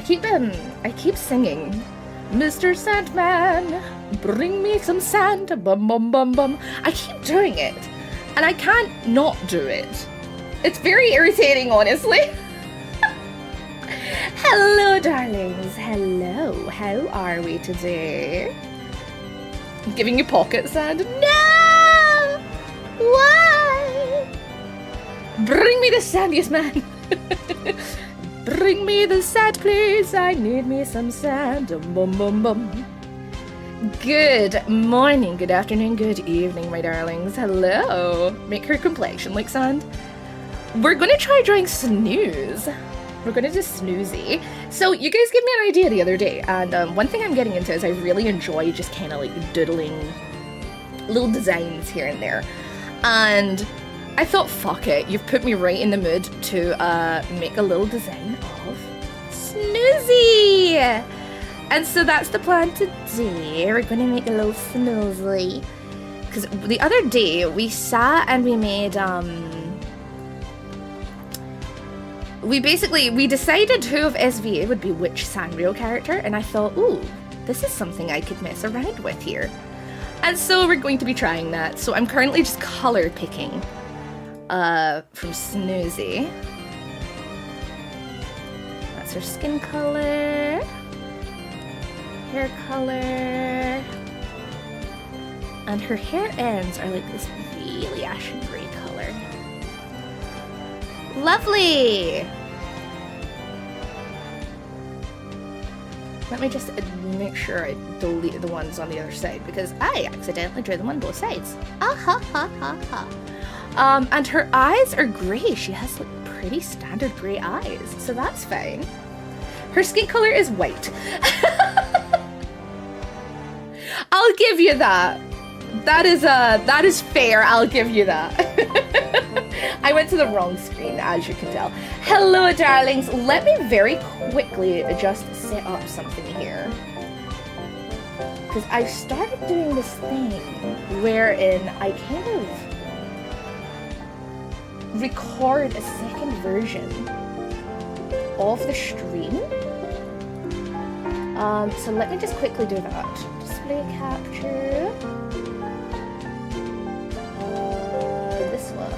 keep singing, Mr. Sandman, bring me some sand, bum bum bum bum. I keep doing it, and I can't not do it. It's very irritating, honestly. Hello, darlings. Hello. How are we today? I'm giving you pocket sand. No! Why? Bring me the sand, yes, man. Bring me the sand, please. I need me some sand. Bum, bum, bum. Good morning, good afternoon, good evening, my darlings. Hello. Make her complexion like sand. We're going to try drawing snooze. We're going to do snoozy. So you guys gave me an idea the other day, and one thing I'm getting into is I really enjoy just kind of like doodling little designs here and there. And I thought, fuck it, you've put me right in the mood to make a little design of snoozy. And so that's the plan today. We're going to make a little snoozy. Because the other day we sat and we made, we decided who of SVA would be which Sanrio character, and I thought, ooh, this is something I could mess around with here. And so we're going to be trying that. So I'm currently just color picking from Snoozy. That's her skin color, hair color, and her hair ends are like this really ashen gray color. Lovely! Let me just make sure I delete the ones on the other side because I accidentally drew them on both sides. Ah ha ha ha ha. And her eyes are gray. She has like pretty standard gray eyes, so that's fine. Her skin color is white. I'll give you that. That is fair. I'll give you that. I went to the wrong screen, as you can tell. Hello, darlings. Let me very quickly just set up something here. Because I started doing this thing wherein I kind of record a second version of the stream. So let me just quickly do that. Display capture. This one.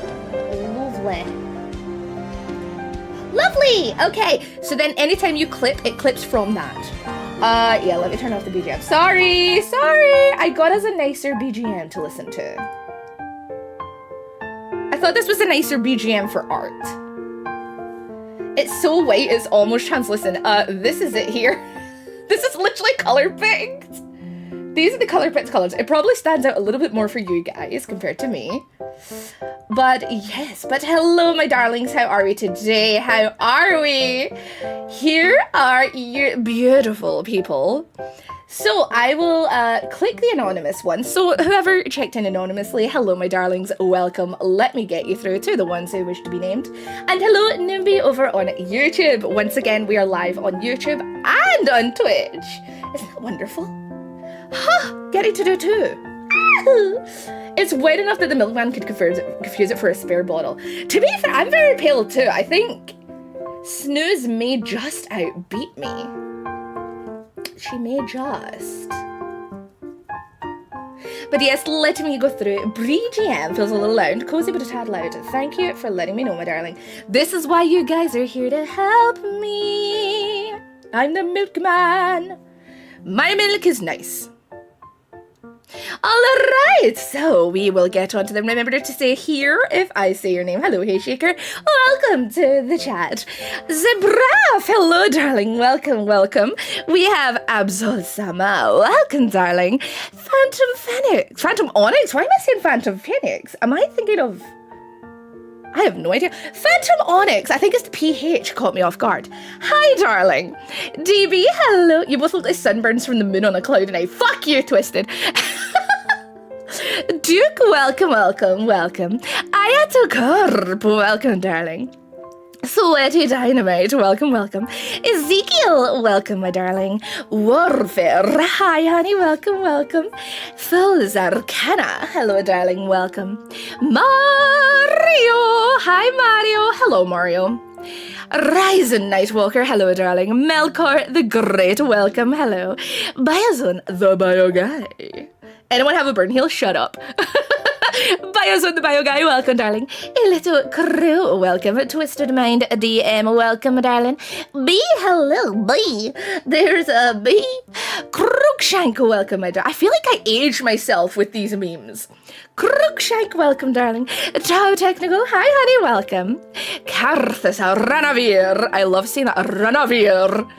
Lovely! Okay, so then anytime you clip, it clips from that. Yeah, let me turn off the BGM. Sorry! I got us a nicer BGM to listen to. I thought this was a nicer BGM for art. It's so white, it's almost translucent. This is it here. This is literally color picked. These are the color picked colors. It probably stands out a little bit more for you guys compared to me. But yes, but hello, my darlings. How are we today? How are we? Here are you beautiful people. So I will click the anonymous one. So whoever checked in anonymously, hello, my darlings. Welcome. Let me get you through to the ones who wish to be named. And hello, Nimby over on YouTube. Once again, we are live on YouTube and on Twitch. Isn't that wonderful? Huh, getting to do too. It's wet enough that the milkman could confuse it for a spare bottle. To be fair, I'm very pale too. I think Snooze may just outbeat me. She may just. But yes, let me go through. BGM feels a little loud, cozy but a tad loud. Thank you for letting me know, my darling. This is why you guys are here to help me. I'm the milkman. My milk is nice. Alright, so we will get on to them. Remember to say here if I say your name. Hello, Hey Shaker. Welcome to the chat. Zebraf, hello, darling. Welcome. We have Absol Sama. Welcome, darling. Phantom Phoenix. Phantom Onyx? Why am I saying Phantom Phoenix? Am I thinking of... I have no idea. Phantom Onyx. I think it's the PH caught me off guard. Hi, darling. DB, hello. You both look like sunburns from the moon on a cloudy night. Fuck you, Twisted. Duke, welcome. Ayato Corp, welcome, darling. Sweaty Dynamite, welcome. Ezekiel, welcome, my darling. Warfare, hi, honey, welcome. Fool's Arcana, hello, darling, welcome. Mario, hi, Mario, hello, Mario. Ryzen Nightwalker, hello darling. Melkor the Great, welcome, hello. Biozone, the Bio Guy. Anyone have a burn heel? Shut up. Biozone the Bio Guy, welcome darling. A little crew, welcome. Twisted Mind DM, welcome darling. B, hello, B. There's a B. Crookshank, welcome my darling. I feel like I age myself with these memes. Crookshank, welcome darling. Tau Technical, hi honey, welcome. Karthus, Ranavir. I love seeing that, Ranavir.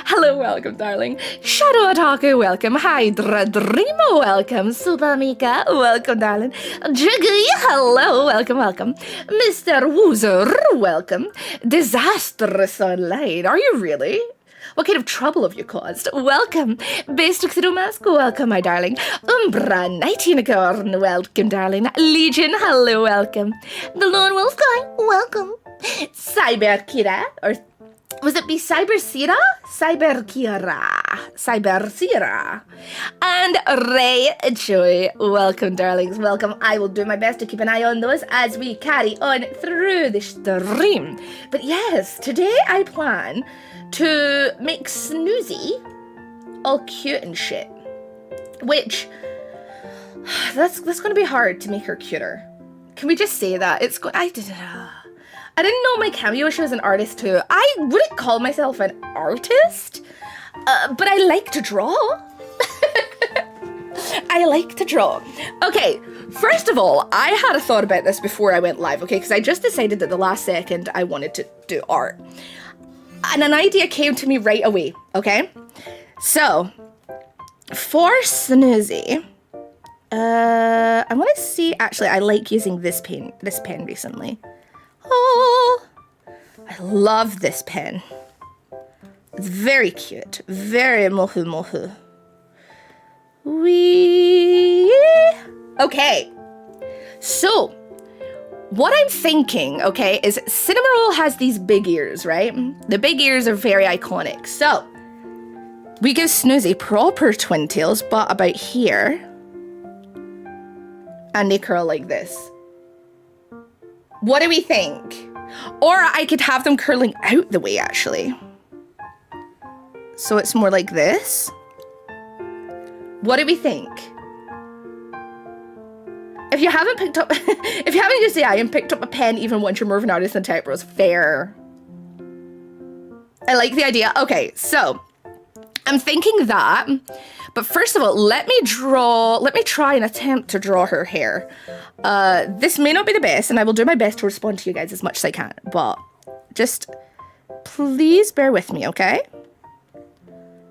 Hello, welcome darling. Shadow Otaku, welcome. Hydra Dreamo, welcome. Super Mika, welcome darling. Jiggy, hello, welcome, welcome. Mr. Woozer, welcome. Disastrous Online, are you really? What kind of trouble have you caused? Welcome. Basic Through Mask, welcome, my darling. Umbra Nightingale, welcome, darling. Legion, hello, welcome. The Lone Wolf Guy, welcome. Cyber Kira, or was it be Cyber Sira? Cyber Sira. And Ray Joy, welcome, darlings, welcome. I will do my best to keep an eye on those as we carry on through the stream. But yes, today I plan to make Snoozy all cute and shit. Which, that's going to be hard to make her cuter. Can we just say that? I didn't know my cameo she was an artist too. I wouldn't call myself an artist, but I like to draw. I like to draw. Okay, first of all, I had a thought about this before I went live, okay? Because I just decided that the last second I wanted to do art. And an idea came to me right away, okay? So, for Snoozy, I want to see, actually, I like using this pen recently. Oh, I love this pen. It's very cute, very mohu mohu. Okay, so what I'm thinking, okay, is Cinnamoroll has these big ears, right? The big ears are very iconic. So we give Snoozy proper twin tails, but about here, and they curl like this. What do we think? Or I could have them curling out the way, actually. So it's more like this. What do we think? If you haven't picked up, if you haven't used AI and picked up a pen even once you're more of an artist than typos, fair. I like the idea. Okay, so I'm thinking that, but first of all, let me try and attempt to draw her hair. This may not be the best, and I will do my best to respond to you guys as much as I can, but just please bear with me, okay?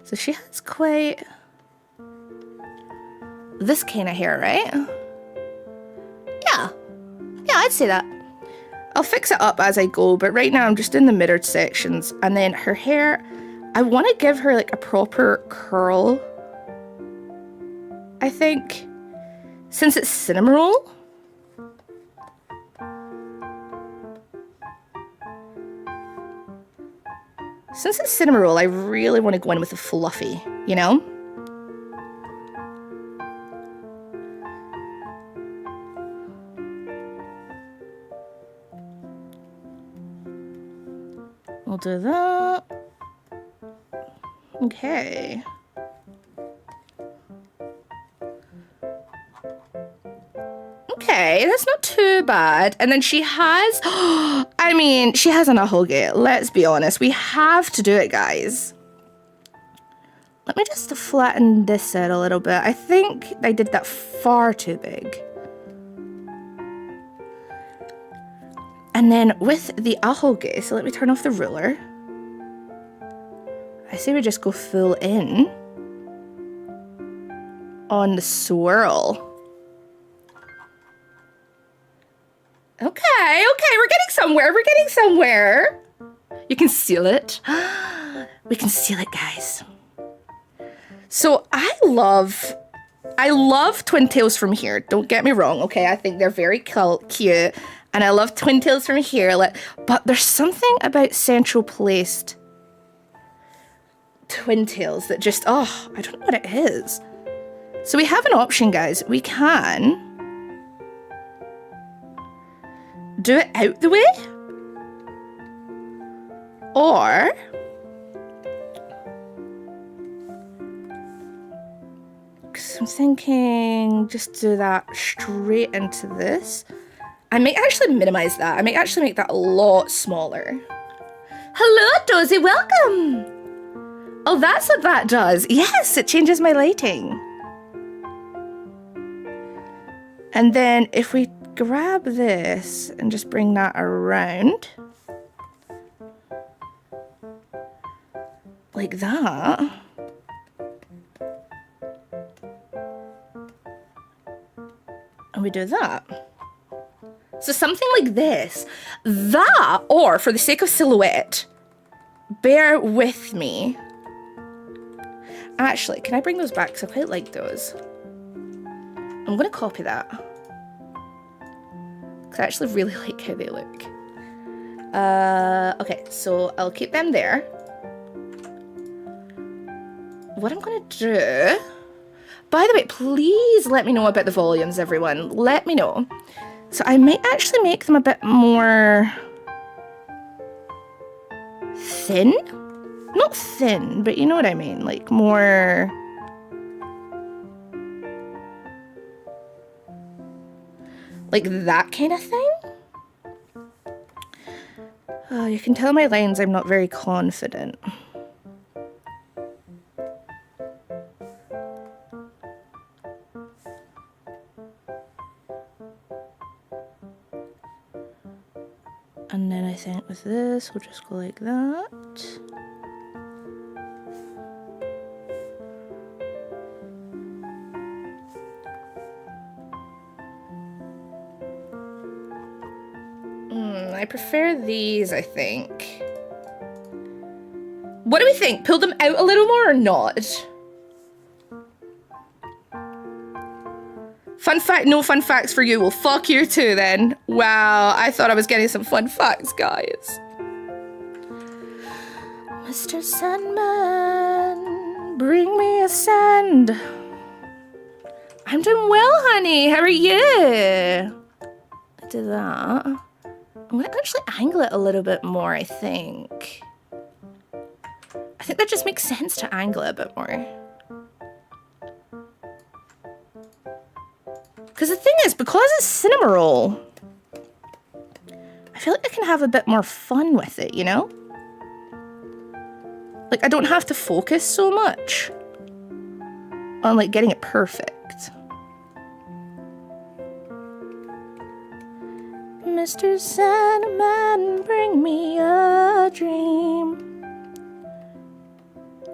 So she has quite this kind of hair, right? Yeah, I'd say that. I'll fix it up as I go, but right now I'm just in the mirrored sections. And then her hair, I want to give her like a proper curl, I think, since it's Cinnamoroll. Since it's Cinnamoroll, I really want to go in with a fluffy, you know? We'll do that. Okay. Okay, that's not too bad. And then she has, I mean, she has an ahoge. Let's be honest. We have to do it, guys. Let me just flatten this out a little bit. I think I did that far too big. And then with the ahoge, so let me turn off the ruler. I say we just go full in on the swirl. Okay, we're getting somewhere. You can seal it. We can seal it, guys. So I love twin tails from here. Don't get me wrong, okay? I think they're very cute. And I love twin tails from here, but there's something about central placed twin tails that just, I don't know what it is. So we have an option, guys. We can do it out the way, Or because I'm thinking just do that straight into this. I may actually minimize that. I may actually make that a lot smaller. Hello, Dozy, welcome! Oh, that's what that does. Yes, it changes my lighting. And then if we grab this and just bring that around. Like that. And we do that. So something like this. That, or for the sake of silhouette, bear with me. Actually, can I bring those back? Because I quite like those. I'm going to copy that. Because I actually really like how they look. Okay, so I'll keep them there. What I'm going to do... By the way, please let me know about the volumes, everyone. Let me know. So I might actually make them a bit more... thin? Not thin, but you know what I mean. Like more... like that kind of thing? Oh, you can tell my lines I'm not very confident. And then I think with this, we'll just go like that. I prefer these, I think. What do we think? Pull them out a little more or not? Fun fact, no fun facts for you. Well, fuck you too then. Wow, I thought I was getting some fun facts, guys. Mr. Sandman, bring me a sand. I'm doing well, honey. How are you? I did that. I'm gonna actually angle it a little bit more, I think. I think that just makes sense to angle it a bit more. Because the thing is, because it's cinema roll, I feel like I can have a bit more fun with it, you know? Like, I don't have to focus so much on, like, getting it perfect. Mr. Sandman, bring me a dream.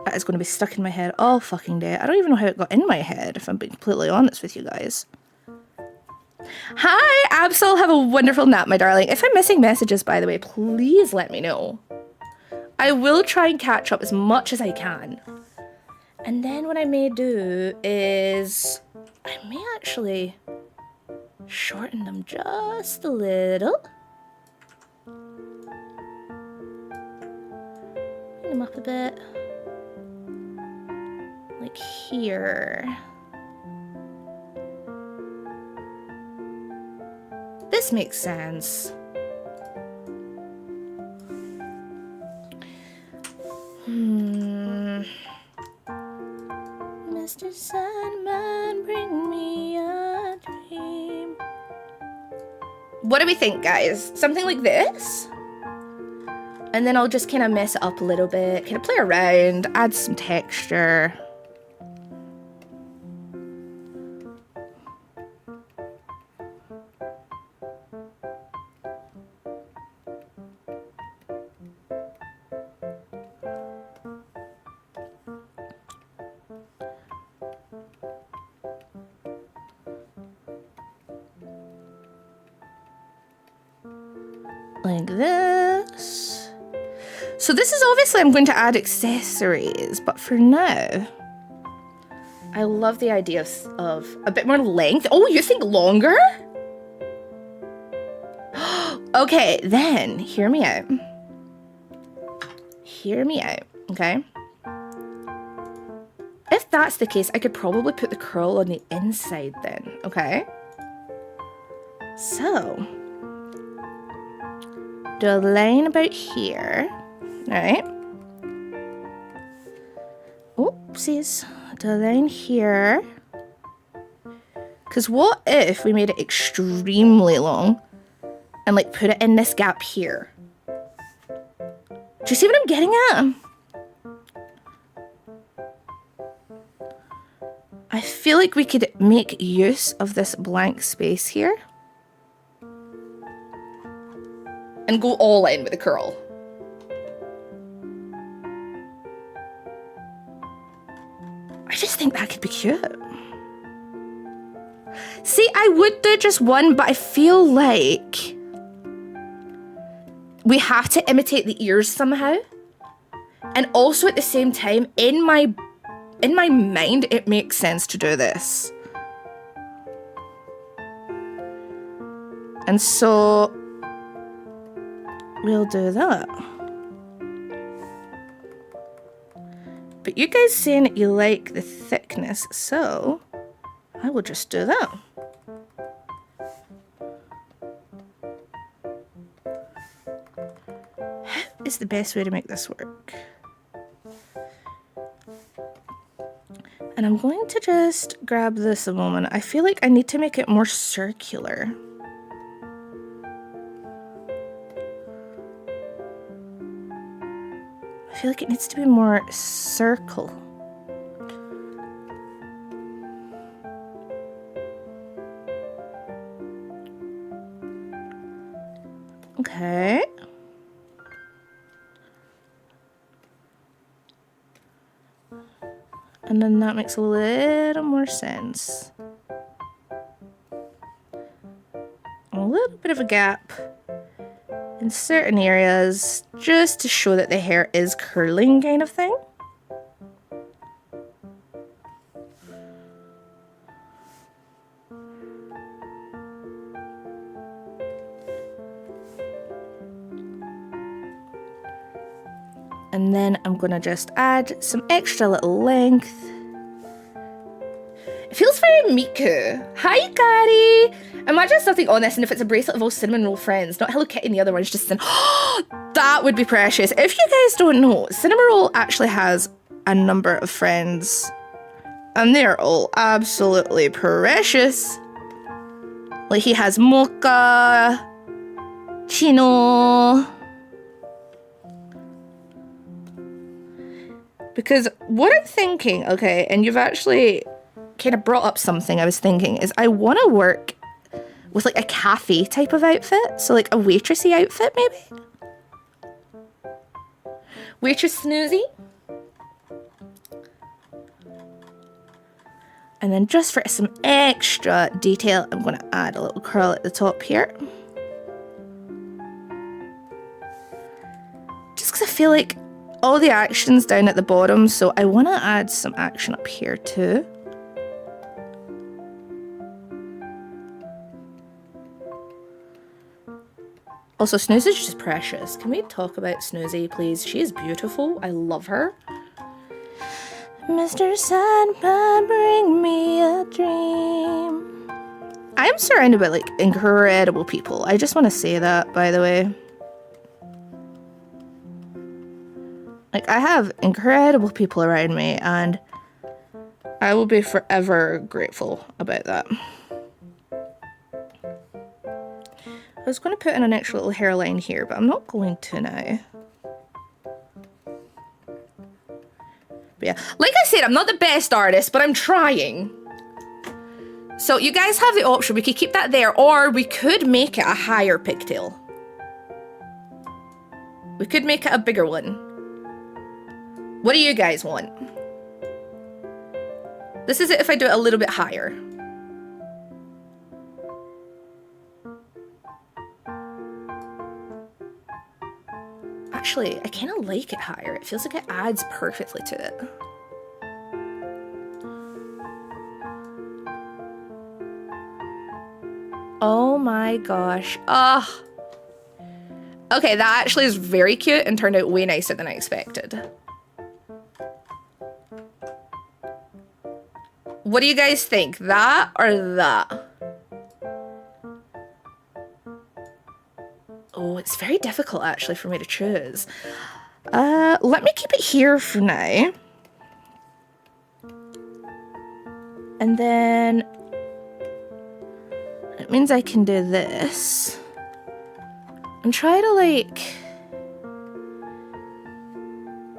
That is going to be stuck in my head all fucking day. I don't even know how it got in my head, if I'm being completely honest with you guys. Hi, Absol. Have a wonderful nap, my darling. If I'm missing messages, by the way, please let me know. I will try and catch up as much as I can. And then what I may do is... I may actually shorten them just a little. Bring them up a bit. Like here. This makes sense. Mr. Sandman, bring me a dream. What do we think, guys? Something like this? And then I'll just kind of mess it up a little bit, kind of play around, add some texture. Like this. So this is obviously I'm going to add accessories, but for now, I love the idea of a bit more length. Oh, you think longer? Okay, then hear me out. Hear me out, okay? If that's the case, I could probably put the curl on the inside then, okay? So, do a line about here. right? Oopsies. Do a line here. Because what if we made it extremely long and like put it in this gap here? Do you see what I'm getting at? I feel like we could make use of this blank space here and go all in with the curl. I just think that could be cute. See, I would do just one, but I feel like we have to imitate the ears somehow. And also at the same time, in my mind, it makes sense to do this. And so we'll do that. But you guys saying that you like the thickness, so I will just do that. How is the best way to make this work? And I'm going to just grab this a moment. I feel like I need to make it more circular. I feel like it needs to be more circle. Okay. And then that makes a little more sense. A little bit of a gap in certain areas just to show that the hair is curling kind of thing. And then I'm gonna just add some extra little length. It feels very Miku. Hi, Kari! Imagine something on this, and if it's a bracelet of all cinnamon roll friends, not Hello Kitty and the other one's just that would be precious. If you guys don't know, cinnamon roll actually has a number of friends, and they're all absolutely precious. Like he has Mocha, Chino. Because what I'm thinking, okay, and you've actually kind of brought up something I was thinking, is I want to work with like a cafe type of outfit. So like a waitressy outfit maybe? Waitress snoozy. And then just for some extra detail, I'm going to add a little curl at the top here. Just because I feel like all the action's down at the bottom, so I want to add some action up here too. Also, Snoozy is just precious. Can we talk about Snoozy, please? She is beautiful. I love her. Mr. Sandman, bring me a dream. I'm surrounded by like incredible people. I just want to say that, by the way. Like, I have incredible people around me, and I will be forever grateful about that. I was going to put in an extra little hairline here, but I'm not going to now. But yeah, like I said, I'm not the best artist, but I'm trying. So you guys have the option. We could keep that there, or we could make it a higher pigtail. We could make it a bigger one. What do you guys want? This is it if I do it a little bit higher. Actually, I kind of like it higher. It feels like it adds perfectly to it. Oh my gosh. Ah. Okay, that actually is very cute and turned out way nicer than I expected. What do you guys think? That or that? Oh, it's very difficult actually for me to choose. Let me keep it here for now. And then it means I can do this and try to like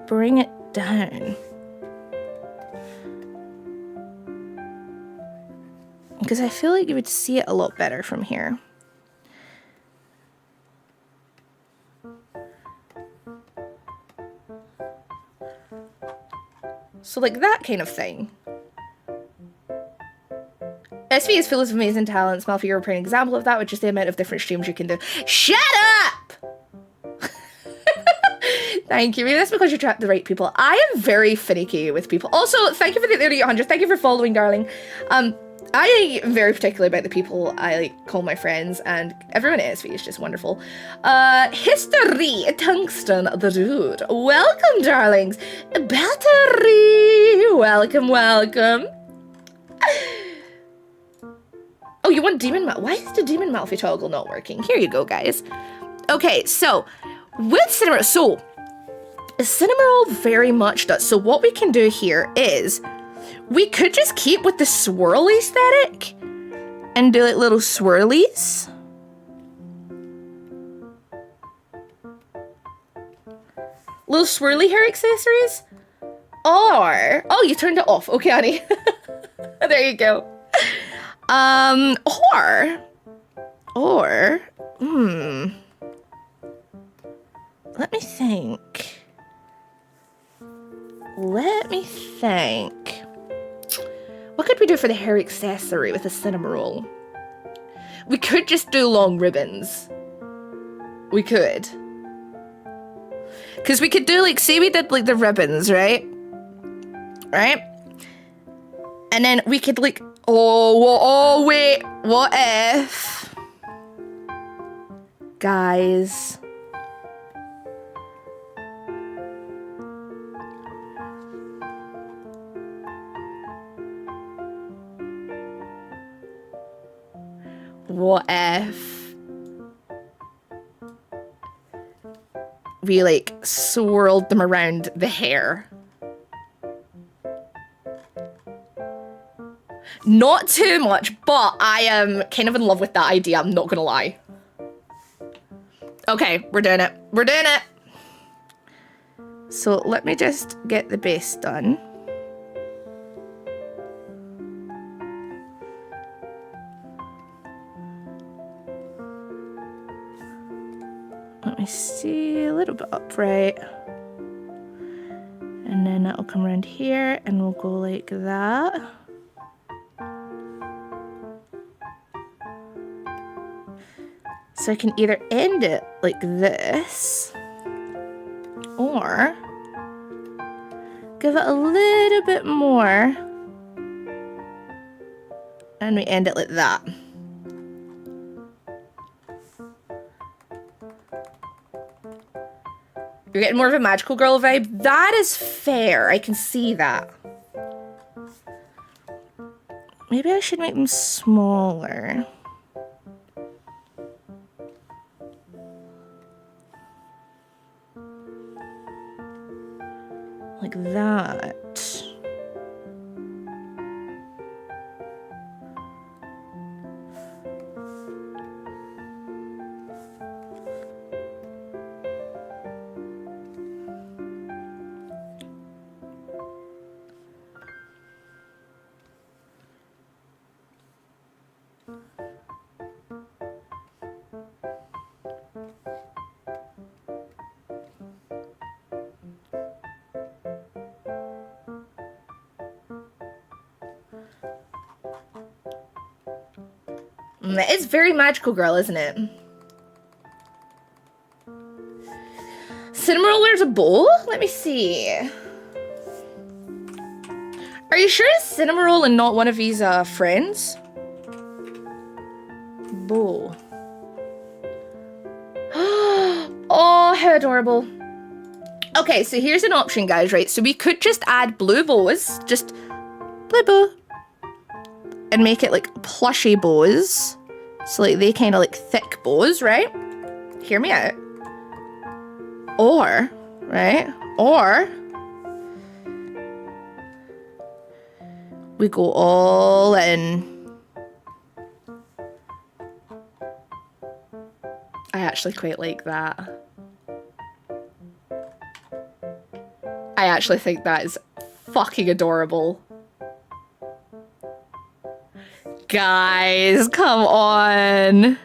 bring it down. Because I feel like you would see it a lot better from here. So like that kind of thing. SV is full of amazing talents. Malfi, you're a prime example of that, with just the amount of different streams you can do. Shut up! Thank you. Maybe that's because you attract the right people. I am very finicky with people. Also, thank you for the 800. Thank you for following, darling. I am very particular about the people I like call my friends, and everyone at SV is just wonderful. History, Tungsten, the dude. Welcome, darlings. Battery. Welcome, welcome. Oh, you want Demon Mal? Why is the Demon Malfi toggle not working? Here you go, guys. Okay, so with Cinnamoroll, so Cinnamoroll very much does. So what we can do here is we could just keep with the swirl aesthetic and do like little swirlies. Little swirly hair accessories. Or, oh, you turned it off. Okay, honey. There you go. Let me think. What could we do for the hair accessory with a Cinnamoroll? We could just do long ribbons. We could. Because we could do, like, say we did, like, the ribbons, right? Right? And then we could, like, oh, wait, what if? Guys. What if we like swirled them around the hair? Not too much, but I am kind of in love with that idea, I'm not gonna lie. Okay, we're doing it. We're doing it. So let me just get the base done. Let me see, a little bit upright. And then that'll come around here and we'll go like that. So I can either end it like this or give it a little bit more and we end it like that. You're getting more of a magical girl vibe? That is fair. I can see that. Maybe I should make them smaller. Like that. It's very magical girl, isn't it? Cinnamoroll wears a bow? Let me see. Are you sure it's Cinnamoroll and not one of his friends? Bow. Oh, how adorable. Okay, so here's an option, guys, right? So we could just add blue bows. Just blue bow. And make it like plushy bows. So like they kind of like thick bows, right? Hear me out. Or right? Or we go all in. I actually quite like that. I actually think that is fucking adorable. Guys, come on.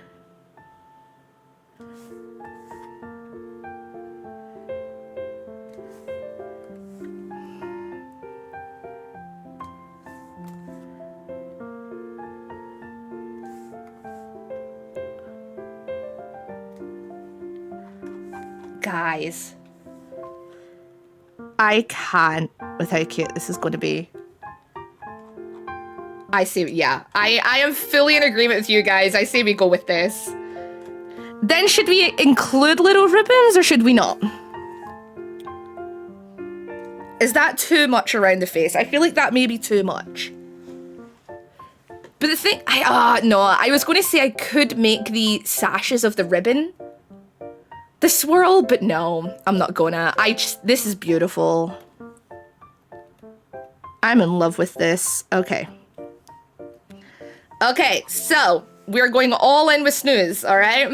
Guys, I can't with how cute this is going to be. I say, yeah, I am fully in agreement with you guys. I say we go with this. Then should we include little ribbons or should we not? Is that too much around the face? I feel like that may be too much. But the thing, no, I was going to say I could make the sashes of the ribbon the swirl, but no, I'm not gonna. This is beautiful. I'm in love with this. Okay. Okay, so we're going all in with snooze, all right?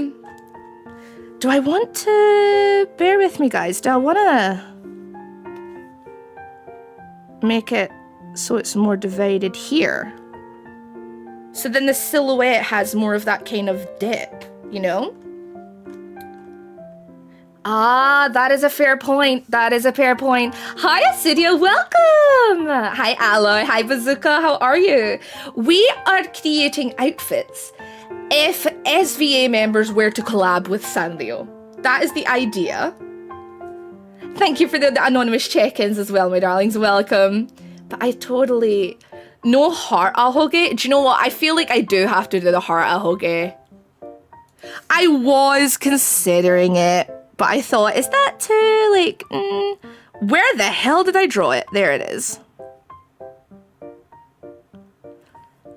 Do I want to, bear with me guys, do I want to make it so it's more divided here? So then the silhouette has more of that kind of dip, you know? Ah, that is a fair point. That is a fair point. Hi, Asidia, welcome! Hi, Alloy. Hi, Bazooka. How are you? We are creating outfits if SVA members were to collab with Sanrio. That is the idea. Thank you for the anonymous check-ins as well, my darlings. Welcome. But I totally... No heart ahoge? Do you know what? I feel like I do have to do the heart ahoge. I was considering it. But I thought, is that too, like, where the hell did I draw it? There it is.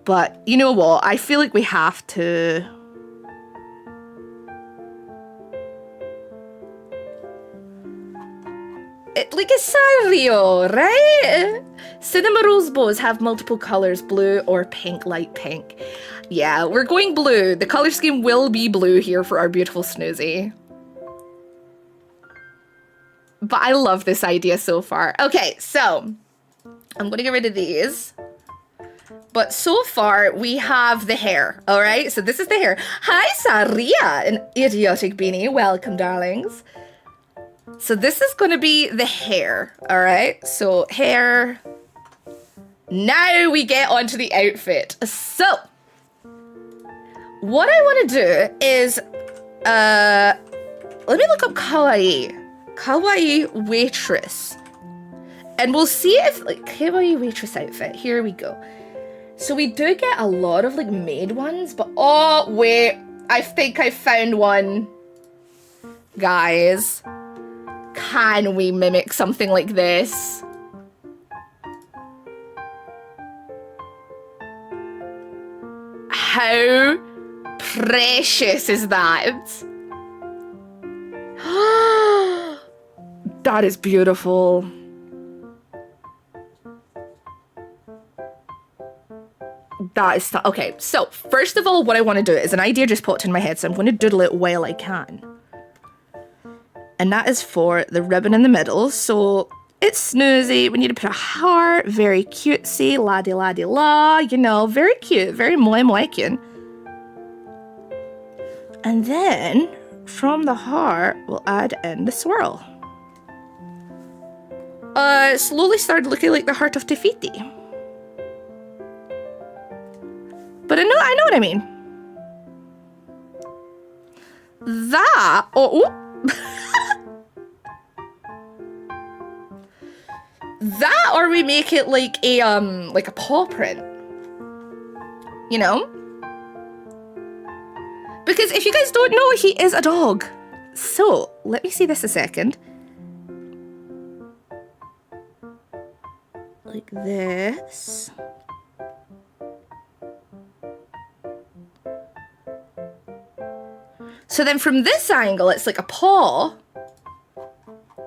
But you know what? I feel like we have to. Like a Sanrio, right? Cinema Rose bows have multiple colors, blue or pink, light pink. Yeah, we're going blue. The color scheme will be blue here for our beautiful Snoozy. But I love this idea so far. Okay, so I'm gonna get rid of these. But so far we have the hair, all right? So this is the hair. Hi, Saria, an idiotic beanie. Welcome, darlings. So this is gonna be the hair, all right? So hair. Now we get onto the outfit. So what I wanna do is, let me look up kawaii. Kawaii waitress. And we'll see if, like, kawaii waitress outfit. Here we go. So we do get a lot of, like, maid ones, but, oh, wait. I think I found one. Guys. Can we mimic something like this? How precious is that? That is beautiful. That is okay. So first of all, what I want to do is an idea just popped in my head, so I'm going to doodle it while I can. And that is for the ribbon in the middle. So it's Snoozy. We need to put a heart, very cutesy, laddie laddie la, you know, very cute, very moi moi cute. And then from the heart, we'll add in the swirl. Slowly started looking like the heart of Te Fiti. But I know what I mean. That, that, or we make it like a paw print. You know? Because if you guys don't know, he is a dog. So, let me see this a second. Like this. So then from this angle, it's like a paw.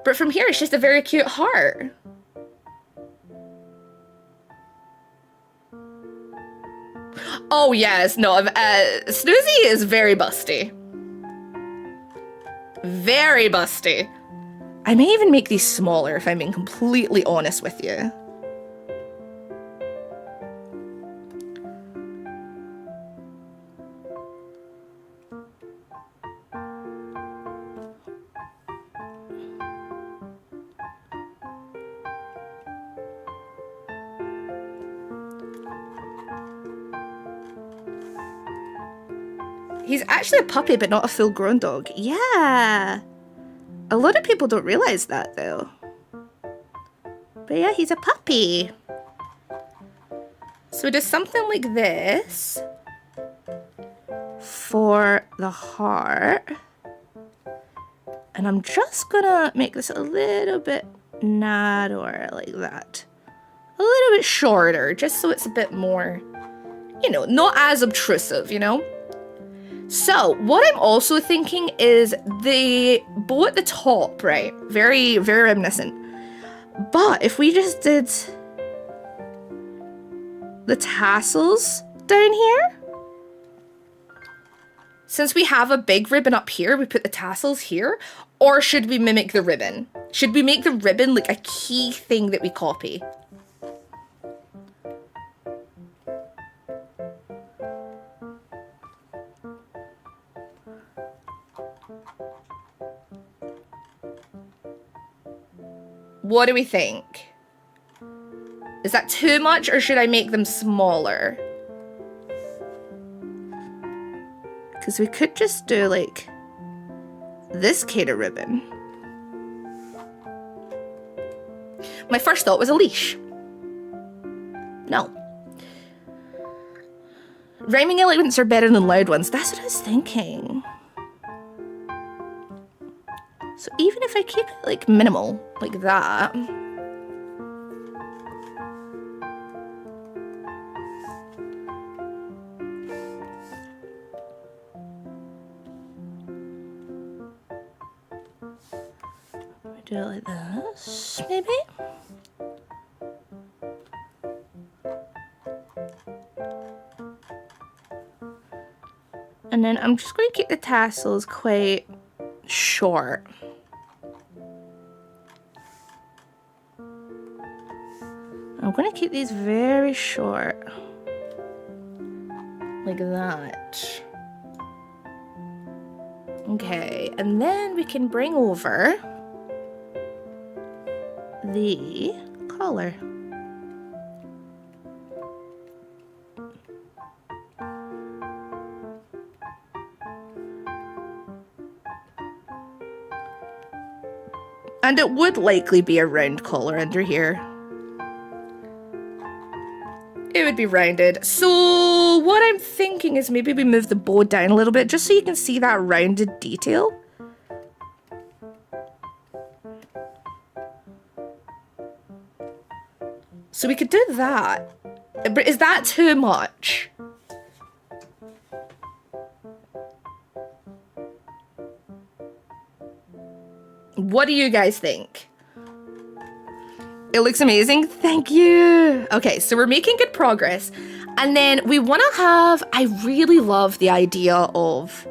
But from here, it's just a very cute heart. Oh yes, no, Snoozy is very busty. Very busty. I may even make these smaller if I'm being completely honest with you. He's actually a puppy, but not a full-grown dog. Yeah. A lot of people don't realize that, though. But yeah, he's a puppy. So does something like this for the heart. And I'm just gonna make this a little bit narrower, like that. A little bit shorter, just so it's a bit more, you know, not as obtrusive, you know? So, what I'm also thinking is the bow at the top, right? Very, very reminiscent. But if we just did the tassels down here, since we have a big ribbon up here, we put the tassels here, or should we mimic the ribbon? Should we make the ribbon like a key thing that we copy? What do we think? Is that too much, or should I make them smaller? Because we could just do like this kind of ribbon. My first thought was a leash. No. Rhyming elements are better than loud ones. That's what I was thinking. So even if I keep it like minimal, like that. Do it like this, maybe? And then I'm just going to keep the tassels quite short. I'm going to keep these very short. Like that. Okay, and then we can bring over the collar. And it would likely be a round collar under here. It would be rounded. So what I'm thinking is maybe we move the bow down a little bit just so you can see that rounded detail. So we could do that. But is that too much? What do you guys think? It looks amazing. Thank you. Okay, so we're making good progress. And then we want to have, I really love the idea of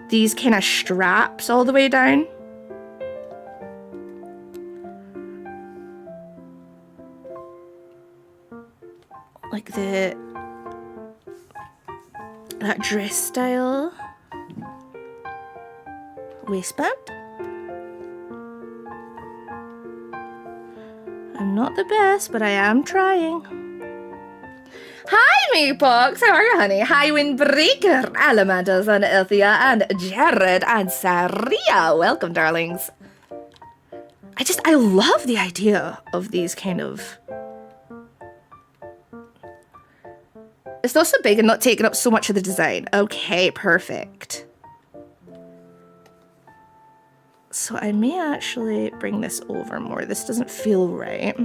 these kind of straps all the way down. Like that dress style waistband. I'm not the best, but I am trying. Hi, Meepox. How are you, honey? Hi, Windbreaker, Alamandas, and Althea, and Jared, and Saria. Welcome, darlings. I love the idea of these kind of... It's not so big and not taking up so much of the design. Okay, perfect. So I may actually bring this over more. This doesn't feel right.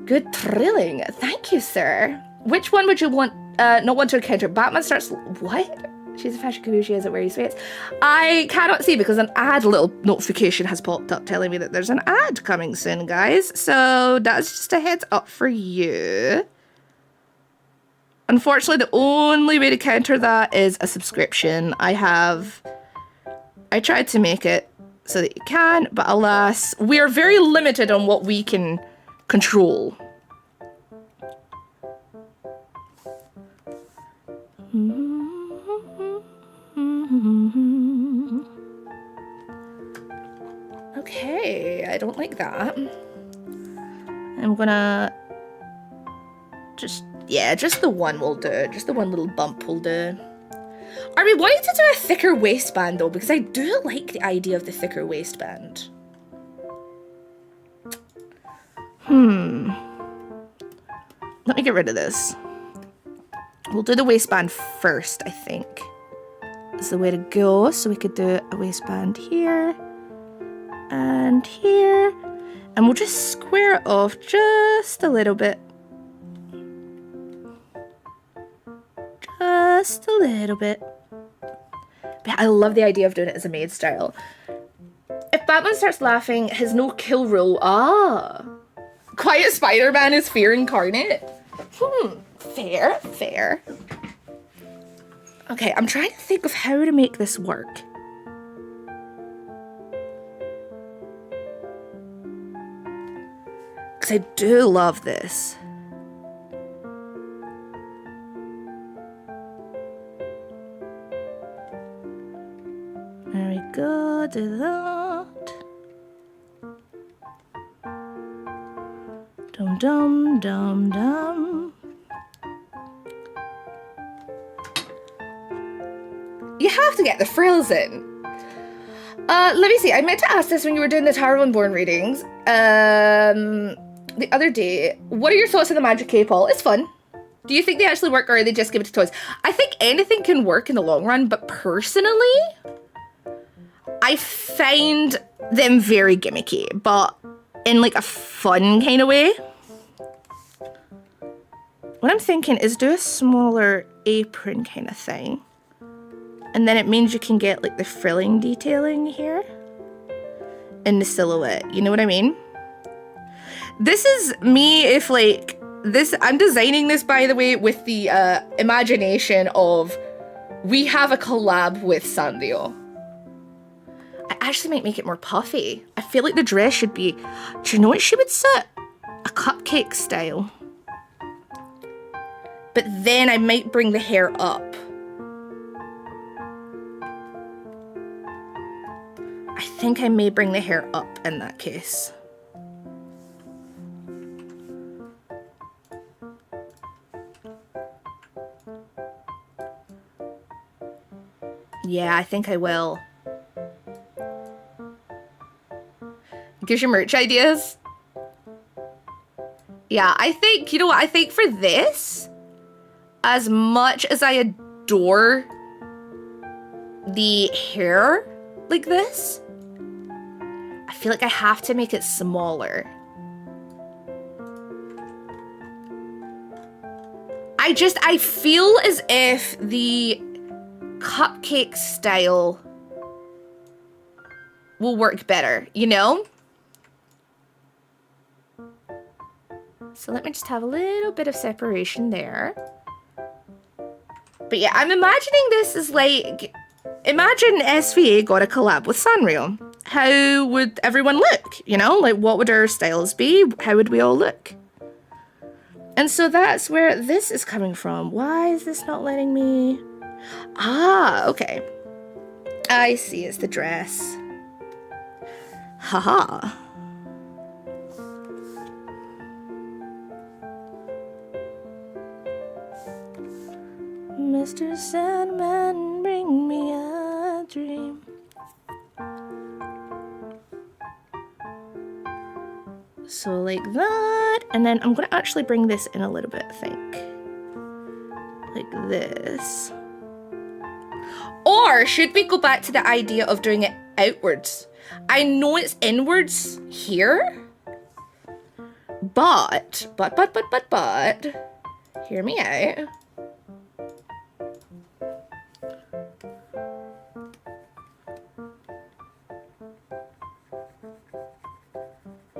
Good trilling. Thank you, sir. Which one would you want, not want to encounter? Batman starts... What? She's a fashion guru, she has it where you sweats. I cannot see because an ad little notification has popped up telling me that there's an ad coming soon, guys. So that's just a heads up for you. Unfortunately, the only way to counter that is a subscription. I tried to make it so that you can, but alas, we are very limited on what we can control. Okay, I don't like that. I'm gonna just the one will do. Just the one little bump will do. Are we wanting to do a thicker waistband though? Because I do like the idea of the thicker waistband. Let me get rid of this. We'll do the waistband first, I think. Is the way to go. So we could do a waistband here and here. And we'll just square it off just a little bit. Just a little bit. But I love the idea of doing it as a maid style. If Batman starts laughing, his no kill rule. Quiet Spider-Man is fear incarnate. Fair, fair. Okay, I'm trying to think of how to make this work. Because I do love this. There we go, do that. Dum dum dum dum. You have to get the frills in. Let me see. I meant to ask this when you were doing the Tower of Unborn readings. The other day. What are your thoughts on the Magic 8 Ball? It's fun. Do you think they actually work or are they just give it to toys? I think anything can work in the long run, but personally, I find them very gimmicky, but in like a fun kind of way. What I'm thinking is do a smaller apron kind of thing. And then it means you can get like the frilling detailing here in the silhouette. You know what I mean? This is me if like this, I'm designing this by the way with the imagination of we have a collab with Sanrio. I actually might make it more puffy. I feel like the dress should be, do you know what she would sit? A cupcake style. But then I might bring the hair up. I think I may bring the hair up in that case. Yeah, I think I will. Gives you merch ideas? Yeah, I think, you know what, I think for this, as much as I adore the hair like this, I feel like I have to make it smaller. I feel as if the cupcake style will work better, you know? So let me just have a little bit of separation there. But yeah, I'm imagining this as like, imagine SVA got a collab with Sanrio. How would everyone look? You know, like what would our styles be? How would we all look? And so that's where this is coming from. Why is this not letting me? Ah, okay. I see, it's the dress. Haha. Mr. Sandman, bring me a dream. So like that, and then I'm gonna actually bring this in a little bit, I think. Like this. Or should we go back to the idea of doing it outwards? I know it's inwards here, but, hear me out.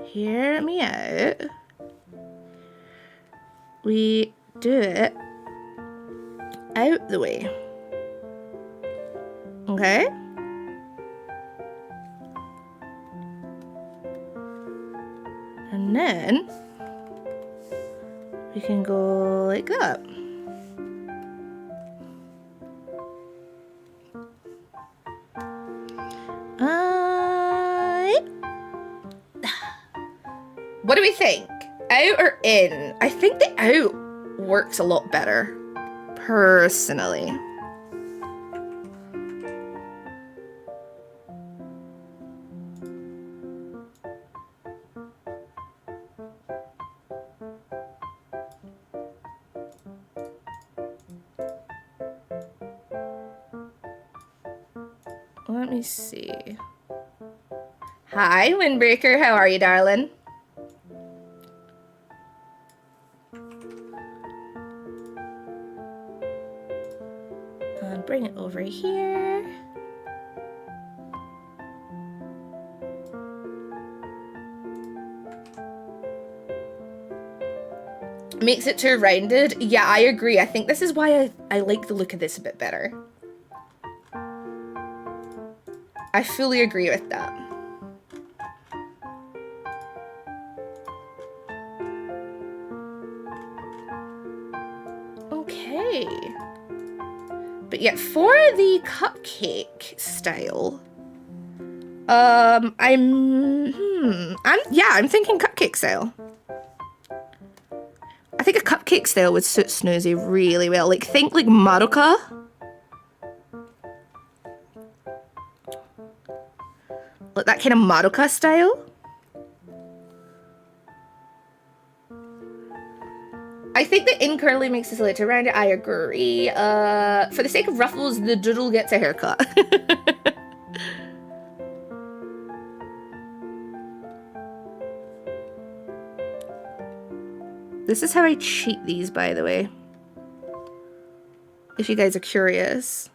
hear me out. We do it out the way. Okay? And then we can go like that. What do we think? Out or in? I think the out works a lot better, personally. Let me see. Hi, Windbreaker. How are you, darling? And bring it over here. Makes it too rounded. Yeah, I agree. I think this is why I like the look of this a bit better. I fully agree with that. Okay. But yeah, for the cupcake style, I'm thinking cupcake style. I think a cupcake style would suit Snoozy really well. Like, think like Madoka. Like that kind of Madoka style. I think the in curly makes this a little rounded. I agree. For the sake of ruffles, the doodle gets a haircut. This is how I cheat these, by the way. If you guys are curious.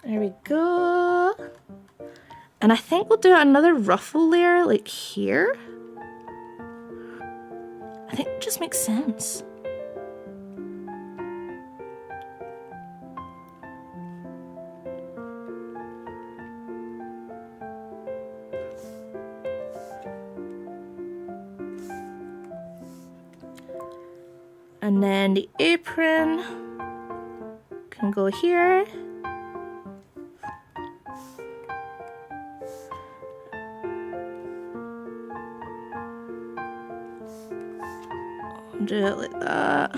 There we go. And I think we'll do another ruffle layer like here. I think it just makes sense. And then the apron can go here. Do it like that.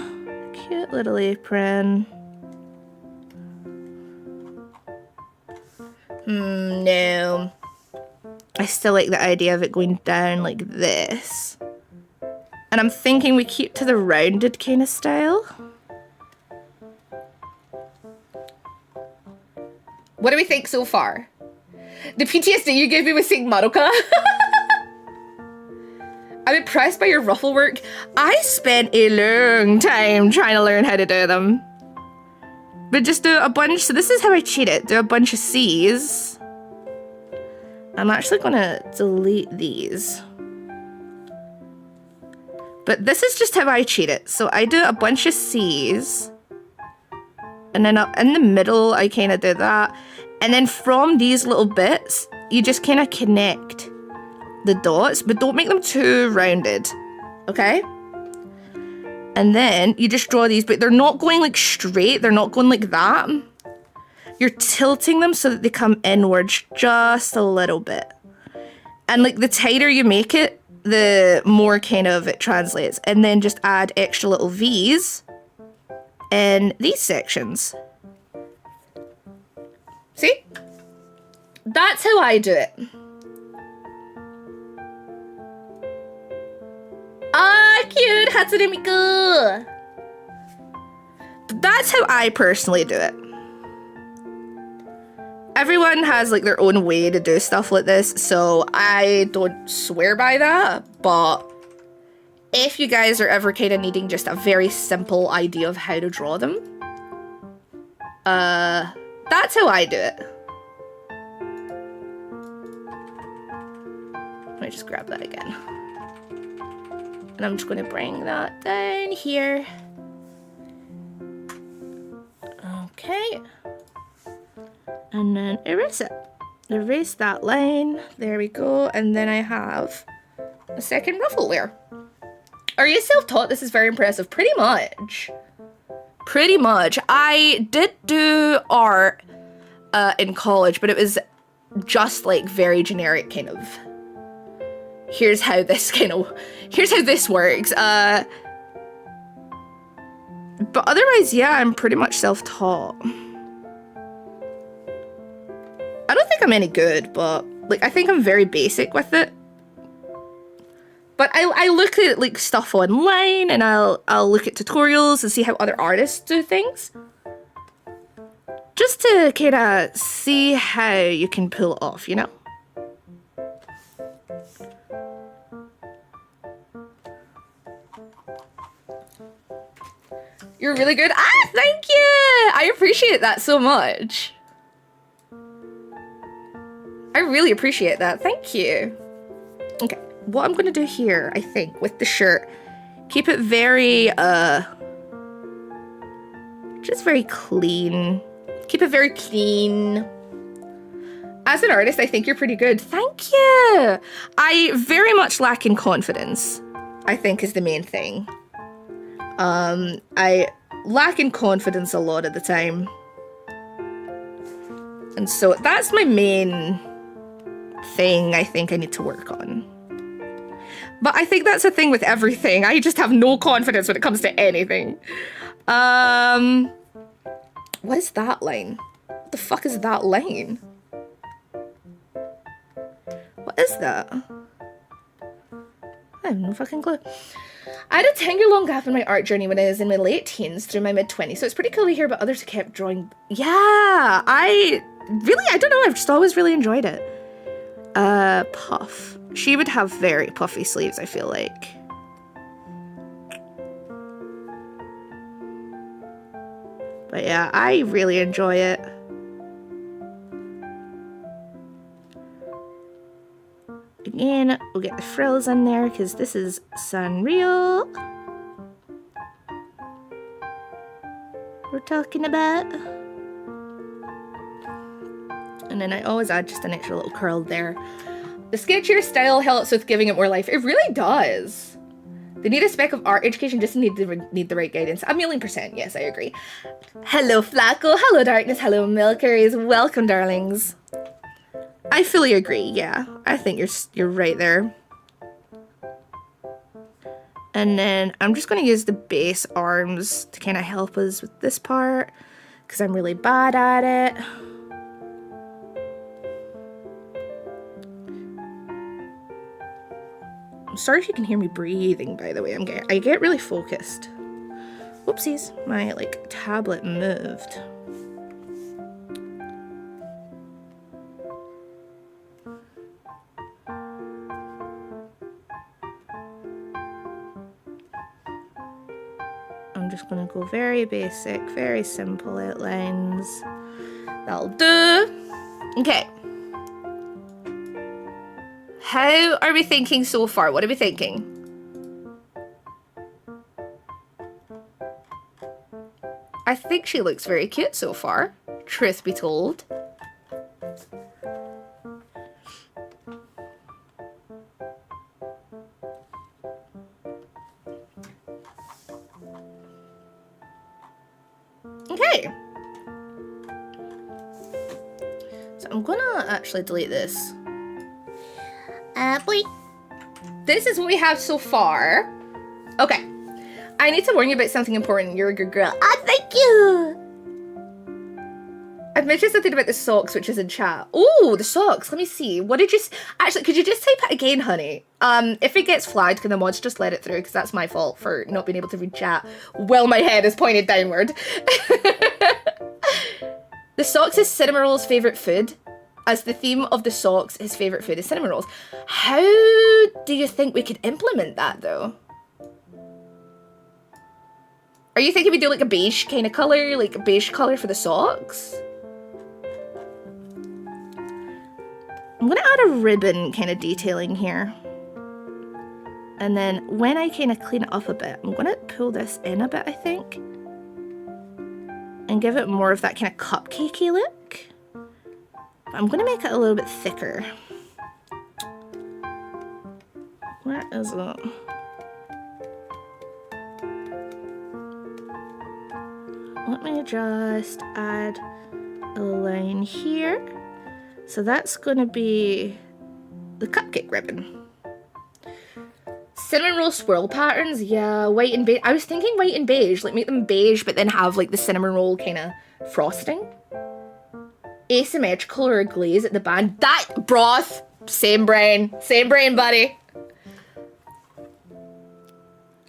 Cute little apron. No. I still like the idea of it going down like this. And I'm thinking we keep to the rounded kind of style. What do we think so far? The PTSD you gave me was seeing Madoka. I'm impressed by your ruffle work. I spent a long time trying to learn how to do them. But just do a bunch. So this is how I cheat it. Do a bunch of C's. I'm actually going to delete these. But this is just how I cheat it. So I do a bunch of C's. And then up in the middle, I kind of do that. And then from these little bits, you just kind of connect the dots, but don't make them too rounded, okay? And then you just draw these, but they're not going like straight, they're not going like that. You're tilting them so that they come inwards just a little bit. And like the tighter you make it, the more kind of it translates. And then just add extra little V's in these sections. See? That's how I do it. Ah, cute! Hatsune Miku! That's how I personally do it. everyone has like their own way to do stuff like this, so I don't swear by that, but if you guys are ever kind of needing just a very simple idea of how to draw them, that's how I do it. Let me just grab that again. And I'm just going to bring that down here. Okay. And then erase it. Erase that line. There we go. And then I have a second ruffle layer. Are you self-taught? This is very impressive. Pretty much. Pretty much. I did do art in college, but it was just like very generic kind of. Here's how this works. But otherwise, yeah, I'm pretty much self-taught. I don't think I'm any good, but like I think I'm very basic with it. But I look at like stuff online, and I'll look at tutorials and see how other artists do things, just to kind of see how you can pull it off, you know? You're really good. Ah, thank you! I appreciate that so much. I really appreciate that. Thank you. Okay, what I'm gonna do here, I think, with the shirt, keep it very, just very clean. Keep it very clean. As an artist, I think you're pretty good. Thank you! I very much lack in confidence, I think is the main thing. I lack in confidence a lot of the time. And so that's my main thing I think I need to work on. But I think that's the thing with everything. I just have no confidence when it comes to anything. What is that line? What the fuck is that line? What is that? I have no fucking clue. I had a 10-year-long gap in my art journey when I was in my late teens through my mid-20s, so it's pretty cool to hear about others who kept drawing. Yeah, I don't know, I've just always really enjoyed it. Puff. She would have very puffy sleeves, I feel like. But yeah, I really enjoy it. Again, we'll get the frills in there because this is Sanrio we're talking about. And then I always add just an extra little curl there. The sketchier style helps with giving it more life. It really does. They need a speck of art education, just need the right guidance. 1,000,000%, yes, I agree. Hello, Flacco. Hello, Darkness. Hello, Milkers. Welcome, darlings. I fully agree, yeah. I think you're right there. And then I'm just going to use the base arms to kind of help us with this part, because I'm really bad at it. I'm sorry if you can hear me breathing, by the way. I get really focused. Whoopsies, my like tablet moved. I'm just gonna go very basic, very simple outlines. That'll do. Okay. How are we thinking so far? What are we thinking? I think she looks very cute so far, truth be told. Okay. So I'm gonna actually delete this. Boy. This is what we have so far. Okay. I need to warn you about something important. You're a good girl. Ah, thank you! I've mentioned something about the socks, which is in chat. Oh, the socks. Let me see. What did you... Actually, could you just type it again, honey? If it gets flagged, can the mods just let it through? Because that's my fault for not being able to read chat while my head is pointed downward. The socks is Cinnamon Roll's favourite food. As the theme of the socks, his favourite food is cinnamon rolls. How do you think we could implement that, though? Are you thinking we do like a beige kind of colour? Like a beige colour for the socks? I'm gonna add a ribbon kind of detailing here. And then when I kind of clean it up a bit, I'm gonna pull this in a bit, I think. And give it more of that kind of cupcakey look. I'm gonna make it a little bit thicker. Where is it? Let me just add a line here. So that's gonna be the cupcake ribbon. Cinnamon roll swirl patterns, yeah, white and beige. I was thinking white and beige, like make them beige but then have like the cinnamon roll kind of frosting. Asymmetrical or a glaze at the band. That broth! Same brain, buddy.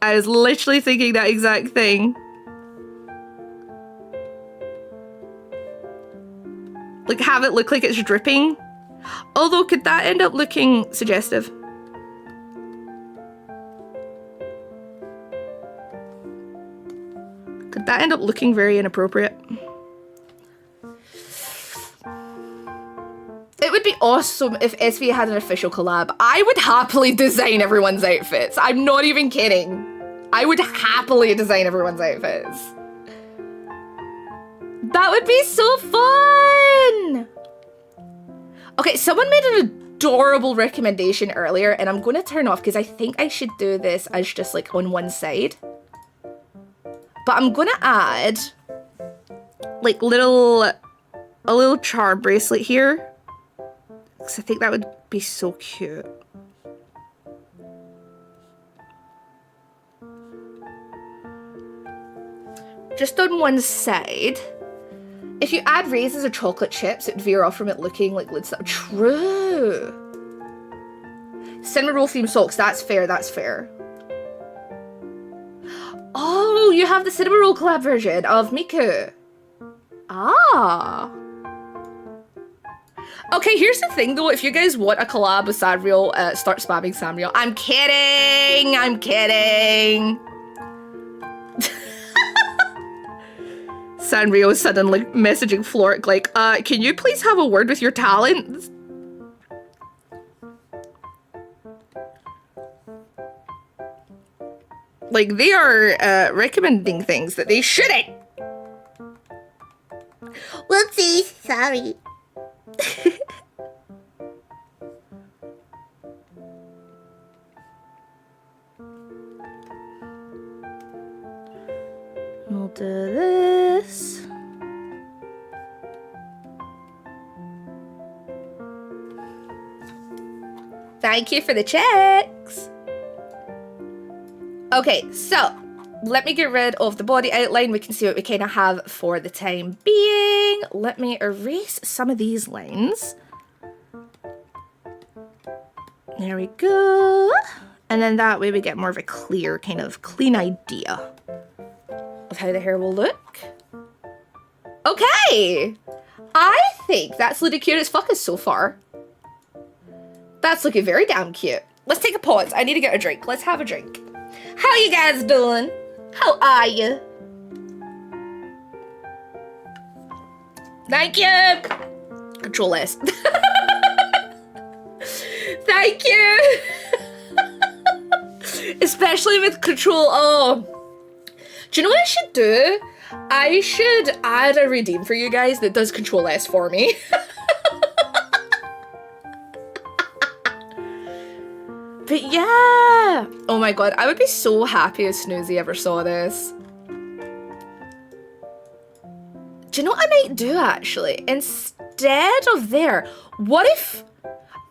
I was literally thinking that exact thing. Like have it look like it's dripping. Although could that end up looking suggestive? Could that end up looking very inappropriate? It would be awesome if SV had an official collab. I would happily design everyone's outfits. I'm not even kidding. I would happily design everyone's outfits. That would be so fun! Okay, someone made an adorable recommendation earlier, and I'm going to turn off because I think I should do this as just like on one side. But I'm going to add like a little charm bracelet here. Because I think that would be so cute. Just on one side. If you add raisins or chocolate chips, it would veer off from it looking like lids. True. Cinnamon roll themed socks. That's fair. That's fair. Oh, you have the cinnamon roll collab version of Miku. Ah. Okay, here's the thing though. If you guys want a collab with Sanrio, start spamming Sanrio. I'm kidding. I'm kidding. Sanrio is suddenly messaging Floric like, can you please have a word with your talents? Like, they are recommending things that they shouldn't. Whoopsie, sorry. We'll do this. Thank you for the checks. Okay, so let me get rid of the body outline. We can see what we kind of have for the time being. Let me erase some of these lines. There we go. And then that way we get more of a clear, kind of clean idea of how the hair will look. Okay! I think that's looking cute as fuck so far. That's looking very damn cute. Let's take a pause. I need to get a drink. Let's have a drink. How you guys doing? How are you? Thank you! Control S. Thank you! Especially with Control O. Do you know what I should do? I should add a redeem for you guys that does Control S for me. But yeah! Oh my god, I would be so happy if Snoozy ever saw this. Do you know what I might do actually? Instead of there, what if...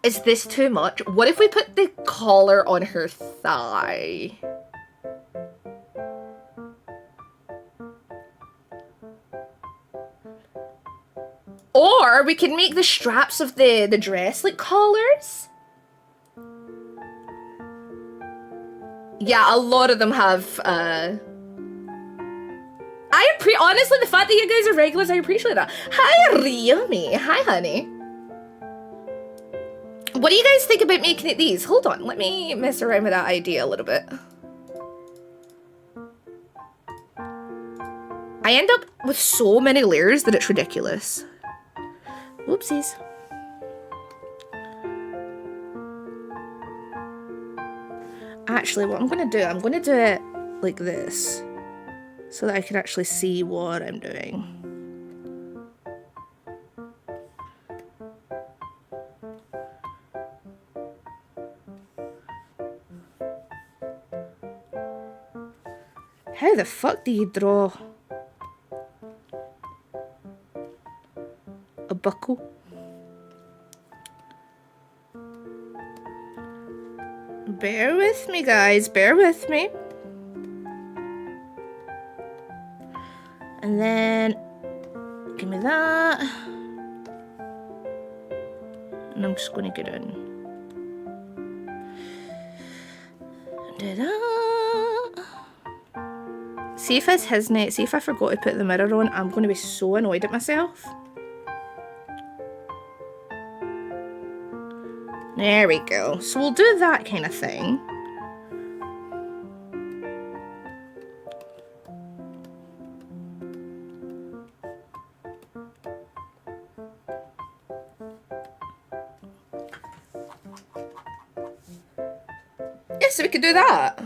Is this too much? What if we put the collar on her thigh? Or we can make the straps of the dress like collars. Yeah, a lot of them have, I honestly, the fact that you guys are regulars, I appreciate that. Hi, Ryumi. Hi, honey. What do you guys think about making it these? Hold on, let me mess around with that idea a little bit. I end up with so many layers that it's ridiculous. Whoopsies. Actually, what I'm gonna do it like this, so that I can actually see what I'm doing. How the fuck do you draw a buckle? Bear with me, guys, bear with me. And then, give me that. And I'm just gonna get in. Do that. See if it's his net, see if I forgot to put the mirror on, I'm gonna be so annoyed at myself. There we go. So we'll do that kind of thing. Yeah, so we could do that.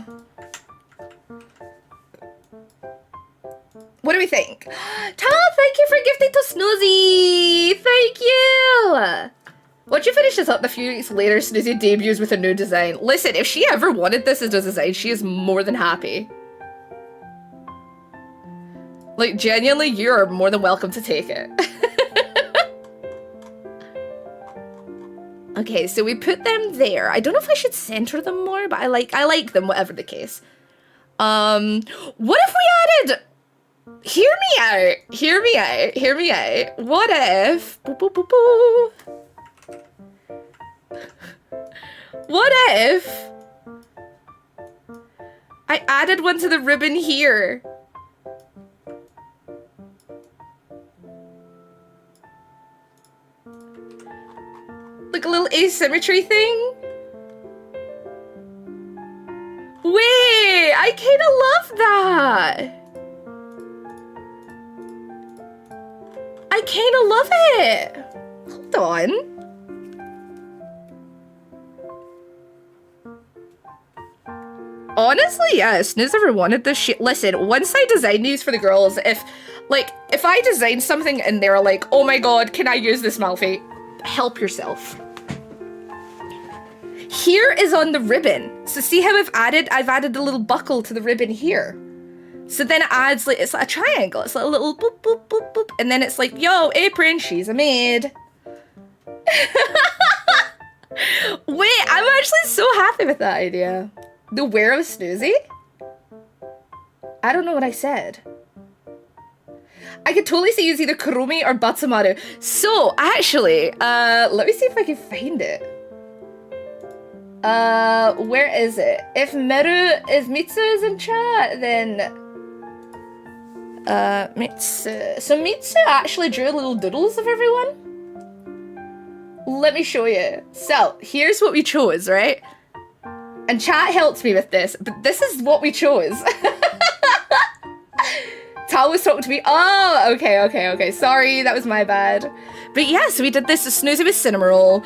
What do we think? Tom, thank you for gifting to Snoozy! Thank you! Once you finish this up, a few weeks later, Snoozy debuts with a new design. Listen, if she ever wanted this as a design, she is more than happy. Like, genuinely, you're more than welcome to take it. Okay, so we put them there. I don't know if I should center them more, but I like them, whatever the case. What if we added... Hear me out. Hear me out. Hear me out. What if... Boo, boo, boo, boo. What if I added one to the ribbon here? Like a little asymmetry thing? Wait, I kind of love that. I kind of love it. Hold on. Honestly, yes. Snooze ever wanted this shit. Listen, once I design these for the girls, if I design something and they're like, oh my god, can I use this, Malfi? Help yourself. Here is on the ribbon. So see how I've added a little buckle to the ribbon here. So then it adds, like, it's like a triangle. It's like a little boop, boop, boop, boop. And then it's like, yo, apron, she's a maid. Wait, I'm actually so happy with that idea. The wear of Snoozy? I don't know what I said. I could totally see use either Kuromi or Batsumaru. So, actually, let me see if I can find it. Where is it? If Mitsu is in chat, then... Mitsu. So Mitsu actually drew little doodles of everyone. Let me show you. So, here's what we chose, right? And chat helped me with this, but this is what we chose. Tal was talking to me. Oh, okay. Sorry, that was my bad. But yeah, so we did this. So Snoozy was Cinnamoroll.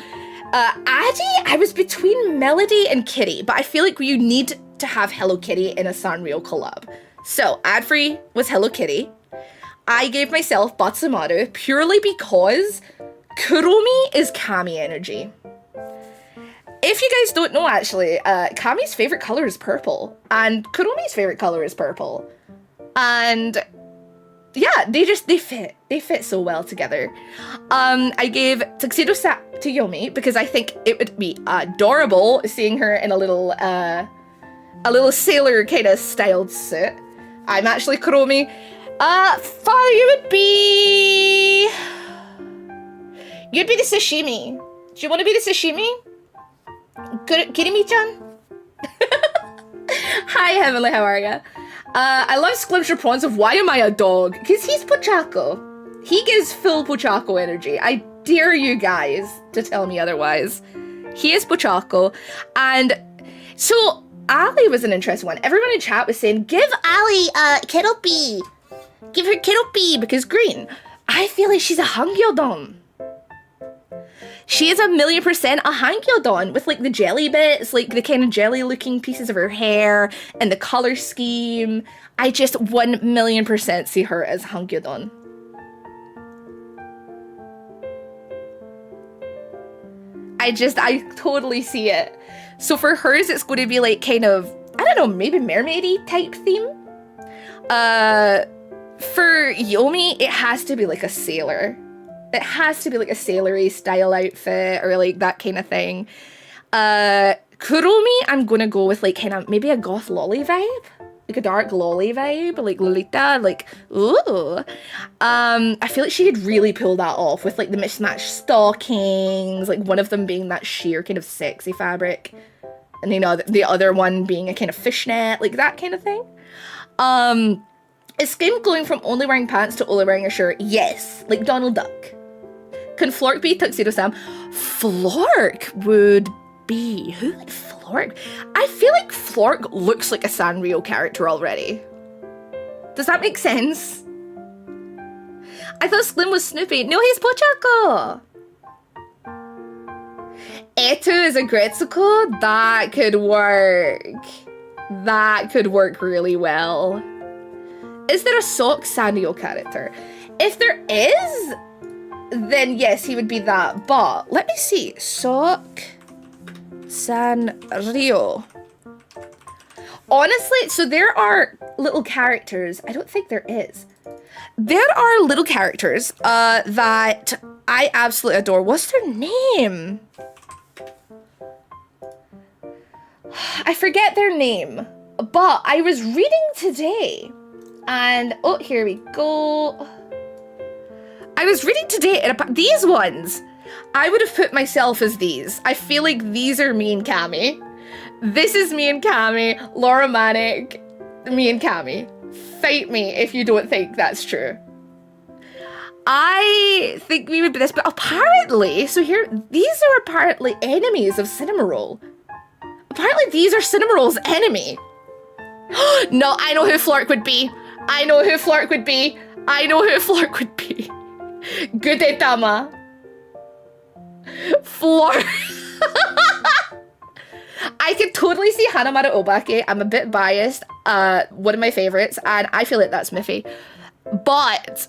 Addy, I was between Melody and Kitty, but I feel like you need to have Hello Kitty in a Sanrio collab. So, Adfree was Hello Kitty. I gave myself Batsumaru purely because Kuromi is Kami energy. If you guys don't know, actually, Kami's favorite color is purple, and Kuromi's favorite color is purple. And yeah, they fit. They fit so well together. I gave Tuxedo Sap to Yomi because I think it would be adorable seeing her in a little sailor kind of styled suit. I'm actually Kuromi. Father, you'd be the sashimi. Do you want to be the sashimi? Kirimi-chan? Hi, Heavenly, how are ya? I love Sklim's response of why am I a dog? Because he's Pochako. He gives full Pochako energy. I dare you guys to tell me otherwise. He is Pochako. And so Ali was an interesting one. Everyone in chat was saying, give Ali Keropi. Give her Keropi because green. I feel like she's a Hangyodon. She is 1,000,000% a Hangyodon with like the jelly bits, like the kind of jelly looking pieces of her hair and the color scheme. I just 1,000,000% see her as Hangyodon. I totally see it. So for hers, it's going to be like kind of, I don't know, maybe mermaidy type theme. For Yomi, it has to be like a sailor. It has to be like a sailory style outfit or like that kind of thing. Kuromi, I'm gonna go with like kind of maybe a goth lolly vibe. Like a dark lolly vibe, like Lolita, like, ooh. I feel like she could really pull that off with like the mismatched stockings, like one of them being that sheer kind of sexy fabric. And you know, the other one being a kind of fishnet, like that kind of thing. Is Skim going from only wearing pants to only wearing a shirt? Yes, like Donald Duck. Can Flork be Tuxedo Sam? Flork would be... Who would Flork? I feel like Flork looks like a Sanrio character already. Does that make sense? I thought Slim was Snoopy. No, he's Pochako. Etu is a Gretsuko? That could work. That could work really well. Is there a Sock Sanrio character? If there is, then yes, he would be that. But let me see. Sock Sanrio. Honestly, so there are little characters. I don't think there is. There are little characters that I absolutely adore. What's their name? I forget their name. But I was reading today. And, oh, here we go. I was reading today, and these ones, I would have put myself as these. I feel like these are me and Cammy. This is me and Cammy, Laura Manic, me and Cammy. Fight me if you don't think that's true. I think we would be this, but apparently, so here, these are apparently enemies of Cinnamoroll. Apparently these are Cinnamoroll's enemy. No, I know who Flork would be. I know who Flork would be. I know who Flork would be. Gudetama. Flork. I could totally see Hanamaru Obake. I'm a bit biased. One of my favorites, and I feel like that's Miffy. But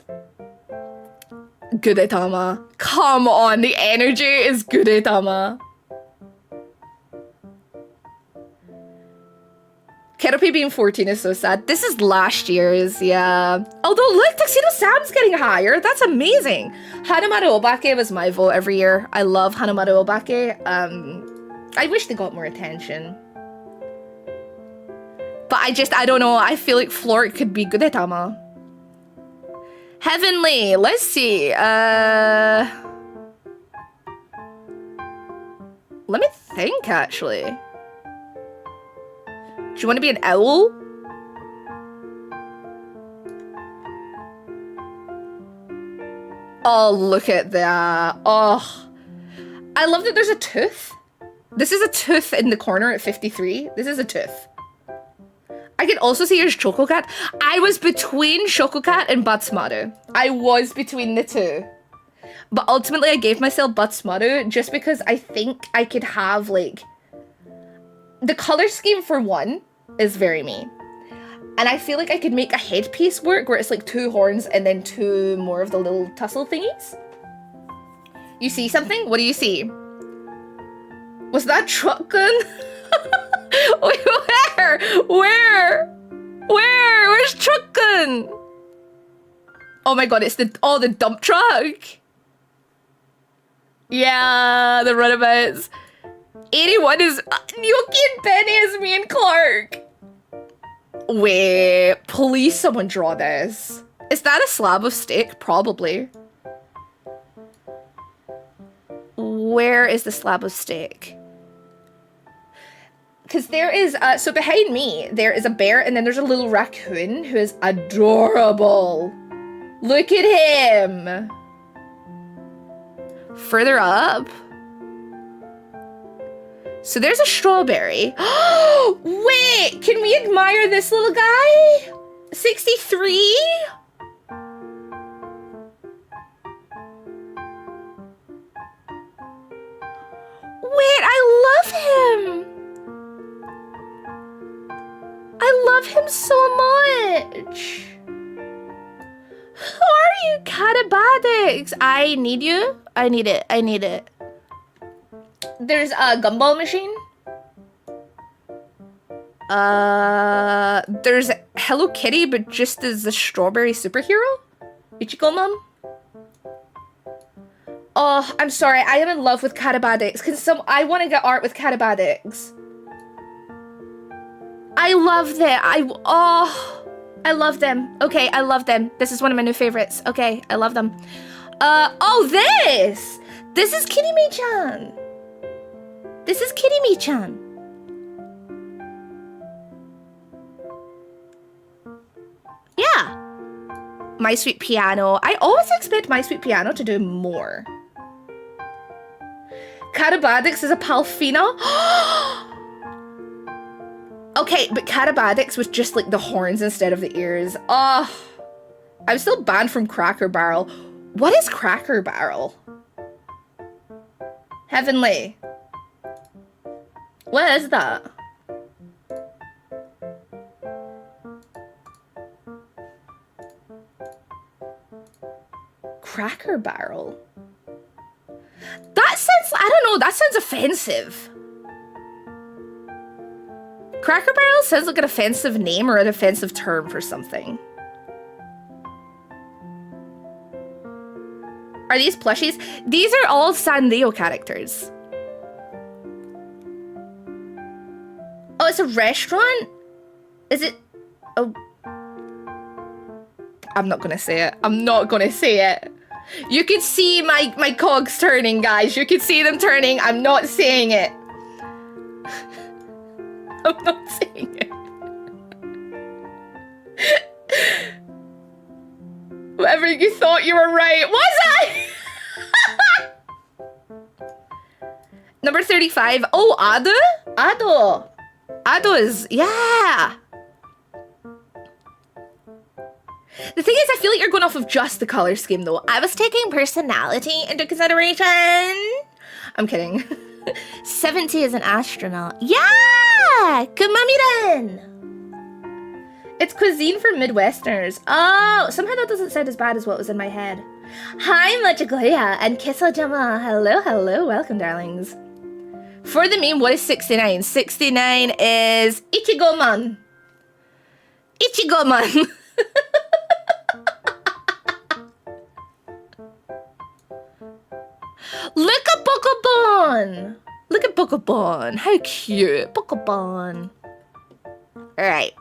Gudetama. Come on, the energy is Gudetama. Keropi being 14 is so sad. This is last year's, yeah. Although, look, Tuxedo Sam's getting higher. That's amazing. Hanamaru Obake was my vote every year. I love Hanamaru Obake. I wish they got more attention. But I don't know. I feel like Flork could be Gudetama. Heavenly, let's see. Let me think, actually. Do you want to be an owl? Oh, look at that. Oh. I love that there's a tooth. This is a tooth in the corner at 53. This is a tooth. I can also see here's Chococat. I was between Chococat and Batsumaru. I was between the two. But ultimately I gave myself Batsumaru just because I think I could have like... The color scheme for one is very me. And I feel like I could make a headpiece work where it's like 2 horns and then 2 more of the little tussle thingies. You see something? What do you see? Was that truck gun? Wait, where? Where's truck gun? Oh my god, it's the dump truck. Yeah, the runabouts. 81 is Gnocchi and Benny is me and Clark. Wait, please someone draw this. Is that a slab of steak? Probably. Where is the slab of steak? because there is, so behind me, there is a bear, and then there's a little raccoon who is adorable. Look at him. Further up. So there's a strawberry. Wait, can we admire this little guy? 63? Wait, I love him. I love him so much. Who are you, Catabadix? I need you. I need it. I need it. There's a gumball machine. There's Hello Kitty, but just as the strawberry superhero. Ichigo Mom. Oh, I'm sorry. I am in love with Catabadix. I want to get art with Catabadix. I love that. I love them. Okay, I love them. This is one of my new favorites. Okay, I love them. Oh, this! This is Kirimi-chan. This is Kirimi-chan. Yeah. My Sweet Piano. I always expect My Sweet Piano to do more. Catabadix is a Palfina. Okay, but Catabadix with just like the horns instead of the ears. Oh, I'm still banned from Cracker Barrel. What is Cracker Barrel? Heavenly. What is that? Cracker Barrel. That sounds, I don't know, that sounds offensive. Cracker Barrel sounds like an offensive name or an offensive term for something. Are these plushies? These are all Sanrio characters. Oh, it's a restaurant? Is it? Oh. I'm not gonna say it. I'm not gonna say it. You could see my cogs turning, guys. You could see them turning. I'm not saying it. I'm not saying it. Whatever you thought, you were right. Was I? Number 35. Oh, Ado? Ado. Ado is, yeah. The thing is, I feel like you're going off of just the color scheme, though. I was taking personality into consideration. I'm kidding. 70 is an astronaut. Yeah! Kumamiren! It's cuisine for Midwesterners. Oh, somehow that doesn't sound as bad as what was in my head. Hi, Machigoya and Kisojama. Hello, hello. Welcome, darlings. For the meme, what is 69? 69 is Ichigo-man. Ichigo-man. Look at Pokemon! Look at Pokemon. How cute. Pokemon. Alright.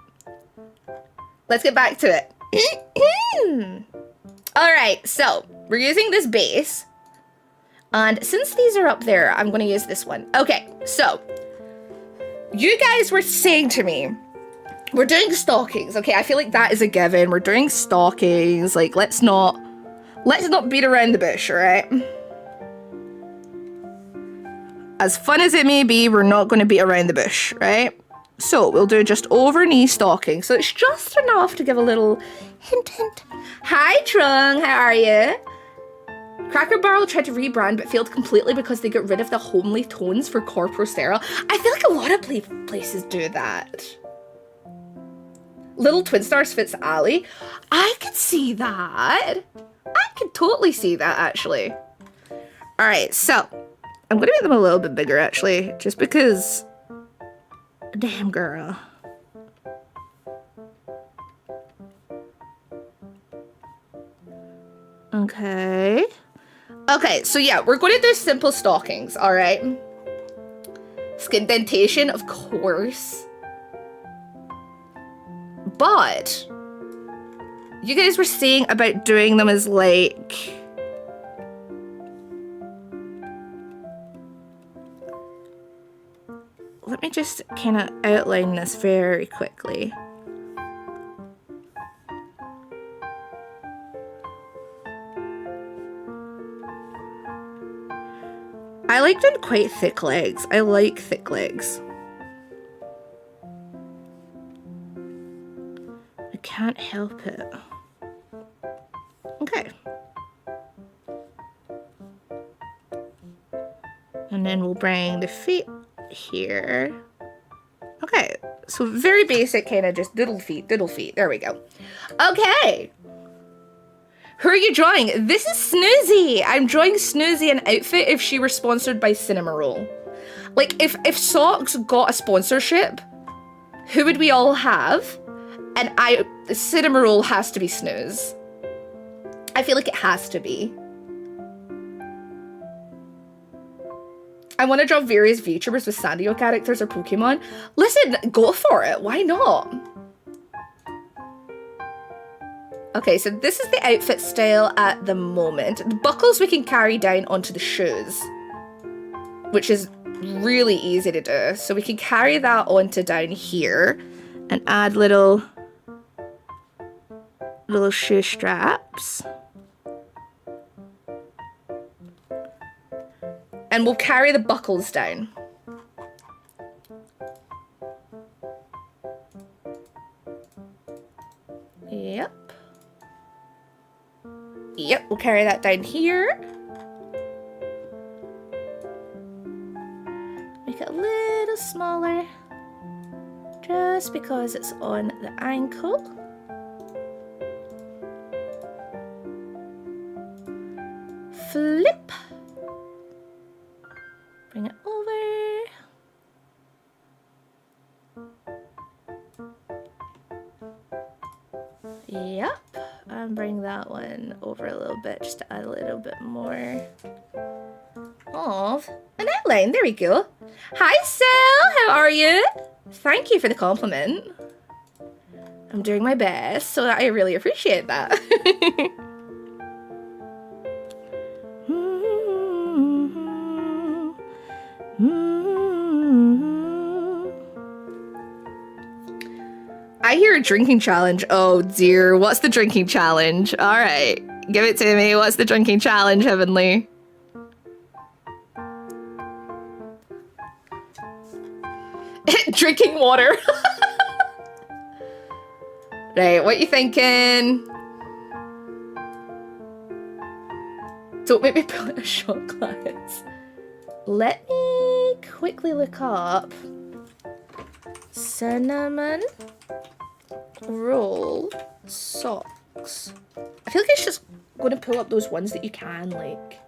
Let's get back to it. Alright, so we're using this base. And since these are up there, I'm going to use this one. Okay, so you guys were saying to me, we're doing stockings. Okay, I feel like that is a given. We're doing stockings. Like, let's not beat around the bush, alright? As fun as it may be, we're not going to beat around the bush, right? So we'll do just over knee stocking. So it's just enough to give a little hint, hint. Hi, Trung, how are you? Cracker Barrel tried to rebrand but failed completely because they got rid of the homely tones for Corpo Sterile. I feel like a lot of places do that. Little Twin Stars fits Ali. I could see that. I could totally see that, actually. All right, so I'm going to make them a little bit bigger, actually, just because... Damn, girl. Okay. Okay, so yeah, we're going to do simple stockings, all right? Skin dentation, of course. But you guys were saying about doing them as, like... let me just kind of outline this very quickly. I like doing quite thick legs. I like thick legs. I can't help it. Okay. And then we'll bring the feet here. Okay, so very basic, kind of just doodle feet, doodle feet. There we go. Okay. Who are you drawing? This is Snoozy. I'm drawing Snoozy an outfit if she were sponsored by Cinema Roll. Like, if Socks got a sponsorship, who would we all have? And Cinema Roll has to be Snooze. I feel like it has to be. I want to draw various VTubers with Sanrio characters or Pokemon. Listen, go for it. Why not? Okay, so this is the outfit style at the moment. The buckles we can carry down onto the shoes, which is really easy to do. So we can carry that onto down here and add little shoe straps. And we'll carry the buckles down. Yep. Yep, we'll carry that down here. Make it a little smaller. Just because it's on the ankle. Flip. Bring it over. Yep. And bring that one over a little bit just to add a little bit more of an outline. There we go. Hi, Sel. How are you? Thank you for the compliment. I'm doing my best, so I really appreciate that. I hear a drinking challenge. Oh dear, what's the drinking challenge? All right, give it to me. What's the drinking challenge, Heavenly? Drinking water. Right, what you thinking? Don't make me pull out a shot glass. Let me quickly look up cinnamon roll socks. I feel like it's just going to pull up those ones that you can, like.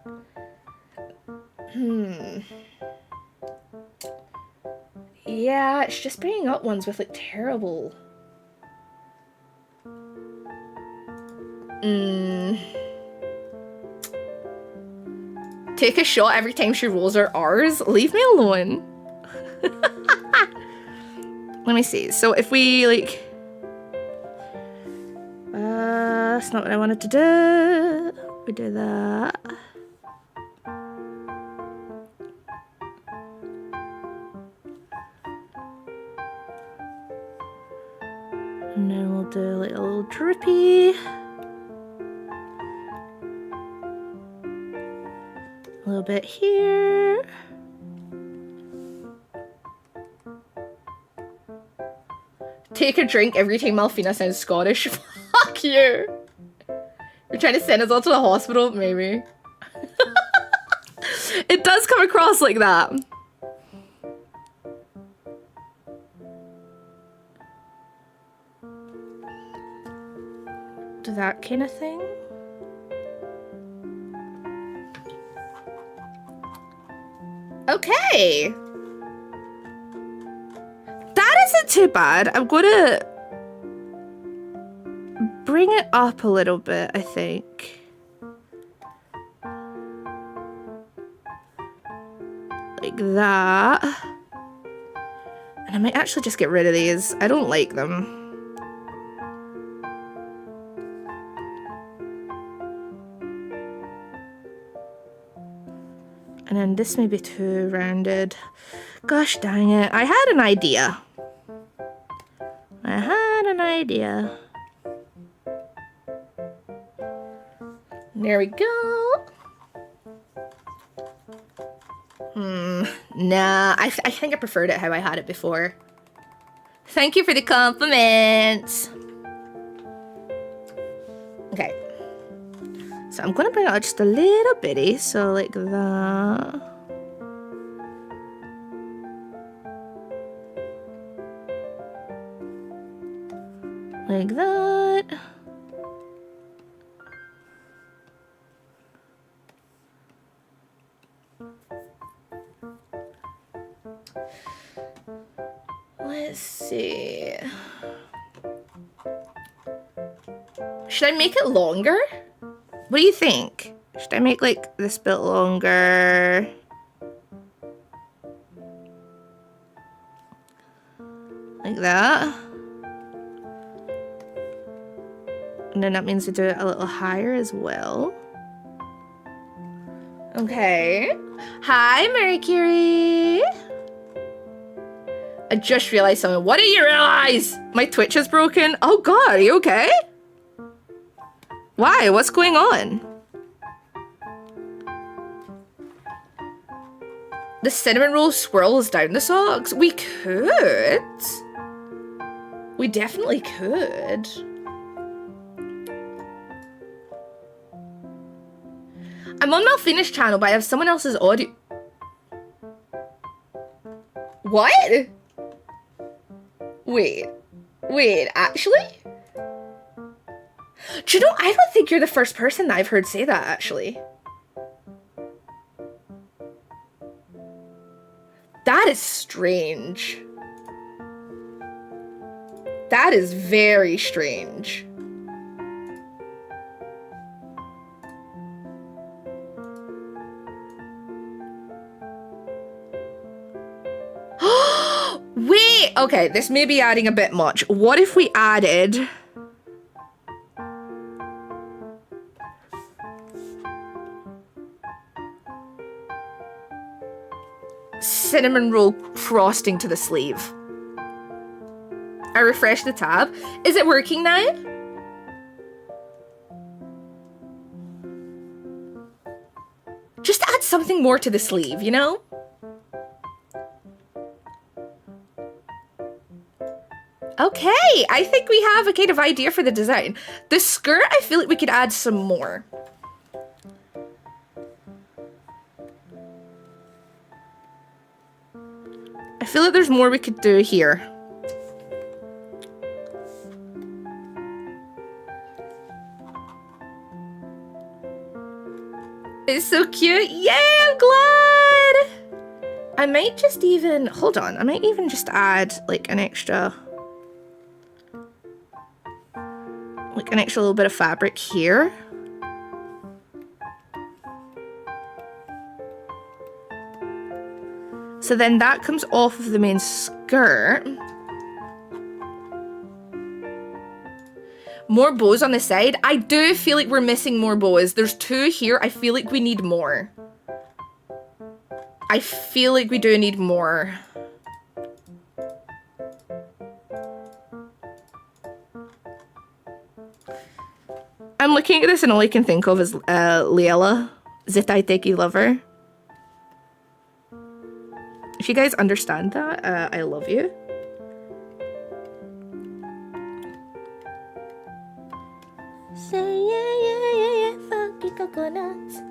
Yeah, it's just bringing up ones with, like, terrible. Take a shot every time she rolls her R's. Leave me alone. Let me see. So if we, like... that's not what I wanted to do. We do that. And then we'll do like a little drippy. A little bit here. Take a drink every time Malfina sounds Scottish. Fuck you. You're trying to send us all to the hospital? Maybe. It does come across like that. Do that kind of thing. Okay. That isn't too bad. I'm gonna bring it up a little bit, I think. Like that. And I might actually just get rid of these. I don't like them. And then this may be too rounded. Gosh dang it. I had an idea. There we go. Nah, I think I preferred it how I had it before. Thank you for the compliments. Okay. So I'm gonna bring it out just a little bitty, so like that. Like that. Let's see. Should I make it longer? What do you think? Should I make like this bit longer? Like that. And then that means we do it a little higher as well. Okay. Hi, Mercury. I just realized something. What do you realize? My Twitch is broken. Oh God, are you okay? Why? What's going on? The cinnamon roll swirls down the socks. We could. We definitely could. I'm on Malfina's channel, but I have someone else's audio. What? Wait, actually? Do you know, I don't think you're the first person that I've heard say that, actually. That is strange. That is very strange. Wait, okay, this may be adding a bit much. What if we added... cinnamon roll frosting to the sleeve. I refresh the tab. Is it working now? Just add something more to the sleeve, you know? Okay, I think we have a kind of idea for the design. The skirt, I feel like we could add some more. I feel like there's more we could do here. It's so cute. Yay, I'm glad. I might just even, hold on. I might even just add like an extra little bit of fabric here. So then that comes off of the main skirt. More bows on the side. I do feel like we're missing more bows. There's 2 here. I feel like we need more. I feel like we do need more. I'm looking at this and all I can think of is Liela, Zitaiteki Lover. If you guys understand that, I love you. Say yeah, funky coconuts.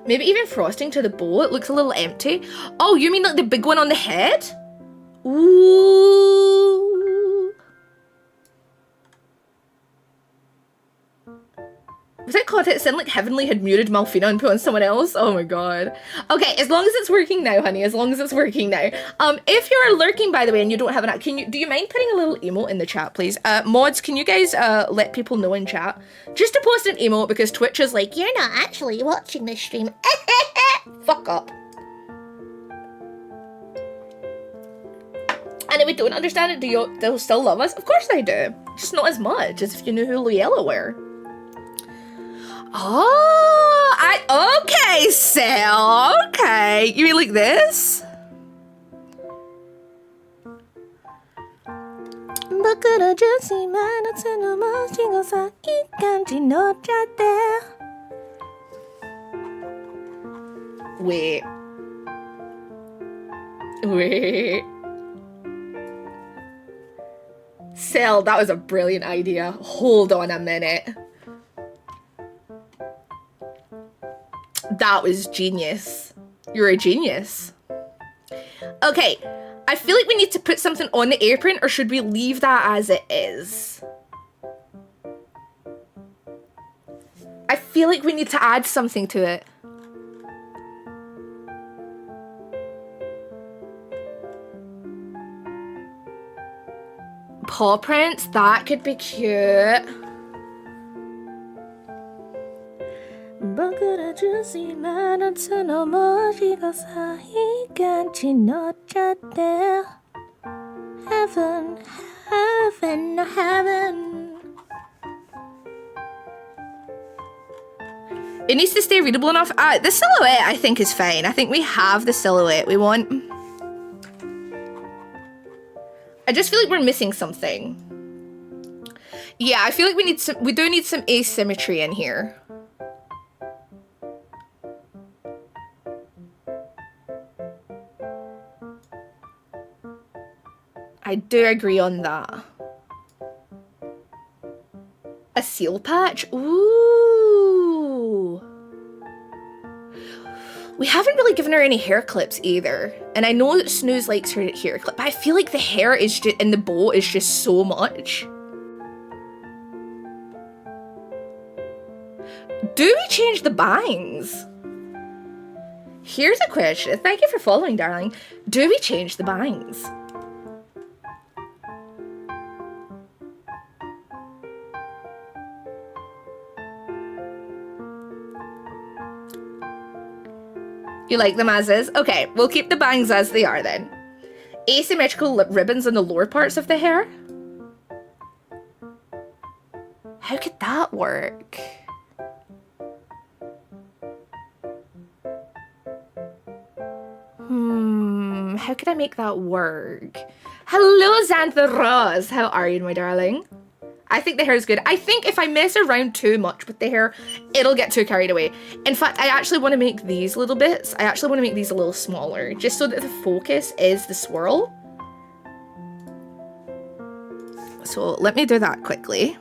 Maybe even frosting to the bowl. It looks a little empty. Oh, you mean like the big one on the head? Ooh. Was it content that sounded like Heavenly had muted Malfina and put on someone else? Oh my god. Okay, as long as it's working now, honey. As long as it's working now. If you're lurking, by the way, and you don't have an app, do you mind putting a little emote in the chat, please? Mods, can you guys let people know in chat? Just to post an emote because Twitch is like, you're not actually watching this stream. Fuck up. And if we don't understand it, they'll still love us? Of course they do. Just not as much as if you knew who Liela were. Oh, okay, Sal. Okay. You mean like this? 僕ら女子真夏のもしごさいい感じ乗っちゃって Wait. Sel, that was a brilliant idea. Hold on a minute. That was genius. You're a genius. Okay, I feel like we need to put something on the apron, or should we leave that as it is? I feel like we need to add something to it. Paw prints, that could be cute. Heaven, heaven, heaven. It needs to stay readable enough. The silhouette, I think, is fine. I think we have the silhouette we want. I just feel like we're missing something. Yeah, I feel like we do need some asymmetry in here. I do agree on that. A seal patch? Ooh. We haven't really given her any hair clips either. And I know that Snooze likes her hair clip, but I feel like the hair is just in the bow is just so much. Do we change the bangs? Here's a question. Thank you for following, darling. Do we change the bangs? You like them as is? Okay, we'll keep the bangs as they are then. Asymmetrical ribbons on the lower parts of the hair? How could that work? How could I make that work? Hello, Xantha Rose. How are you, my darling? I think the hair is good. I think if I mess around too much with the hair, it'll get too carried away. In fact, I actually want to make these little bits. I actually want to make these a little smaller, just so that the focus is the swirl. So let me do that quickly.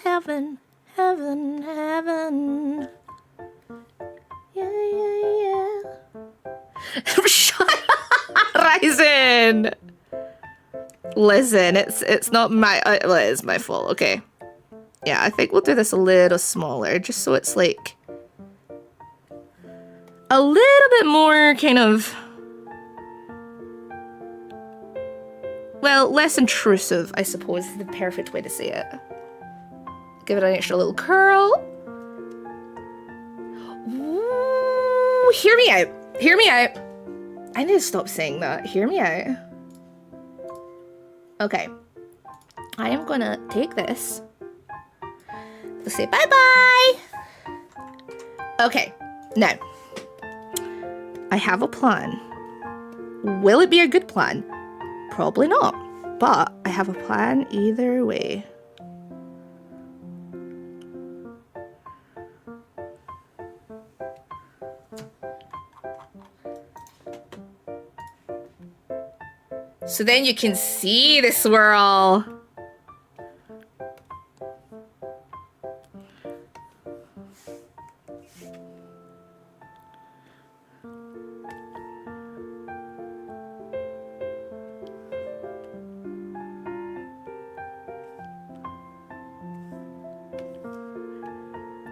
Heaven, heaven, heaven. Yeah. Shut up, Ryzen. Listen, it's not my, well, it is my fault. Okay. Yeah, I think we'll do this a little smaller, just so it's like a little bit more kind of, well, less intrusive, I suppose is the perfect way to say it. Give it an extra little curl. Ooh, hear me out. Hear me out. I need to stop saying that. Hear me out. Okay. I am gonna take this. Let's say bye-bye. Okay. Now. I have a plan. Will it be a good plan? Probably not. But I have a plan either way. So then you can see the swirl.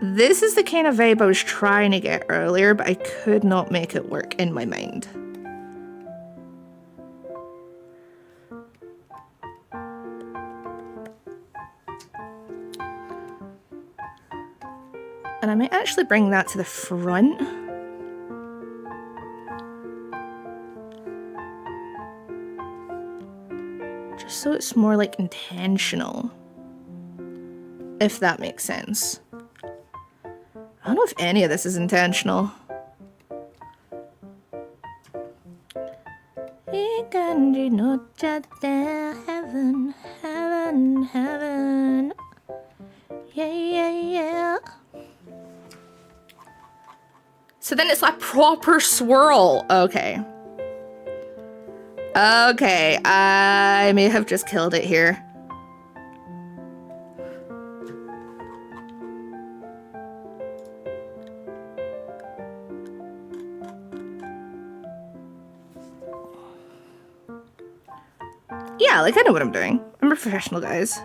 This is the kind of vibe I was trying to get earlier, but I could not make it work in my mind. And I might actually bring that to the front. Just so it's more like intentional. If that makes sense. I don't know if any of this is intentional. Heaven, heaven, heaven. Yeah, yeah, yeah. So then it's like proper swirl. Okay. Okay, I may have just killed it here. Yeah, like I know what I'm doing. I'm a professional, guys.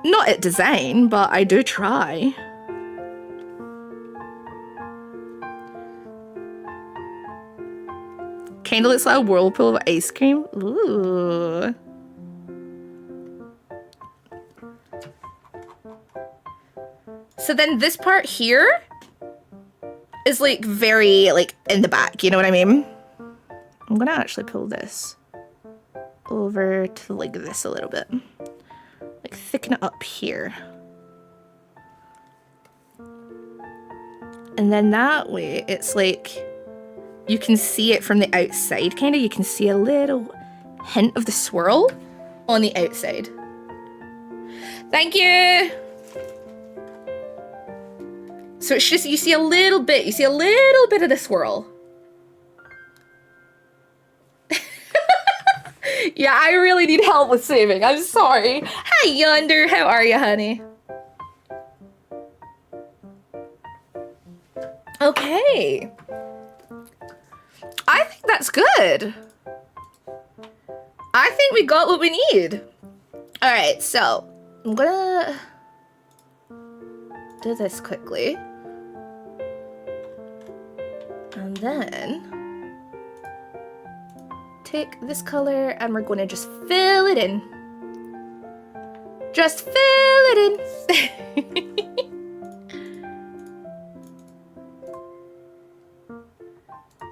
Not at design, but I do try. Kinda looks like a whirlpool of ice cream. Ooh. So then this part here is like very like in the back, you know what I mean? I'm gonna actually pull this over to like this a little bit. Like thicken it up here. And then that way it's like you can see it from the outside, kind of. You can see a little hint of the swirl on the outside. Thank you! So it's just, you see a little bit of the swirl. Yeah, I really need help with saving. I'm sorry. Hi, Yonder. How are you, honey? Okay. I think that's good. I think we got what we need. All right, so I'm gonna do this quickly. And then take this color and we're gonna just fill it in. Just fill it in.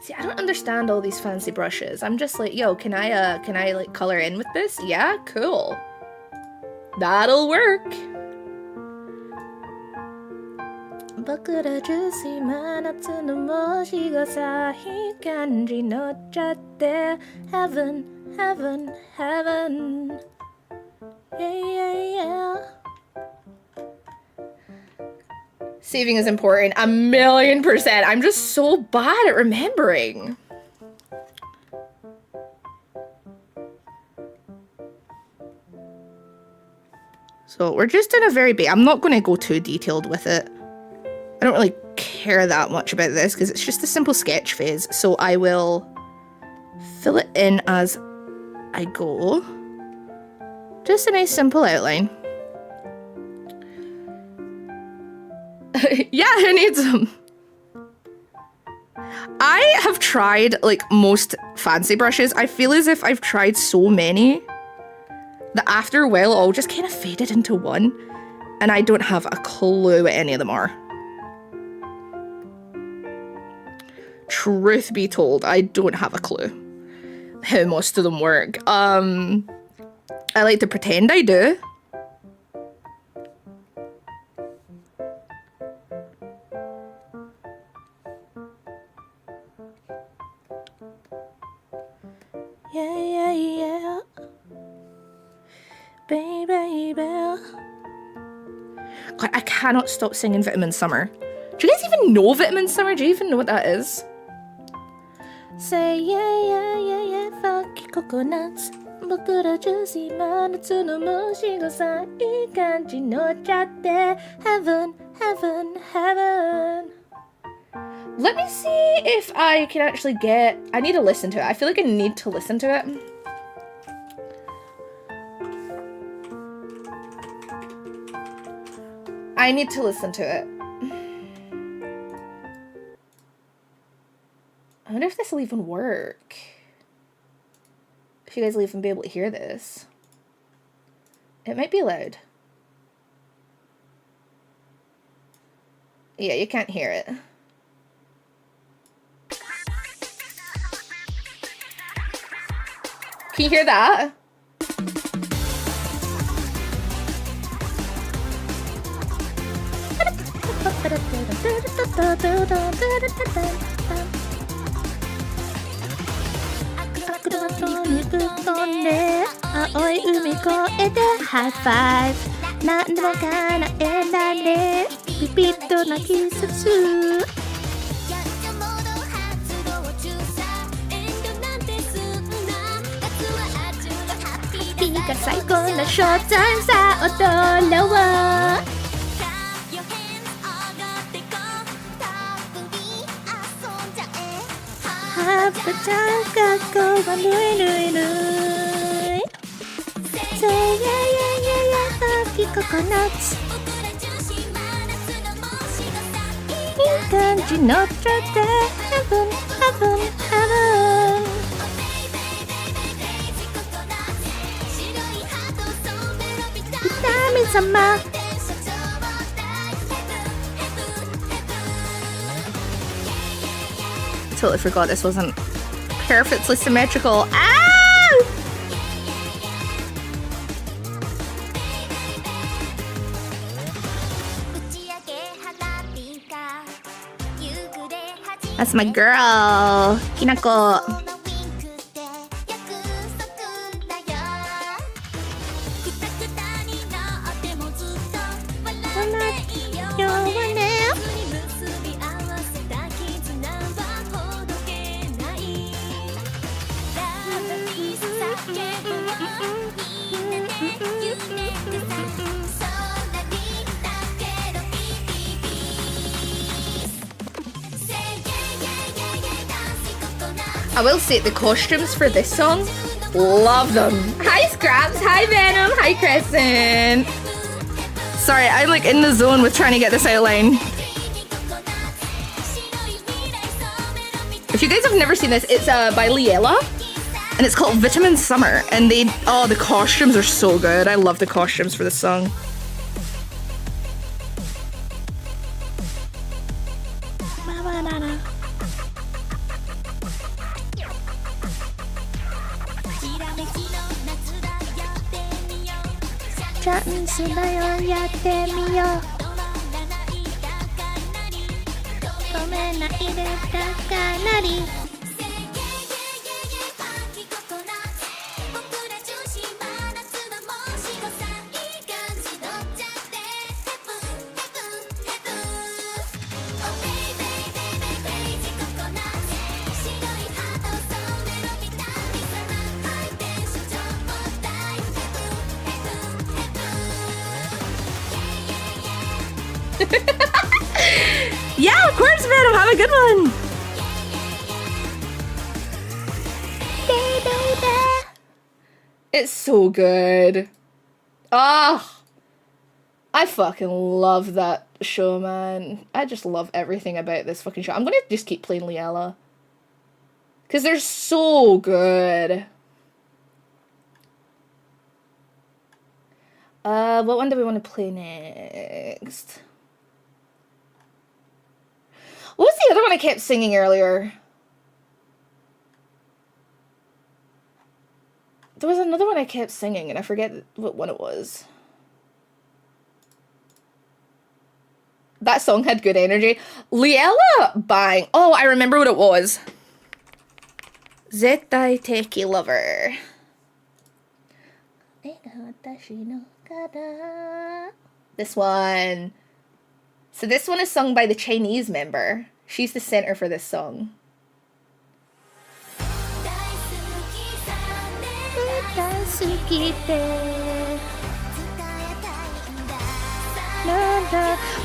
See, I don't understand all these fancy brushes. I'm just like, yo, can I like color in with this? Yeah, cool. That'll work. Heaven, heaven, heaven. Yeah, yeah, yeah. Saving is important, 1,000,000%. I'm just so bad at remembering. So we're just in a very big, I'm not going to go too detailed with it. I don't really care that much about this because it's just a simple sketch phase. So I will fill it in as I go. Just a nice simple outline. Yeah, who needs them? I have tried like most fancy brushes. I feel as if I've tried so many that after a while all just kind of faded into one and I don't have a clue what any of them are. Truth be told, I don't have a clue how most of them work. I like to pretend I do. Yeah, yeah, yeah. Baby. God, I cannot stop singing Vitamin Summer. Do you guys even know Vitamin Summer? Do you even know what that is? Say yeah, yeah, yeah, yeah, funky coconuts. Heaven, heaven, heaven. Let me see if I can actually get... I need to listen to it. I feel like I need to listen to it. I need to listen to it. I wonder if this will even work. If you guys will even be able to hear this. It might be loud. Yeah, you can't hear it. Can you hear that? 青い海越えてハイファイブ何でも叶えられピピッとな季節ピーが最高のショータイムさ踊ろうハープちゃん学校はぬいぬいぬいせいやいやいやいやココナッツいい感じのトラックヘブンヘブンヘブン神様Totally forgot this wasn't perfectly symmetrical. Ow! That's my girl, Hinako. I will say the costumes for this song, love them. Hi Scraps, hi Venom, hi Crescent. Sorry, I'm like in the zone with trying to get this outline. If you guys have never seen this, it's by Liela, and it's called Vitamin Summer. And the costumes are so good. I love the costumes for this song. Yeah, of course, Venom. Have a good one. It's so good. Ah, I fucking love that show, man. I just love everything about this fucking show. I'm gonna just keep playing Liela, because they're so good. What one do we want to play next? What was the other one I kept singing earlier? There was another one I kept singing and I forget what one it was. That song had good energy. Liela bang. Oh, I remember what it was. Zettai Teki Lover. This one. So this one is sung by the Chinese member. She's the center for this song.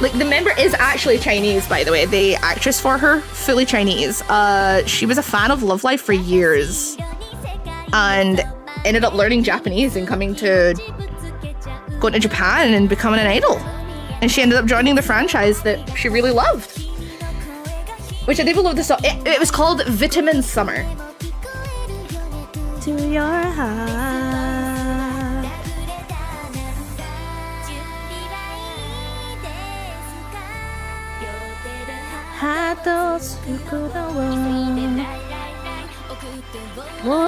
Like, the member is actually Chinese, by the way. The actress for her, fully Chinese. She was a fan of Love Live for years and ended up learning Japanese and going to Japan and becoming an idol. And she ended up joining the franchise that she really loved, which I did love the song. It was called Vitamin Summer. To your heart. Heart of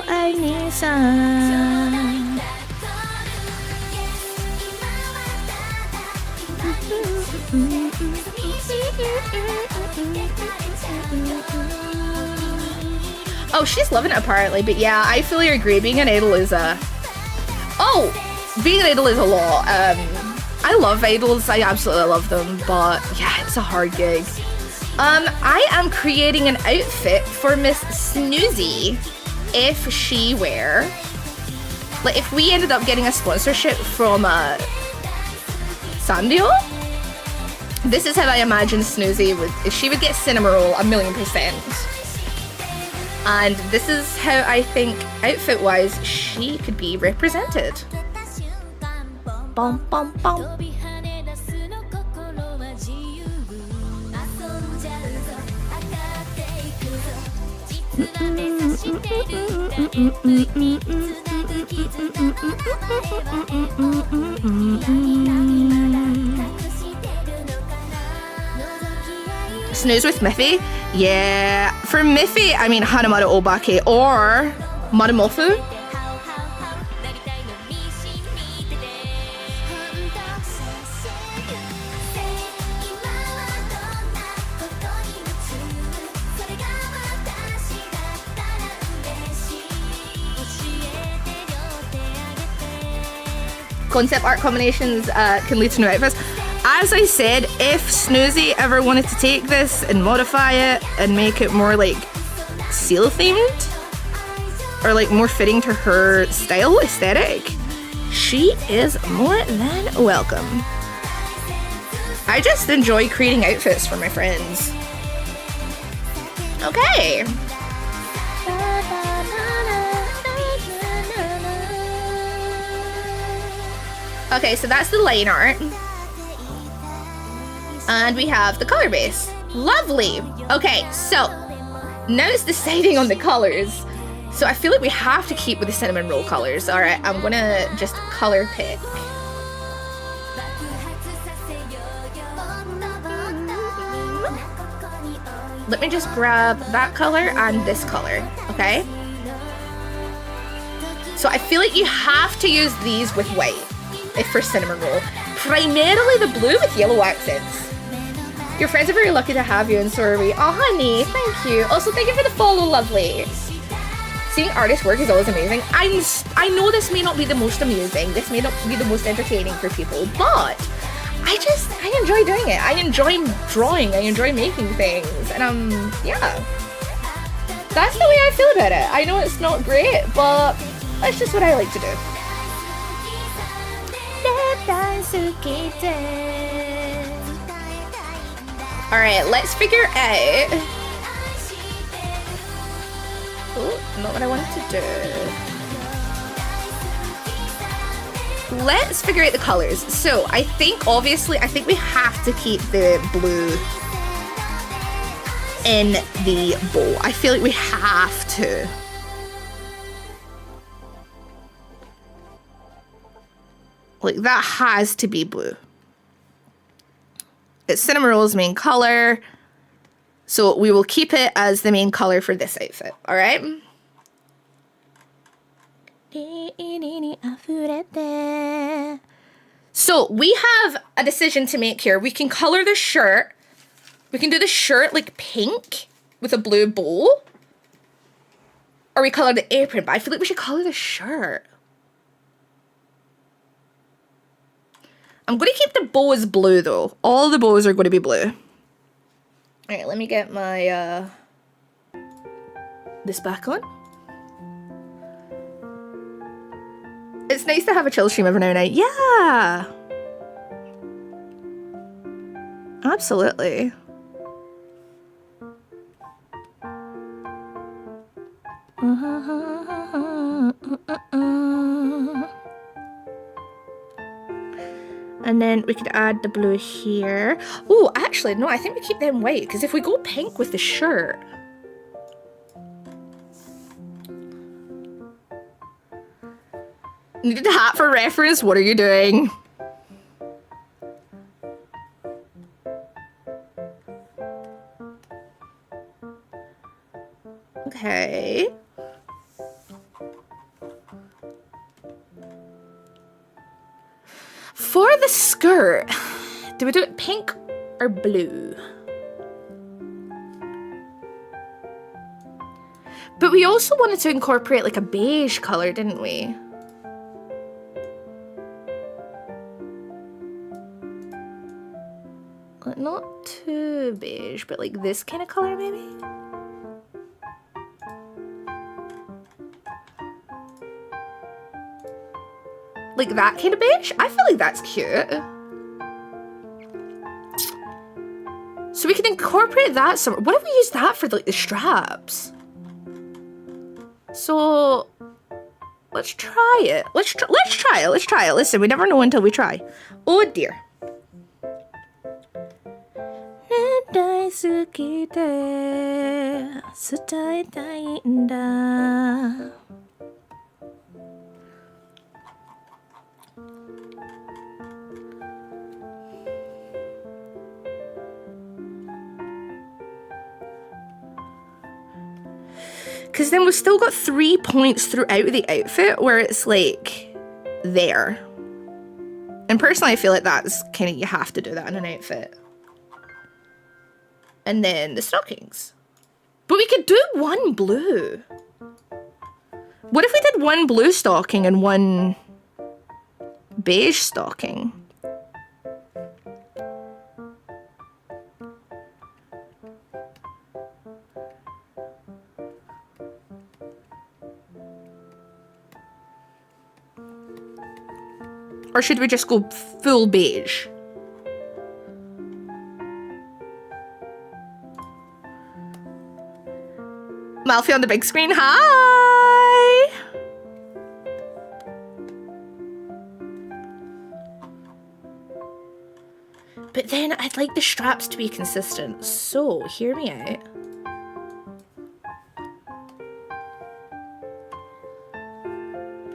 I need some. Oh, she's loving it apparently, but yeah, I fully agree. Being an idol is a... Oh! Being an idol is a lot. I love idols, I absolutely love them, but yeah, it's a hard gig. I am creating an outfit for Miss Snoozy if she were... Like, if we ended up getting a sponsorship from Sanrio, this is how I imagine Snoozy would... She would get Cinnamoroll 1,000,000%. And this is how I think, outfit-wise, she could be represented. Bum, bum, bum. Snooze with Miffy? Yeah. For Miffy, I mean Hanamaru Obake or Marumofu. Concept art combinations can lead to new outfits. As I said, if Snoozy ever wanted to take this and modify it and make it more like seal themed or like more fitting to her style aesthetic, she is more than welcome. I just enjoy creating outfits for my friends. Okay. Okay, so that's the line art. And we have the color base. Lovely. Okay, so now it's deciding on the colors. So I feel like we have to keep with the cinnamon roll colors. All right, I'm gonna just color pick. Let me just grab that color and this color, okay? So I feel like you have to use these with white if for cinnamon roll. Primarily the blue with yellow accents. Your friends are very lucky to have you, and so are we. Oh, honey, thank you. Also, thank you for the follow, lovely. Seeing artist work is always amazing. I know this may not be the most amusing, this may not be the most entertaining for people, but I enjoy doing it. I enjoy drawing, I enjoy making things, and yeah. That's the way I feel about it. I know it's not great, but that's just what I like to do. Alright, let's figure out... Oh, not what I wanted to do. Let's figure out the colors. So, I think we have to keep the blue in the bowl. I feel like we have to. Like, that has to be blue. It's Cinnamoroll's main color, so we will keep it as the main color for this outfit, all right? So we have a decision to make here. We can color the shirt. We can do the shirt like pink with a blue bow, or we color the apron, but I feel like we should color the shirt. I'm going to keep the bows blue, though. All the bows are going to be blue. Alright, let me get my, this back on. It's nice to have a chill stream every now and then. Yeah! Absolutely. And then we could add the blue here. Oh, actually, no, I think we keep them white, because if we go pink with the shirt... Needed a hat for reference? What are you doing? Okay. For the skirt, do we do it pink or blue? But But we also wanted to incorporate like a beige color, didn't we? Not too beige, but like this kind of color maybe? Like that kind of beige? I feel like that's cute. So we can incorporate that somewhere. What if we use that for like the straps? So let's try it. Let's try it. Listen, we never know until we try. Oh dear. Because then we've still got 3 points throughout the outfit where it's like there. And personally, I feel like that's kind of, you have to do that in an outfit. And then the stockings. But we could do one blue. What if we did one blue stocking and one beige stocking? Or should we just go full beige? Malfi on the big screen, hi! But then I'd like the straps to be consistent, so hear me out.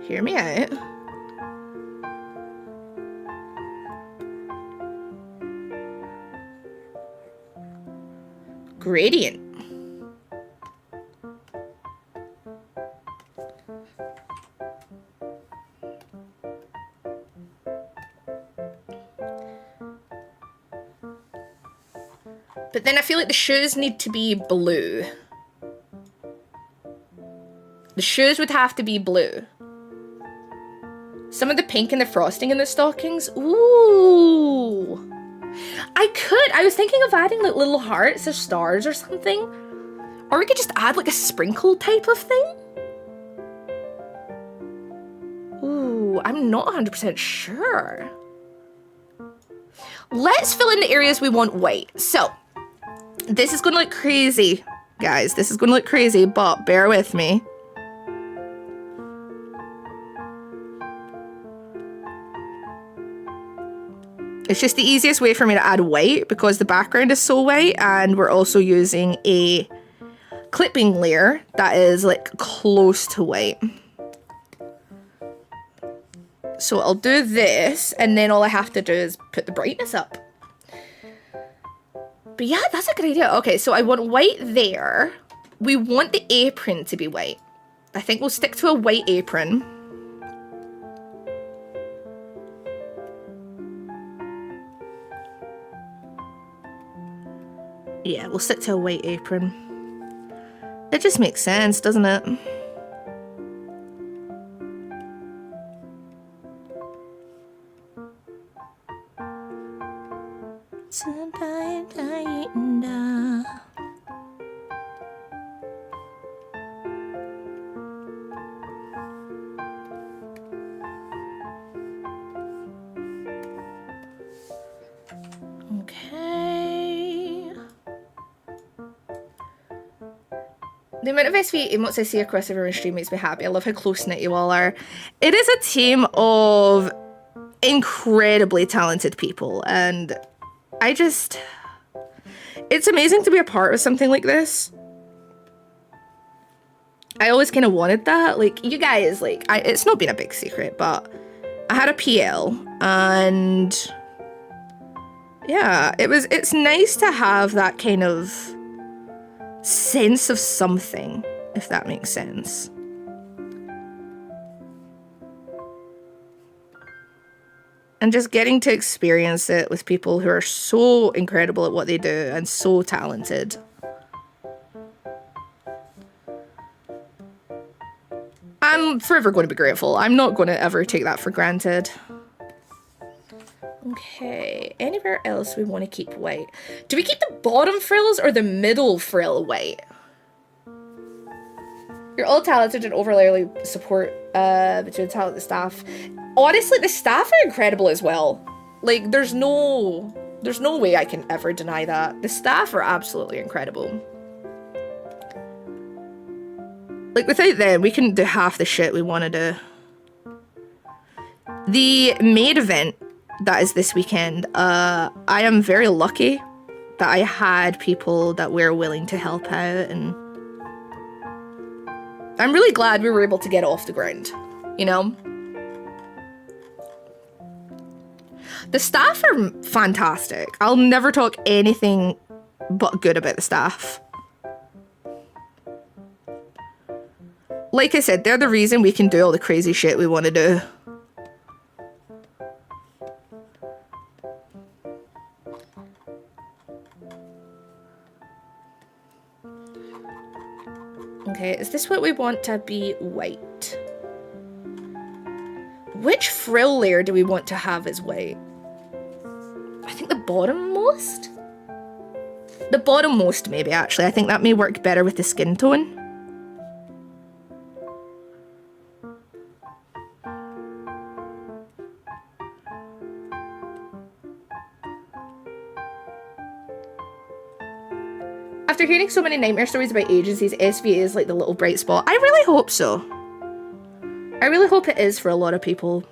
Hear me out. Gradient. But then I feel like the shoes need to be blue. The shoes would have to be blue. Some of the pink and the frosting in the stockings. Ooh. I was thinking of adding like little hearts or stars or something. Or we could just add like a sprinkle type of thing. Ooh, I'm not 100% sure. Let's fill in the areas we want white. So, this is gonna look crazy, guys. This is gonna look crazy, but bear with me. It's just the easiest way for me to add white because the background is so white, and we're also using a clipping layer that is like close to white. So I'll do this, and then all I have to do is put the brightness up. But yeah, that's a good idea. Okay, so I want white there. We want the apron to be white. I think we'll stick to a white apron. Yeah, we'll stick to a white apron. It just makes sense, doesn't it? The amount of SV emotes I see across everyone's stream makes me happy. I love how close-knit you all are. It is a team of incredibly talented people, and I just... It's amazing to be a part of something like this. I always kind of wanted that. Like, you guys, like, it's not been a big secret, but I had a PL, and... yeah, it's nice to have that kind of sense of something, if that makes sense. And just getting to experience it with people who are so incredible at what they do and so talented. I'm forever going to be grateful. I'm not going to ever take that for granted. Okay, anywhere else we want to keep white? Do we keep the bottom frills or the middle frill white? You're all talented and overly support between talented staff. Honestly, the staff are incredible as well. Like, there's no way I can ever deny that. The staff are absolutely incredible. Like, without them, we couldn't do half the shit we want to do. The maid event that is this weekend, I am very lucky that I had people that were willing to help out, and I'm really glad we were able to get it off the ground, you know? The staff are fantastic. I'll never talk anything but good about the staff. Like I said, they're the reason we can do all the crazy shit we want to do. Okay, is this what we want to be white? Which frill layer do we want to have as white? I think the bottommost? The bottommost, maybe, actually. I think that may work better with the skin tone. After hearing so many nightmare stories about agencies, SVA is like the little bright spot. I really hope so. I really hope it is for a lot of people.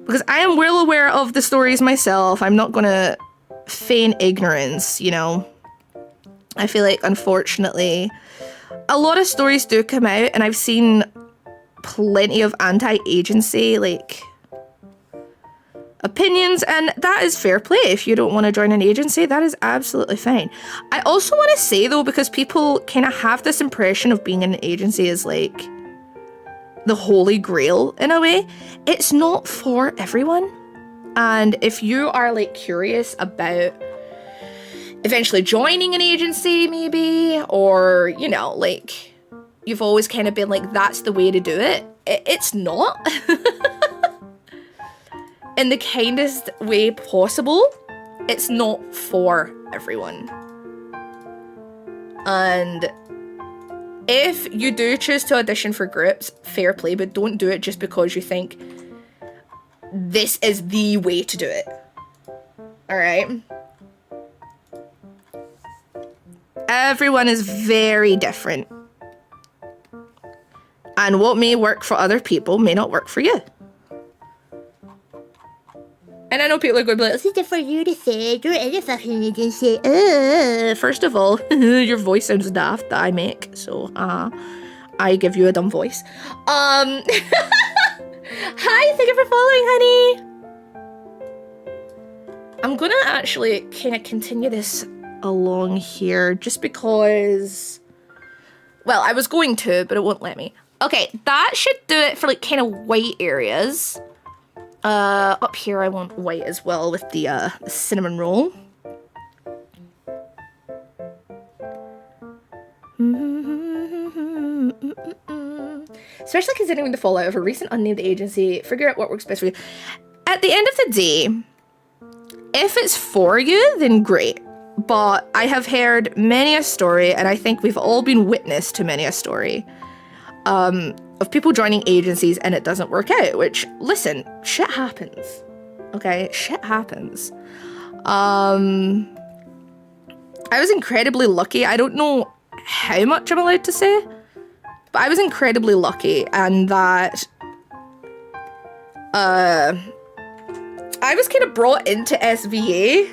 Because I am well aware of the stories myself. I'm not gonna feign ignorance, you know. I feel like, unfortunately, a lot of stories do come out, and I've seen plenty of anti-agency, like, opinions, and that is fair play. If you don't want to join an agency, that is absolutely fine. I also want to say, though, because people kind of have this impression of being in an agency as, like, the holy grail, in a way, it's not for everyone. And if you are, like, curious about eventually joining an agency, maybe, or, you know, like, you've always kind of been like, that's the way to do it, it's not. In the kindest way possible, it's not for everyone. And if you do choose to audition for groups, fair play, but don't do it just because you think this is the way to do it. Alright? Everyone is very different. And what may work for other people may not work for you. And I know people are going to be like, this is for you to say, you're in a fucking agency. First of all, your voice sounds daft that I make, so I give you a dumb voice. Hi, thank you for following, honey. I'm gonna actually kind of continue this along here, just because, well, I was going to, but it won't let me. Okay, that should do it for like kind of white areas. Up here I want white as well with the cinnamon roll. Especially considering the fallout of a recent unnamed agency, figure out what works best for you. At the end of the day, if it's for you, then great. But I have heard many a story, and I think we've all been witness to many a story, of people joining agencies and it doesn't work out, which, listen, shit happens. Okay, shit happens. I was incredibly lucky. I don't know how much I'm allowed to say, but I was incredibly lucky, and that I was kind of brought into SVA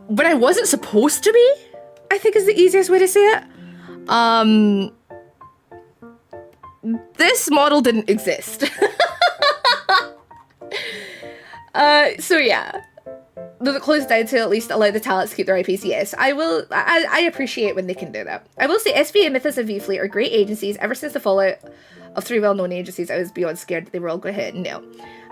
when I wasn't supposed to be, I think is the easiest way to say it. This model didn't exist. So yeah. Does it close down to at least allow the talents to keep their IPs? Yes, I will. I appreciate when they can do that. I will say SVA, Mythos, and V-Fleet are great agencies. Ever since the fallout of 3 well-known agencies, I was beyond scared that they were all going to hit. No.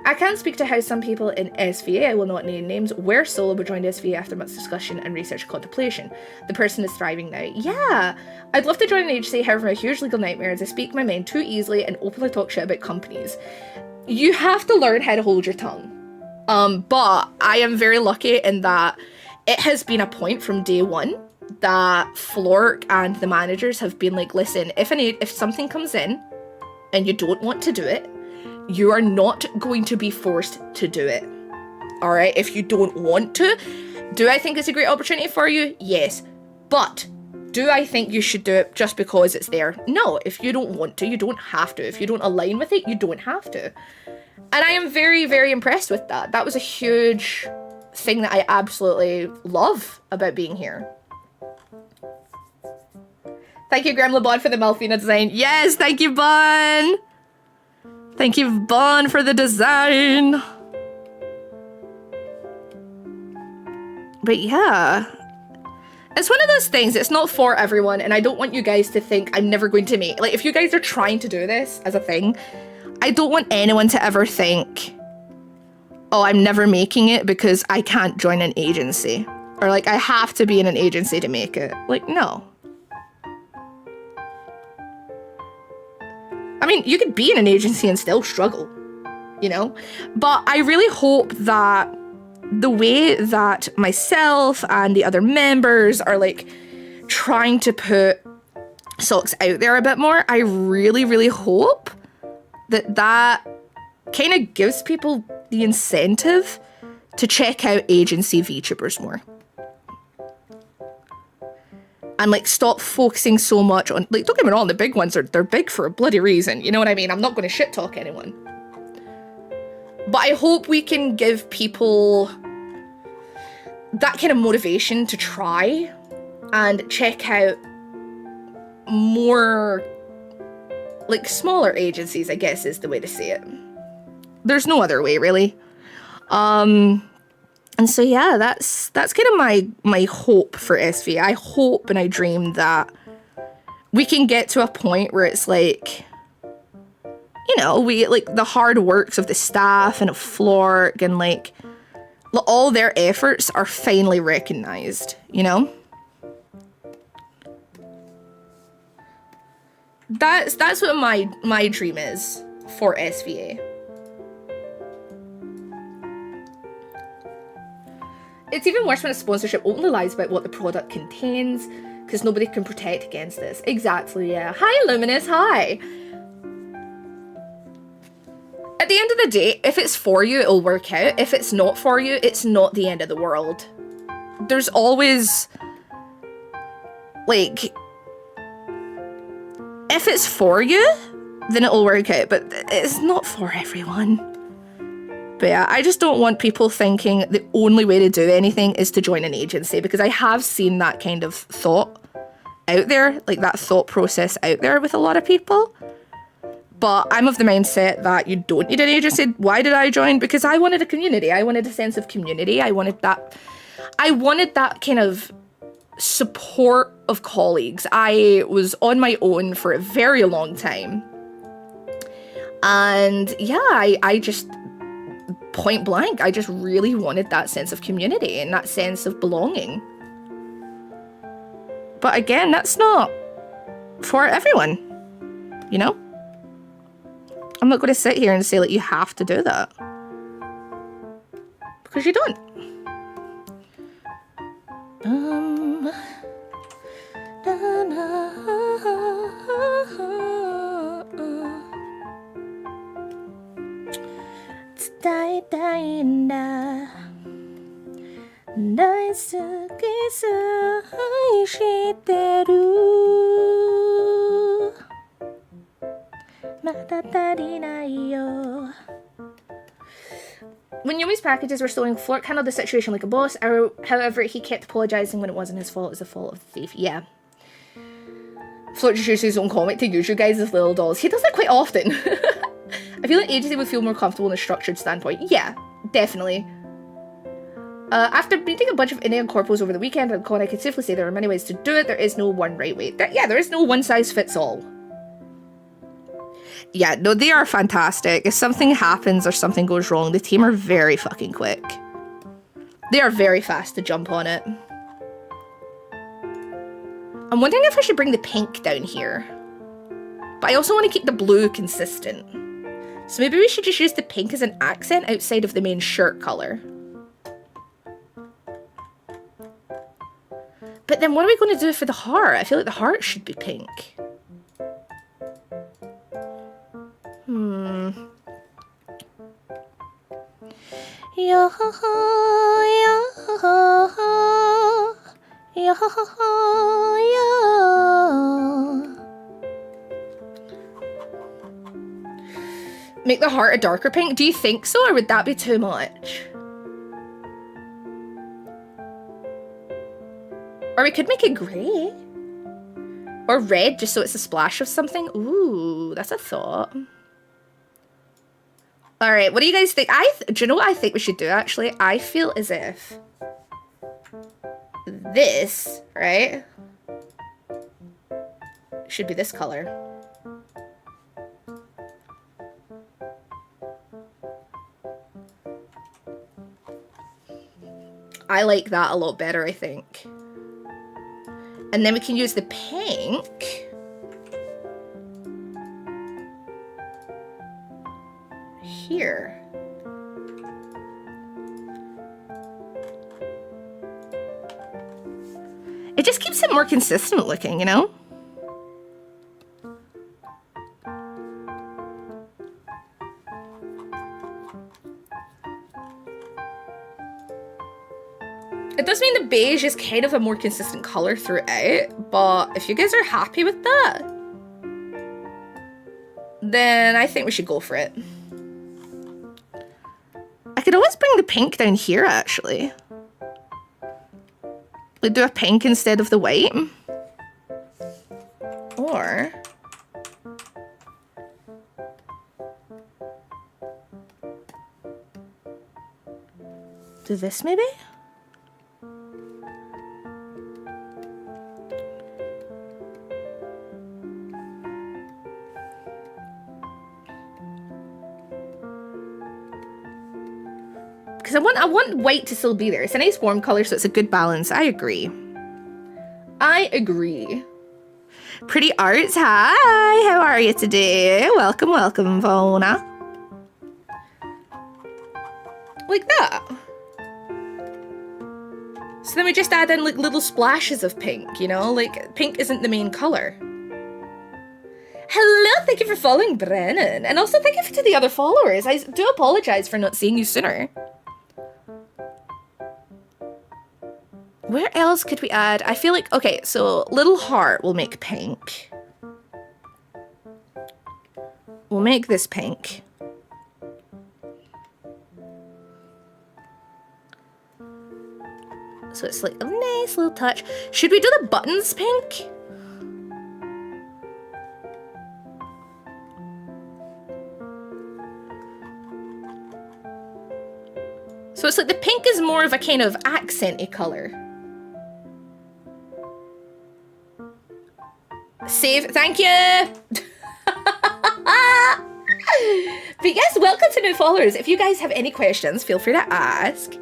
I can't speak to how some people in SVA, I will not name names, were solo but joined SVA after much discussion and research and contemplation. The person is thriving now. Yeah, I'd love to join an agency, however, I'm a huge legal nightmare as I speak my mind too easily and openly talk shit about companies. You have to learn how to hold your tongue. But I am very lucky in that it has been a point from day one that Flork and the managers have been like, listen, if something comes in and you don't want to do it, you are not going to be forced to do it. All right? If you don't want to, do I think it's a great opportunity for you? Yes. But do I think you should do it just because it's there? No. If you don't want to, you don't have to. If you don't align with it, you don't have to. And I am very, very impressed with that. That was a huge thing that I absolutely love about being here. Thank you, Gremlin Bond, for the Malfina design. Yes, thank you, Bon! Thank you, Bon, for the design. But yeah, it's one of those things, it's not for everyone, and I don't want you guys to think I'm never going to make, like, if you guys are trying to do this as a thing, I don't want anyone to ever think, oh, I'm never making it because I can't join an agency. Or like, I have to be in an agency to make it. Like, no. I mean, you could be in an agency and still struggle, you know? But I really hope that the way that myself and the other members are like trying to put socks out there a bit more, I really, really hope that kind of gives people the incentive to check out agency VTubers more. And like stop focusing so much on, like, don't get me wrong, the big ones they're big for a bloody reason, you know what I mean? I'm not going to shit talk anyone. But I hope we can give people that kind of motivation to try and check out more, like, smaller agencies, I guess is the way to say it. There's no other way, really. And so yeah, that's kind of my hope for SV. I hope and I dream that we can get to a point where it's like, you know, we like the hard works of the staff and of Flork and like all their efforts are finally recognized, you know? That's what my dream is for SVA. It's even worse when a sponsorship only lies about what the product contains, because nobody can protect against this. Exactly, yeah. Hi, Luminous, hi! At the end of the day, if it's for you, it'll work out. If it's not for you, it's not the end of the world. There's always, like, if it's for you, then it'll work out, but it's not for everyone. But yeah, I just don't want people thinking the only way to do anything is to join an agency, because I have seen that kind of thought out there, like that thought process out there with a lot of people. But I'm of the mindset that you don't need an agency. Why did I join? Because I wanted a community. I wanted a sense of community. I wanted that kind of support of colleagues. I was on my own for a very long time. And yeah, I just, point blank, I just really wanted that sense of community and that sense of belonging. But again, that's not for everyone, you know? I'm not going to sit here and say, like, you have to do that. Because you don't. When Yumi's packages were stolen, Flork handled the situation like a boss. However, he kept apologising when it wasn't his fault. It was the fault of the thief. Yeah. Flork just uses his own comic to use you guys as little dolls. He does that quite often. I feel like agency would feel more comfortable in a structured standpoint. Yeah, definitely. After meeting a bunch of Indian corporals over the weekend at Con, I can safely say there are many ways to do it. There is no one right way. There is no one size fits all. Yeah, no, they are fantastic. If something happens or something goes wrong, the team are very fucking quick. They are very fast to jump on it. I'm wondering if I should bring the pink down here. But I also want to keep the blue consistent. So maybe we should just use the pink as an accent outside of the main shirt color. But then what are we going to do for the heart? I feel like the heart should be pink. Yeah, make the heart a darker pink? Do you think so, or would that be too much? Or we could make it grey. Or red, just so it's a splash of something. Ooh, that's a thought. Alright, what do you guys think? Do you know what I think we should do, actually? I feel as if this, right, should be this color. I like that a lot better, I think. And then we can use the pink here. It just keeps it more consistent looking, you know? It does mean the beige is kind of a more consistent color throughout, but if you guys are happy with that, then I think we should go for it. I could always bring the pink down here, actually. Like, do a pink instead of the white. Or... do this, maybe? Because I want white to still be there. It's a nice warm color, so it's a good balance. I agree. I agree. Pretty Arts, hi! How are you today? Welcome, welcome, Vona. Like that. So then we just add in like little splashes of pink, you know? Like, pink isn't the main color. Hello, thank you for following, Brennan. And also thank you to the other followers. I do apologize for not seeing you sooner. Where else could we add? I feel like, okay, so little heart will make pink. We'll make this pink. So it's like a nice little touch. Should we do the buttons pink? So it's like the pink is more of a kind of accenty color. Save, thank you! But yes, welcome to new followers. If you guys have any questions, feel free to ask.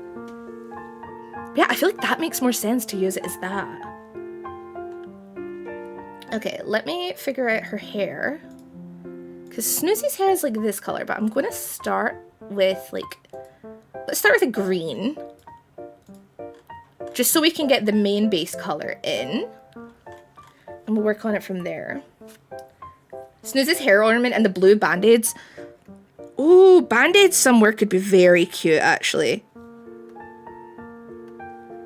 Yeah, I feel like that makes more sense to use it as that. Okay, let me figure out her hair. Because Snoozy's hair is like this color, but I'm going to start with like... let's start with a green. Just so we can get the main base color in. And we'll work on it from there. Snooze's hair ornament and the blue band-aids. Ooh, band-aids somewhere could be very cute, actually.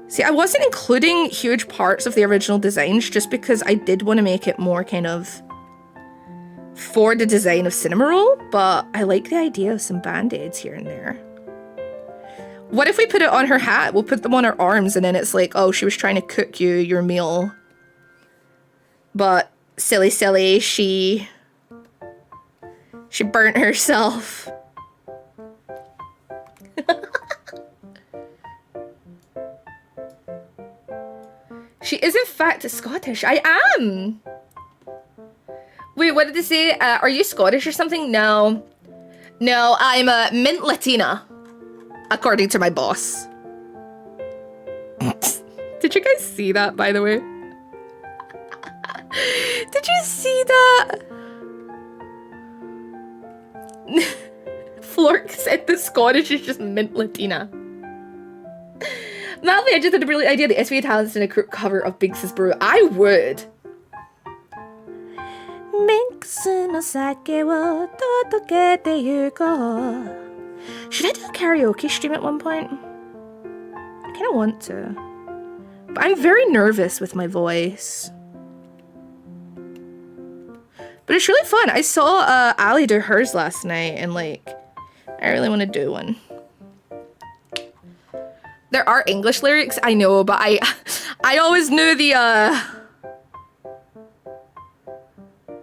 See, I wasn't including huge parts of the original designs just because I did want to make it more kind of for the design of Cinnamoroll, but I like the idea of some band-aids here and there. What if we put it on her hat? We'll put them on her arms and then it's like, oh, she was trying to cook you your meal. But silly, she burnt herself. She is in fact Scottish. I am. Wait, what did they say? Are you Scottish or something? No. No, I'm a mint Latina, according to my boss. Did you guys see that, by the way? Did you see that? Flork said the Scottish is just mint Latina. Malfina, I just had a brilliant idea. The SVA talents in a cover of Binks's Brew. I would. Should I do a karaoke stream at one point? I kind of want to. But I'm very nervous with my voice. But it's really fun. I saw Ali do hers last night and like, I really want to do one. There are English lyrics, I know, but I always knew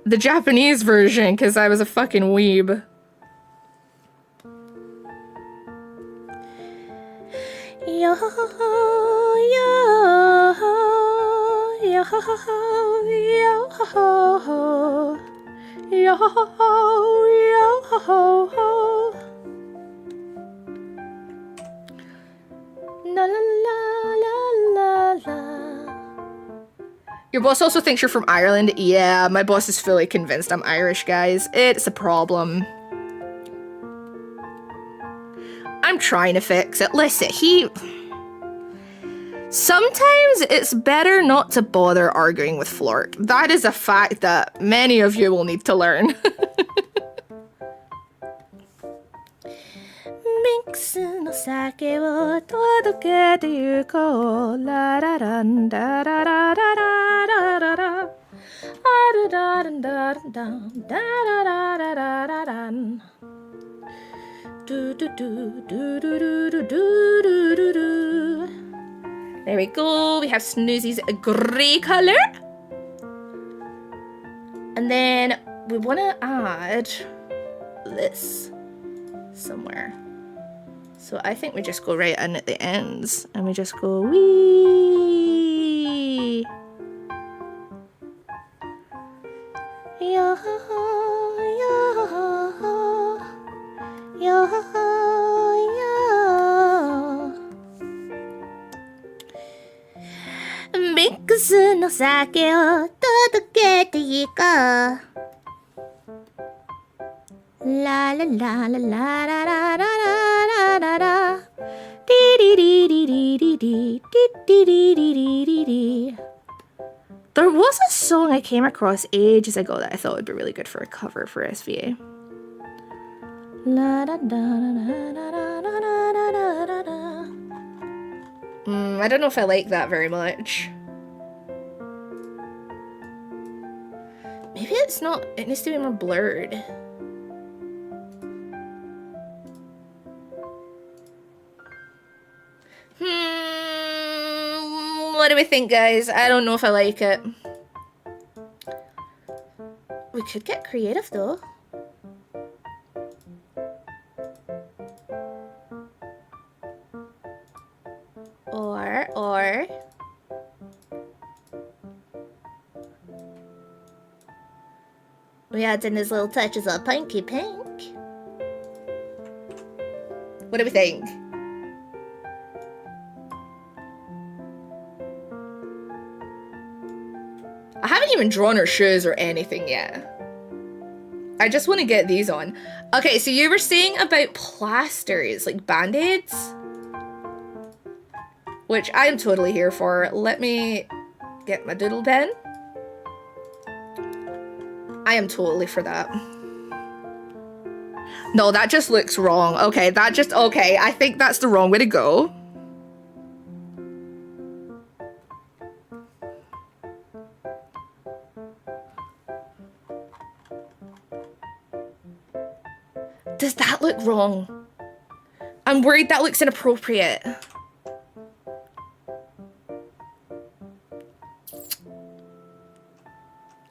the Japanese version because I was a fucking weeb. Yo, yo, yo, yo, yo, yo. La la la la la. Your boss also thinks you're from Ireland. Yeah, my boss is fully convinced I'm Irish, guys. It's a problem. I'm trying to fix it. Listen, sometimes it's better not to bother arguing with Flork. That is a fact that many of you will need to learn. There we go. We have Snoozy's grey color. And then we want to add this somewhere. So I think we just go right in at the ends and we just go wee. Yo, yo, yo, yo. Mix no sake o todokete iko. La la la la la la la la la la. Dee dee dee dee dee dee dee dee dee dee dee. There was a song I came across ages ago that I thought would be really good for a cover for SVA. La da da da da da da da da da. I don't know if I like that very much. Maybe it's not. It needs to be more blurred. What do we think, guys? I don't know if I like it. We could get creative, though. Or... we add in these little touches of pinky pink. What do we think? I haven't even drawn her shoes or anything yet. I just want to get these on. Okay, so you were saying about plasters, like band-aids? Which I am totally here for. Let me get my doodle pen. I am totally for that. No, that just looks wrong. Okay, okay, I think that's the wrong way to go. Does that look wrong? I'm worried that looks inappropriate.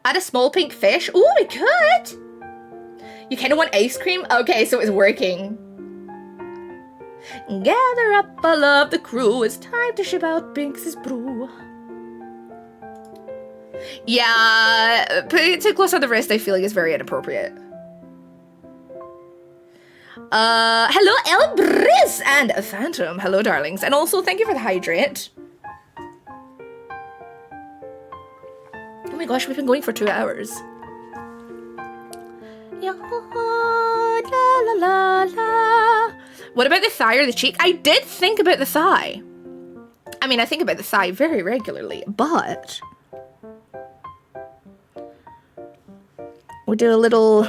Add a small pink fish. Oh, we could. You kind of want ice cream? Okay, so it's working. Gather up all of the crew. It's time to ship out Binks's brew. Yeah, putting it too close on the wrist I feel like is very inappropriate. Hello Elbris and Phantom. Hello darlings. And also thank you for the hydrate. Oh my gosh, we've been going for 2 hours. La, la, la, la. What about the thigh or the cheek? I did think about the thigh. I mean, I think about the thigh very regularly, but we'll do a little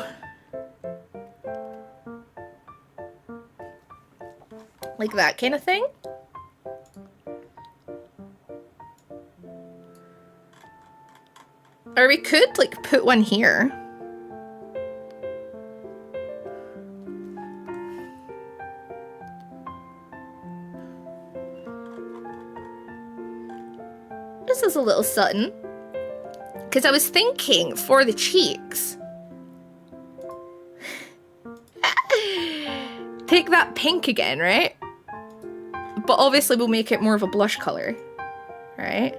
like that kind of thing. Or we could like put one here. This is a little something. Because I was thinking for the cheeks. Take that pink again, right? But obviously we'll make it more of a blush color, right?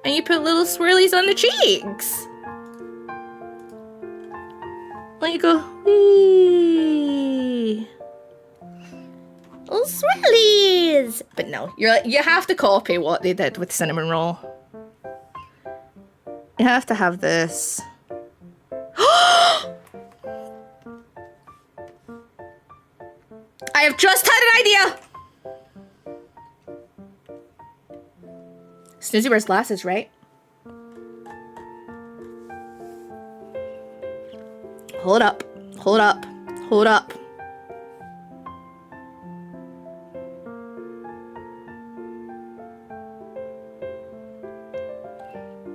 And you put little swirlies on the cheeks. Let you go, wee. Little swirlies. But no, you have to copy what they did with cinnamon roll. You have to have this. I have just had an idea. Snoozy wears glasses, right? Hold up, hold up, hold up.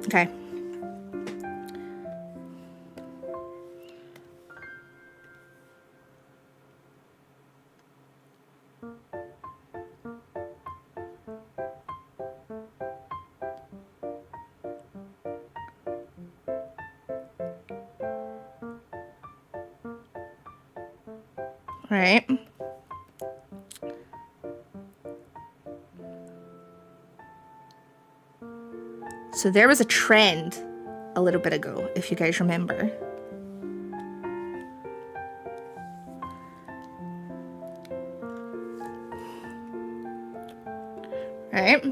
Okay. Right. So there was a trend a little bit ago, if you guys remember. Right?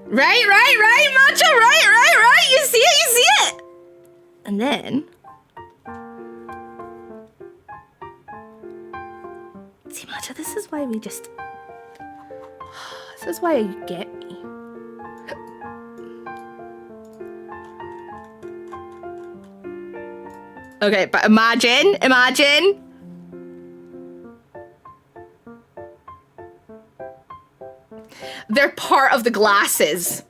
Right, Macho, right. You see it. And then see, Matcha, this is why we just... This is why you get me. Okay, but imagine. They're part of the glasses.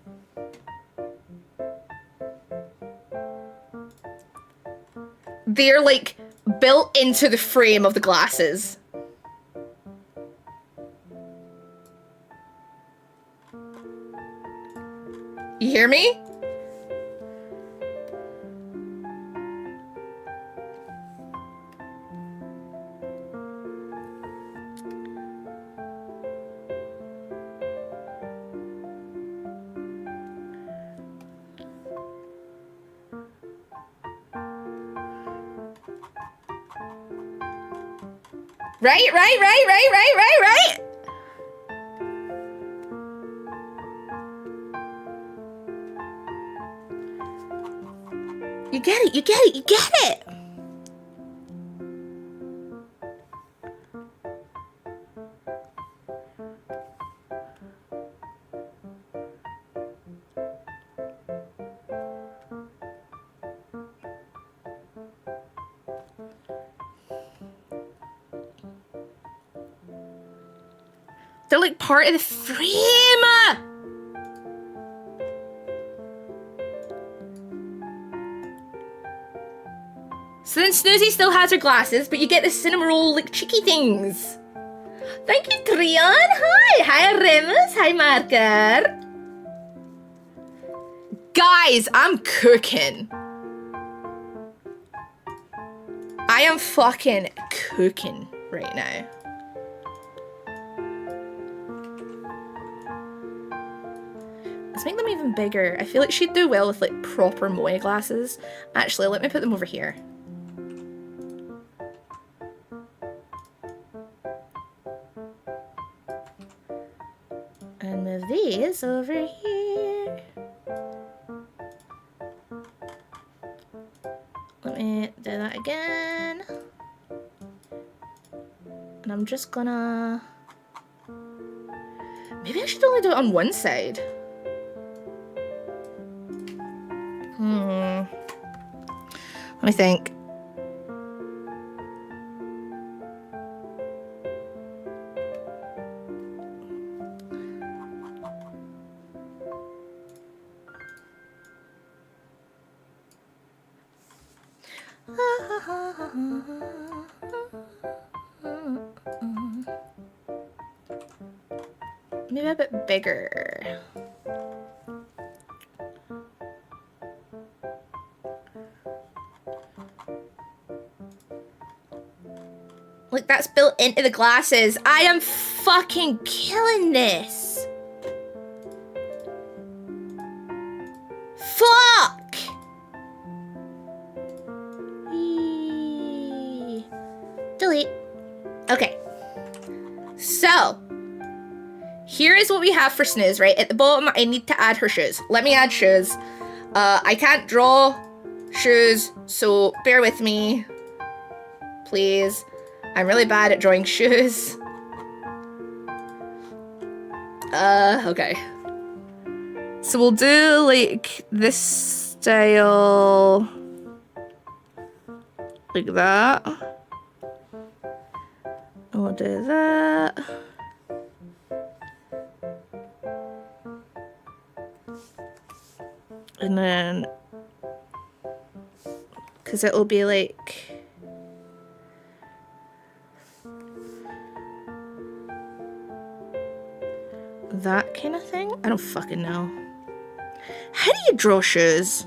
They're like built into the frame of the glasses. You hear me? Right. You get it. They're like part of the frame. So then Snoozy still has her glasses, but you get the cinnamon roll like cheeky things. Thank you, Trion. Hi, Remus. Hi, Marker. Guys, I'm cooking. I am fucking cooking right now. Let's make them even them bigger. I feel like she'd do well with like proper Moe glasses. Actually, let me put them over here. And move these over here. Let me do that again. And I'm just gonna... Maybe I should only do it on one side. Let me think. Maybe a bit bigger. Like, that's built into the glasses. I am fucking killing this. Fuck! Delete. Okay. So, here is what we have for Snooze, right? At the bottom, I need to add her shoes. Let me add shoes. I can't draw shoes, so bear with me. Please. I'm really bad at drawing shoes. Okay. So we'll do, like, this style. Like that. And we'll do that. And then, because it will be like... that kind of thing? I don't fucking know. How do you draw shoes?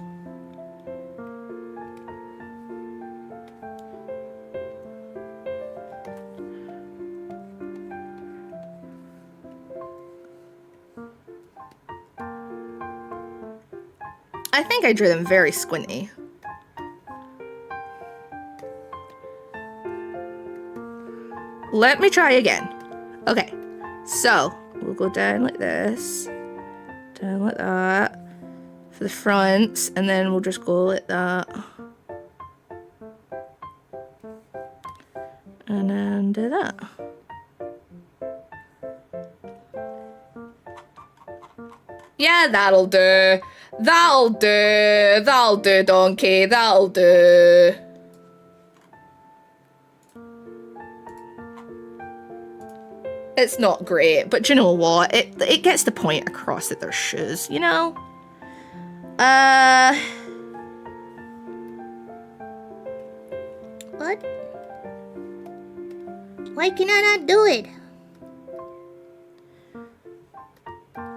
I think I drew them very squinty. Let me try again. Okay, so we'll go down like this, down like that for the fronts, and then we'll just go like that. And then do that. Yeah, that'll do. That'll do. That'll do, donkey. That'll do. It's not great, but you know what? It gets the point across that they're shoes, you know? What? Why can I not do it?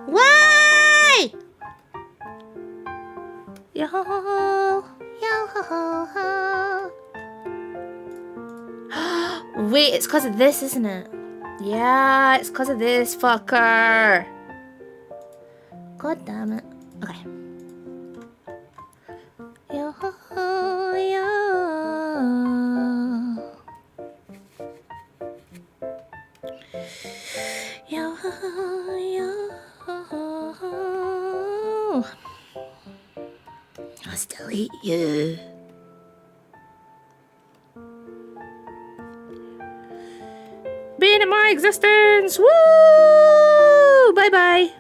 Why? Yo ho ho ho. Yo ho ho ho. Wait, it's because of this, isn't it? Yeah, it's because of this fucker. God damn it. Okay. Yo ho ho yo. Yo ho ho yo. I'll still eat you. Being in my existence. Woo! Bye bye.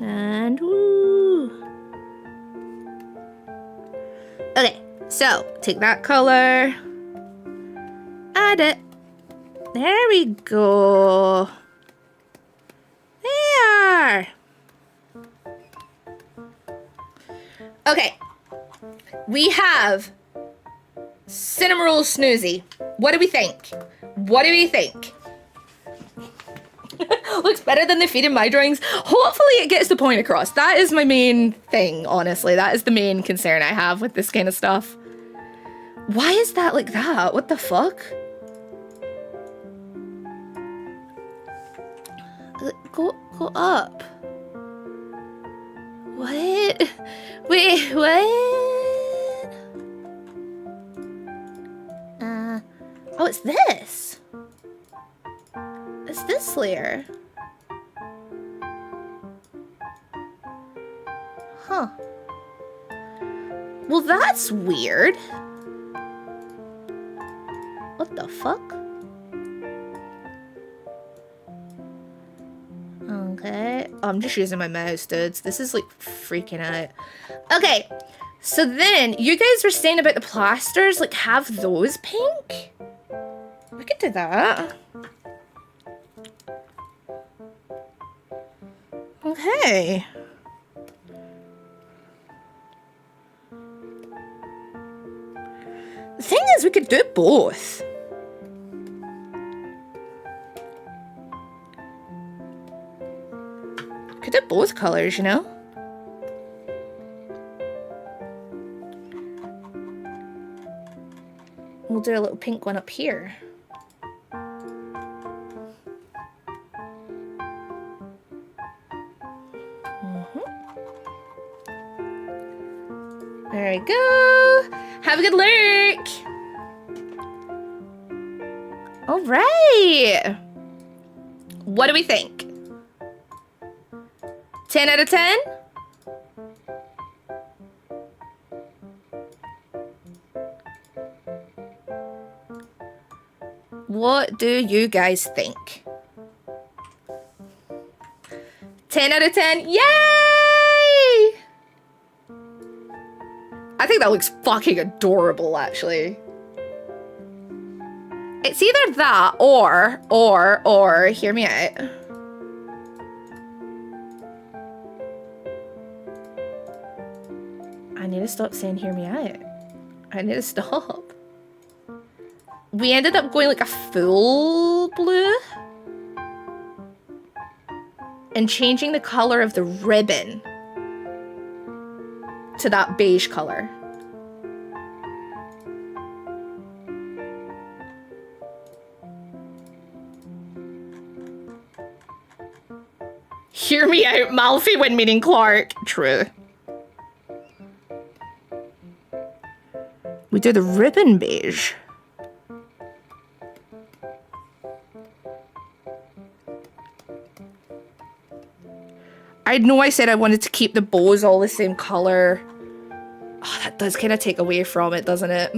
And woo. Okay, so take that color. Add it. There we go. There. Okay. We have Cinnamoroll Snoozy. What do we think? What do we think? Looks better than the feet in my drawings. Hopefully it gets the point across. That is my main thing, honestly. That is the main concern I have with this kind of stuff. Why is that like that? What the fuck? Go up. What? Wait, what? Oh, it's this. It's this layer. Huh. Well, that's weird. What the fuck? Okay. Oh, I'm just using my mouse, dudes. This is like freaking out. Okay. So then, you guys were saying about the plasters, like have those pink? We could do that. Okay. The thing is, we could do both. Could do both colors, you know? We'll do a little pink one up here. There we go. Have a good lurk. All right. What do we think? 10 out of 10? What do you guys think? 10 out of 10? Yay! I think that looks fucking adorable, actually. It's either that or, hear me out. I need to stop saying hear me out. I need to stop. We ended up going like a full blue. And changing the color of the ribbon to that beige color. Hear me out, Malfi when meeting Clark. True. We do the ribbon beige. I know I said I wanted to keep the bows all the same color. Oh, that does kind of take away from it, doesn't it?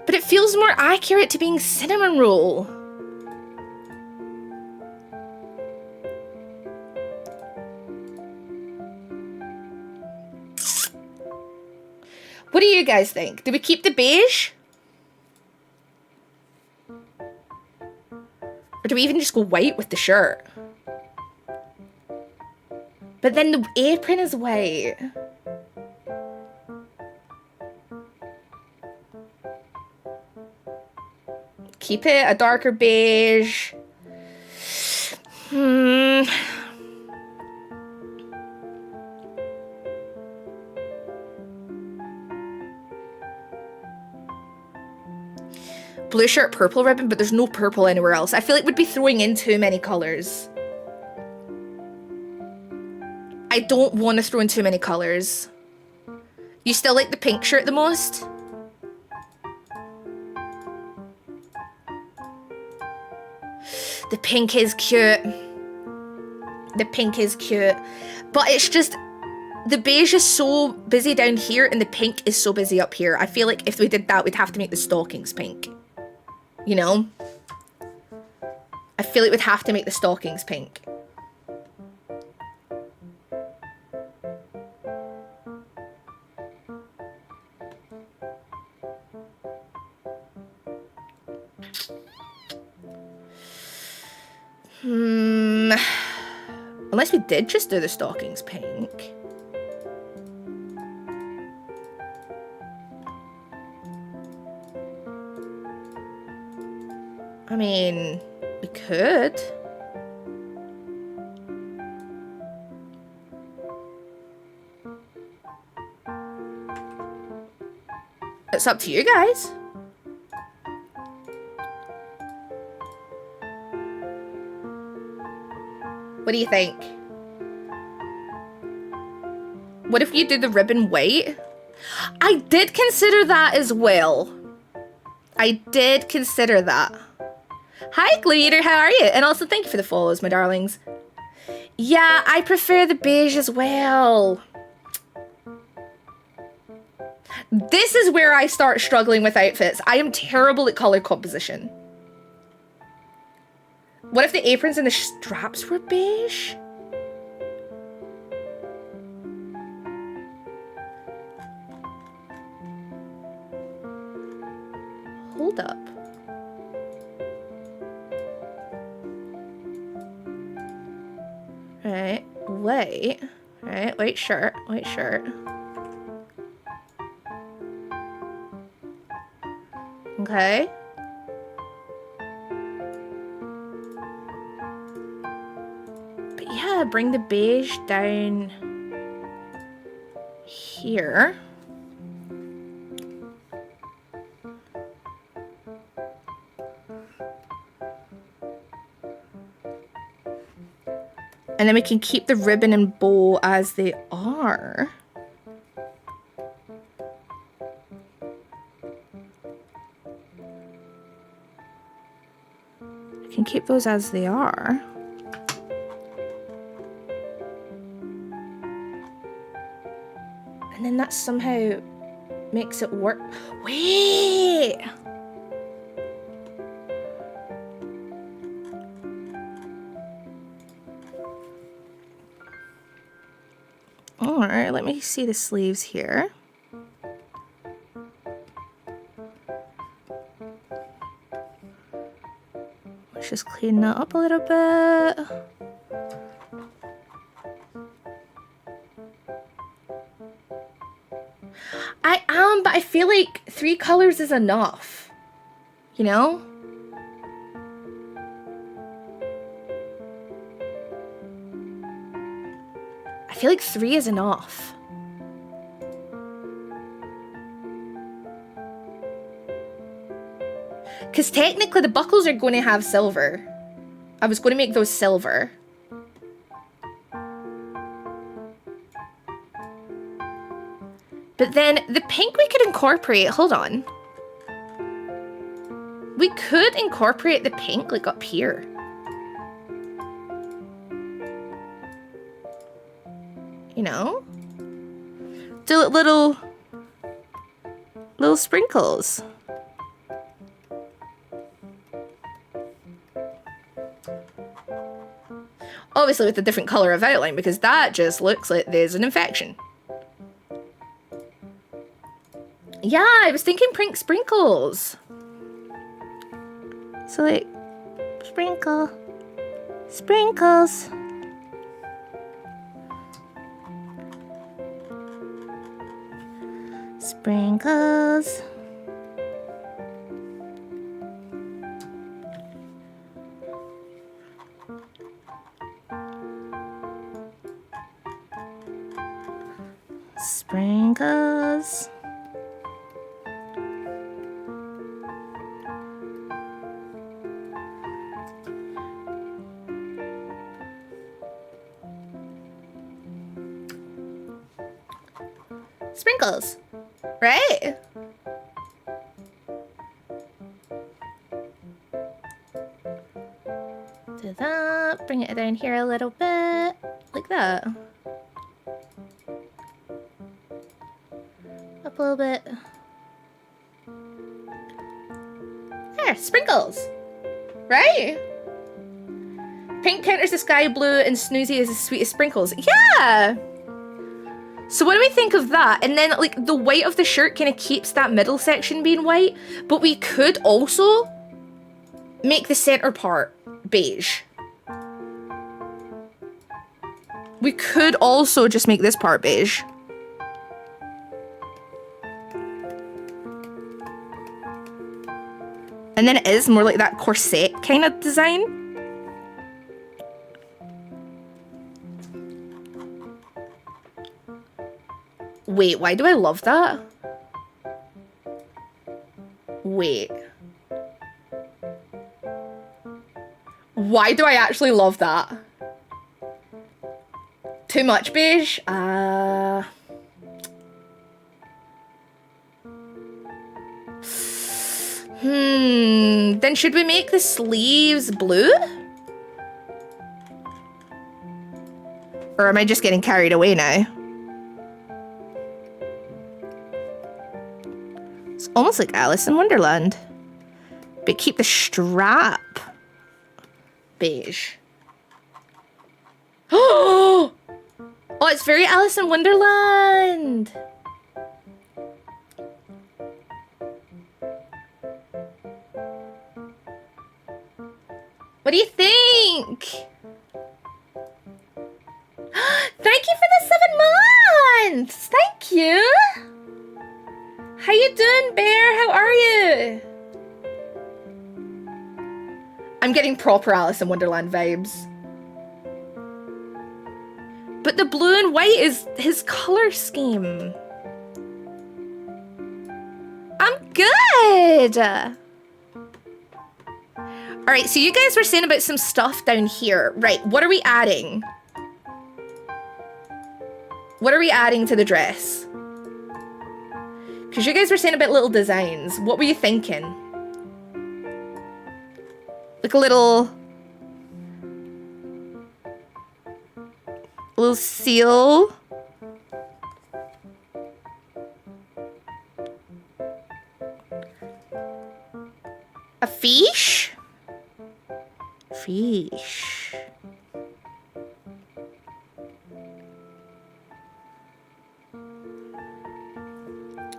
But it feels more accurate to being cinnamon roll. What do you guys think? Do we keep the beige? Or do we even just go white with the shirt? But then the apron is white. Keep it a darker beige. Blue shirt, purple ribbon, but there's no purple anywhere else. I feel like we'd be throwing in too many colors. I don't want to throw in too many colors. You still like the pink shirt the most? The pink is cute. The pink is cute. But it's just, the beige is so busy down here and the pink is so busy up here. I feel like if we did that, we'd have to make the stockings pink. You know? I feel like we'd have to make the stockings pink. Unless we did just do the stockings pink. I mean, we could. It's up to you guys. What do you think? What if you do the ribbon white? I did consider that as well. I did consider that. Hi, Glue Eater, how are you? And also thank you for the follows, my darlings. Yeah, I prefer the beige as well. This is where I start struggling with outfits. I am terrible at color composition. What if the aprons and the straps were beige? Hold up. Right, wait. Right, white shirt, white shirt. Okay. But yeah, bring the beige down here. And then we can keep the ribbon and bow as they are. We can keep those as they are. And then that somehow makes it work. Wait! Alright, let me see the sleeves here. Let's just clean that up a little bit. I am, but I feel like 3 colors is enough. You know? I feel like 3 is enough. Because technically the buckles are going to have silver. I was going to make those silver. But then the pink we could incorporate. Hold on. We could incorporate the pink like up here. You know? Do little sprinkles. Obviously with a different color of outline, because that just looks like there's an infection. Yeah, I was thinking pink sprinkles. So like, sprinkle, sprinkles. Sprinkles. Sprinkles. Sprinkles, right? Do that, bring it down here a little bit, like that. Up a little bit. There, sprinkles, right? Pink counters the sky blue and Snoozy is as sweet as sprinkles. Yeah! So what do we think of that? And then like the white of the shirt kind of keeps that middle section being white, but we could also make the center part beige. We could also just make this part beige. And then it is more like that corset kind of design. Wait, why do I love that? Wait. Why do I actually love that? Too much beige? Then should we make the sleeves blue? Or am I just getting carried away now? It's almost like Alice in Wonderland. But keep the strap beige. Oh, it's very Alice in Wonderland. What do you think? Thank you for the 7 months. Thank you. How you doing, Bear? How are you? I'm getting proper Alice in Wonderland vibes. But the blue and white is his color scheme. I'm good. All right, so you guys were saying about some stuff down here. Right, what are we adding? What are we adding to the dress? Because you guys were saying about little designs. What were you thinking? Like a little seal. A fish? Fish.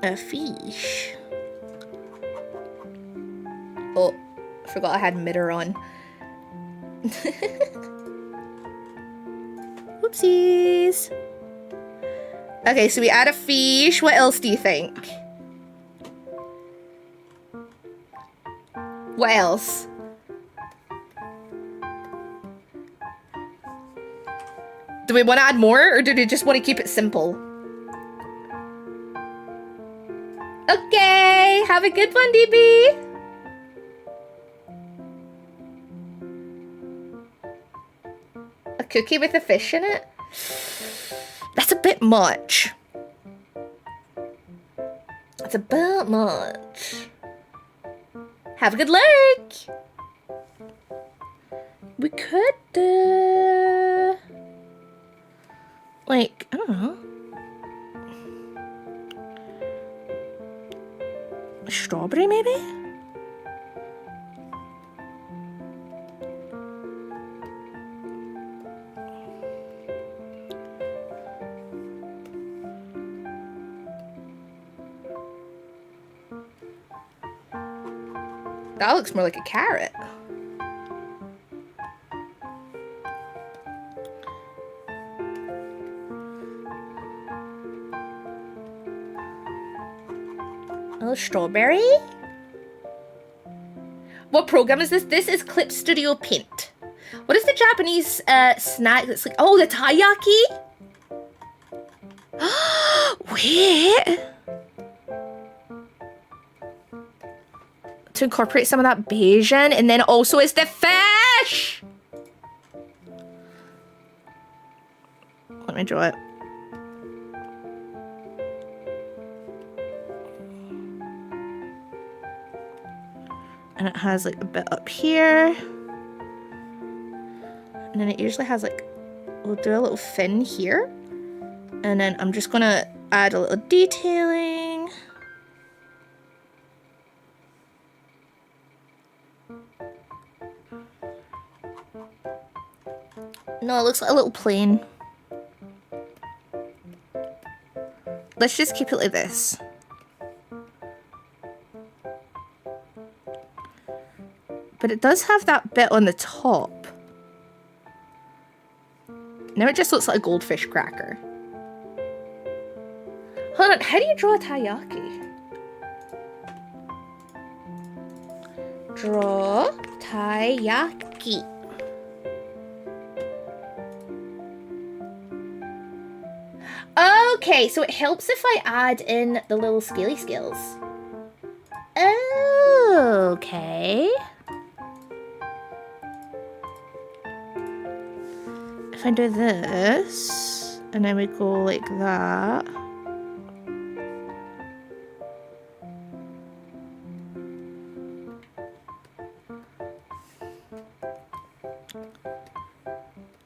A fish. Oh, forgot I had mitter on. Whoopsies. Okay, so we add a fish. What else do you think? What else? Do we want to add more, or do we just want to keep it simple? Okay, have a good one, DB. A cookie with a fish in it? That's a bit much. That's a bit much. Have a good look. We could do... like, I don't know. A strawberry, maybe? That looks more like a carrot. Oh, strawberry? What program is this? This is Clip Studio Paint. What is the Japanese snack that's like... oh, the taiyaki? Wait. To incorporate some of that beige in, and then also is the fish! Let me draw it. And it has like a bit up here. And then it usually has like, we'll do a little fin here. And then I'm just gonna add a little detailing. No, it looks like a little plain. Let's just keep it like this. But it does have that bit on the top. Now it just looks like a goldfish cracker. Hold on, how do you draw a taiyaki? Draw taiyaki. Okay, so it helps if I add in the little scaly scales. Okay. If I do this, and then we go like that.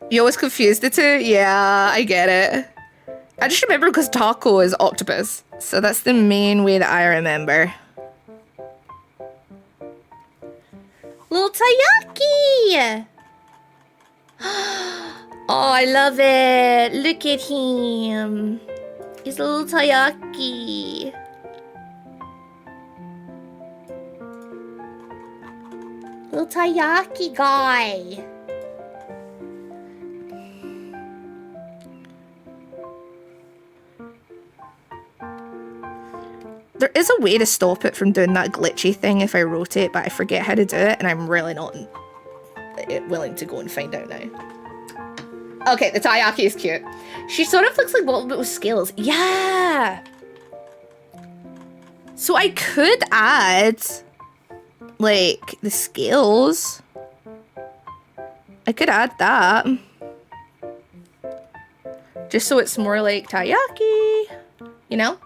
You always confuse the two? Yeah, I get it. I just remember because taco is octopus. So that's the main way that I remember. Little Taiyaki! Oh, I love it. Look at him. He's a little Taiyaki. Little Taiyaki guy. There is a way to stop it from doing that glitchy thing if I rotate, but I forget how to do it, and I'm really not willing to go and find out now. Okay, the Taiyaki is cute. She sort of looks like a little bit with scales. Yeah! So I could add, like, the scales. I could add that. Just so it's more like Taiyaki, you know?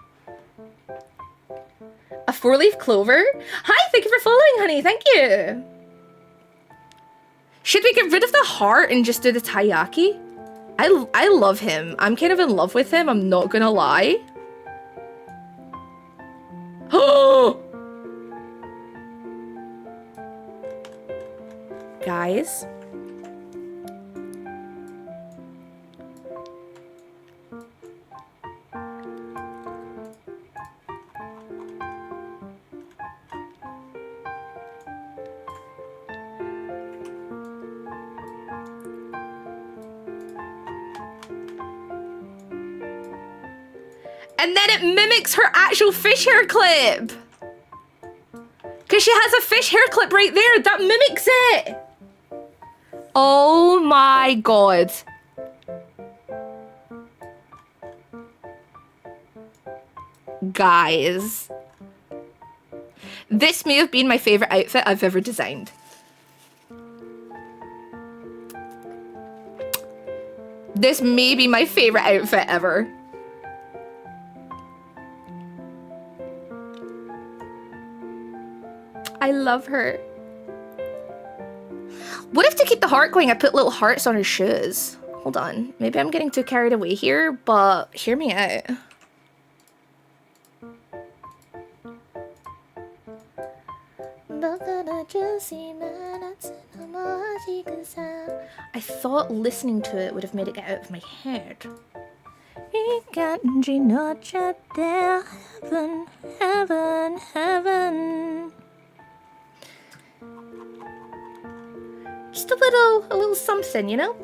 A 4-leaf clover? Hi, thank you for following, honey. Thank you. Should we get rid of the heart and just do the Taiyaki? I love him. I'm kind of in love with him. I'm not gonna lie. Oh! Guys. And then it mimics her actual fish hair clip. Because she has a fish hair clip right there. That mimics it. Oh my god. Guys. This may have been my favorite outfit I've ever designed. This may be my favorite outfit ever. I love her. What if to keep the heart going, I put little hearts on her shoes? Hold on. Maybe I'm getting too carried away here, but hear me out. I thought listening to it would have made it get out of my head. Heaven, heaven, heaven. Just a little something, you know?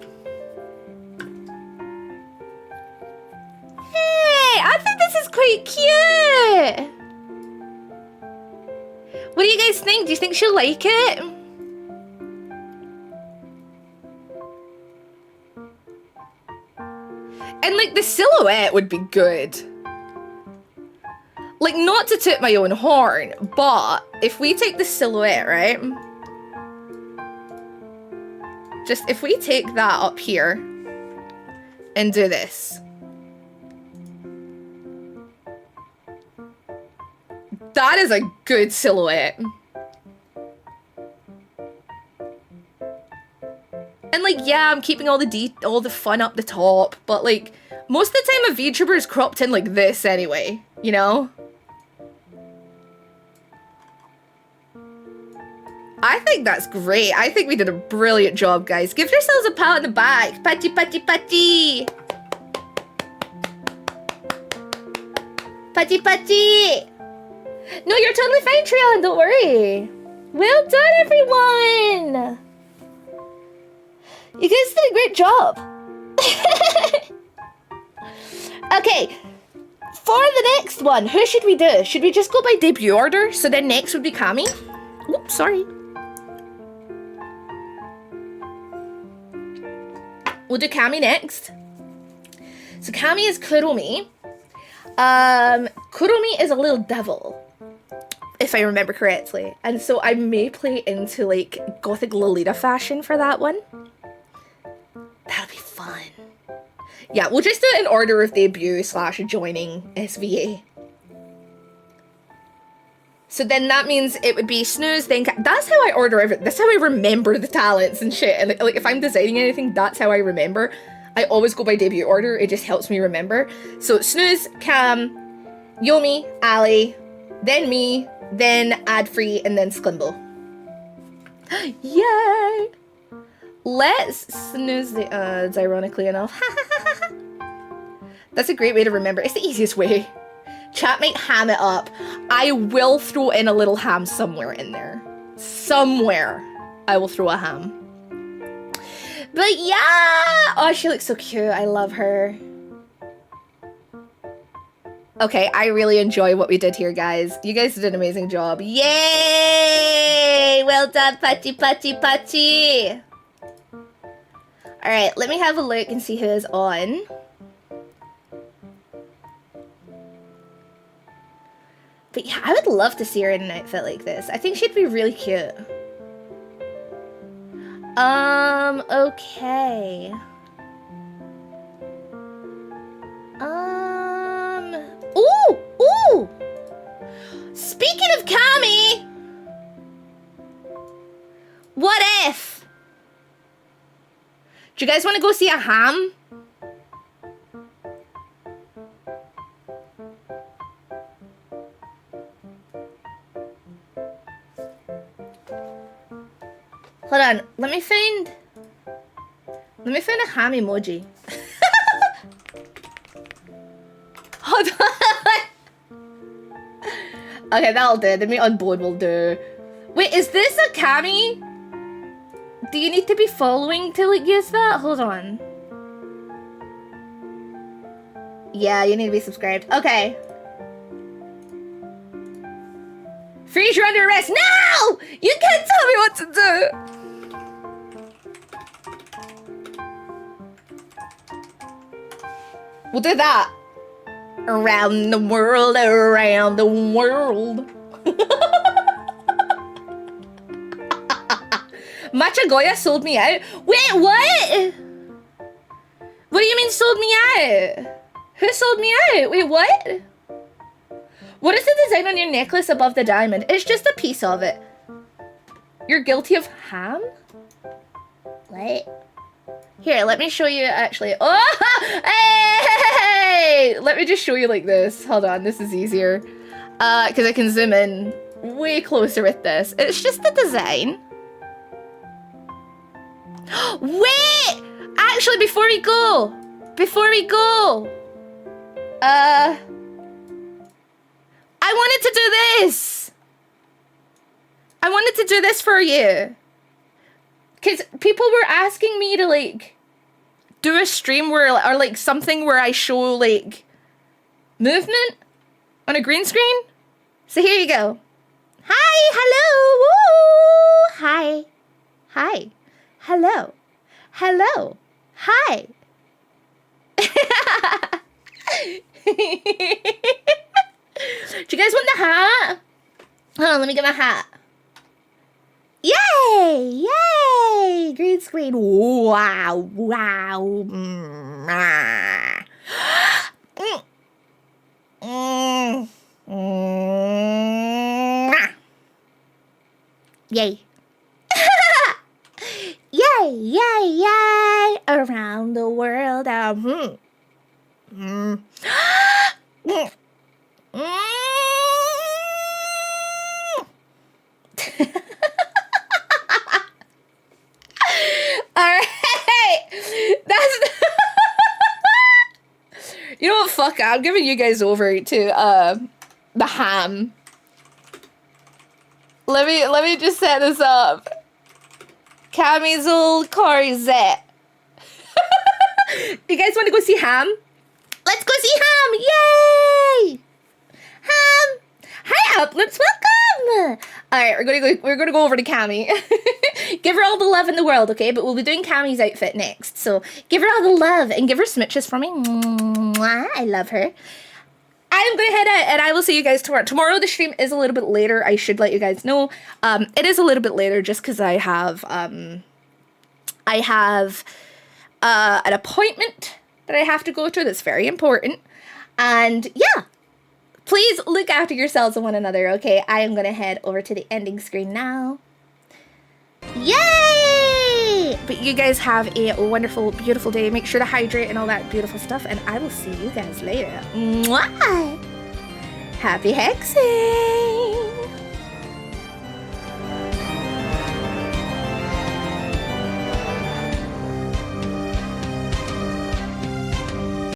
Hey, I think this is quite cute. What do you guys think? Do you think she'll like it? And like the silhouette would be good. Like not to toot my own horn, but if we take the silhouette, right? Just if we take that up here and do this. That is a good silhouette. And like, yeah, I'm keeping all the fun up the top, but like, most of the time a VTuber is cropped in like this anyway, you know? I think that's great. I think we did a brilliant job, guys. Give yourselves a pat on the back. Patty, patty, patty. Patty, patty. No, you're totally fine, Trion. Don't worry. Well done, everyone. You guys did a great job. Okay. For the next one, who should we do? Should we just go by debut order? So then next would be Kami. Oops, sorry. We'll do Kami next. So Kami is Kuromi. Kuromi is a little devil, if I remember correctly. And so I may play into like gothic Lolita fashion for that one. That'll be fun. Yeah, we'll just do it in order of debut / joining SVA. So then that means it would be snooze, then that's how I order everything. That's how I remember the talents and shit. And like if I'm designing anything, that's how I remember. I always go by debut order. It just helps me remember. So snooze, Cam, Yomi, Ali, then me, then Adfree, and then Sklimble. Yay! Let's snooze the odds, ironically enough. That's a great way to remember. It's the easiest way. Chat might ham it up. I will throw in a little ham somewhere in there. Somewhere I will throw a ham. But yeah! Oh, she looks so cute. I love her. Okay, I really enjoy what we did here, guys. You guys did an amazing job. Yay! Well done, Patchy, Patchy, Patchy! Alright, let me have a look and see who is on. But yeah, I would love to see her in an outfit like this. I think she'd be really cute. Okay. Ooh! Ooh! Speaking of Kami! What if? Do you guys want to go see a ham? Hold on, let me find a ham emoji. Hold on. Okay, that'll do. The meat on board will do. Wait, is this a Kami? Do you need to be following to like use that? Hold on. Yeah, you need to be subscribed. Okay. Freeze, you're under arrest. No! You can't tell me what to do. We'll do that. Around the world, around the world. Machagoya sold me out. Wait, what? What do you mean sold me out? Who sold me out? Wait, what? What is the design on your necklace above the diamond? It's just a piece of it. You're guilty of ham? What? Here, let me show you actually. Oh, hey! Let me just show you like this. Hold on, this is easier. Because I can zoom in way closer with this. It's just the design. Wait! Actually, before we go. I wanted to do this. I wanted to do this for you. Because people were asking me to, like, do a stream where, or, like, something where I show, like, movement on a green screen. So here you go. Hi, hello, woo! Hi. Hi. Hello. Hello. Hi. Do you guys want the hat? Hold on, let me get my hat. Yay! Yay! Green screen. Wow. Wow. Yay. Yay, yay, yay. Around the world. Alright, that's you know what, fuck, I'm giving you guys over to the ham. Let me just set this up. Cammy's old Corzette. You guys want to go see ham? Let's go see ham! Yay! Ham! Hi, Uplips, welcome! Alright, we're gonna go over to Cammy. Give her all the love in the world, okay? But we'll be doing Cammy's outfit next. So give her all the love and give her smooches for me. Mwah, I love her. I'm gonna head out and I will see you guys tomorrow. Tomorrow the stream is a little bit later. I should let you guys know. It is a little bit later just because I have an appointment that I have to go to that's very important. And yeah, Please look after yourselves and one another, okay? I am gonna head over to the ending screen now. Yay! But you guys have a wonderful, beautiful day. Make sure to hydrate and all that beautiful stuff, and I will see you guys later. Mwah! Happy hexing!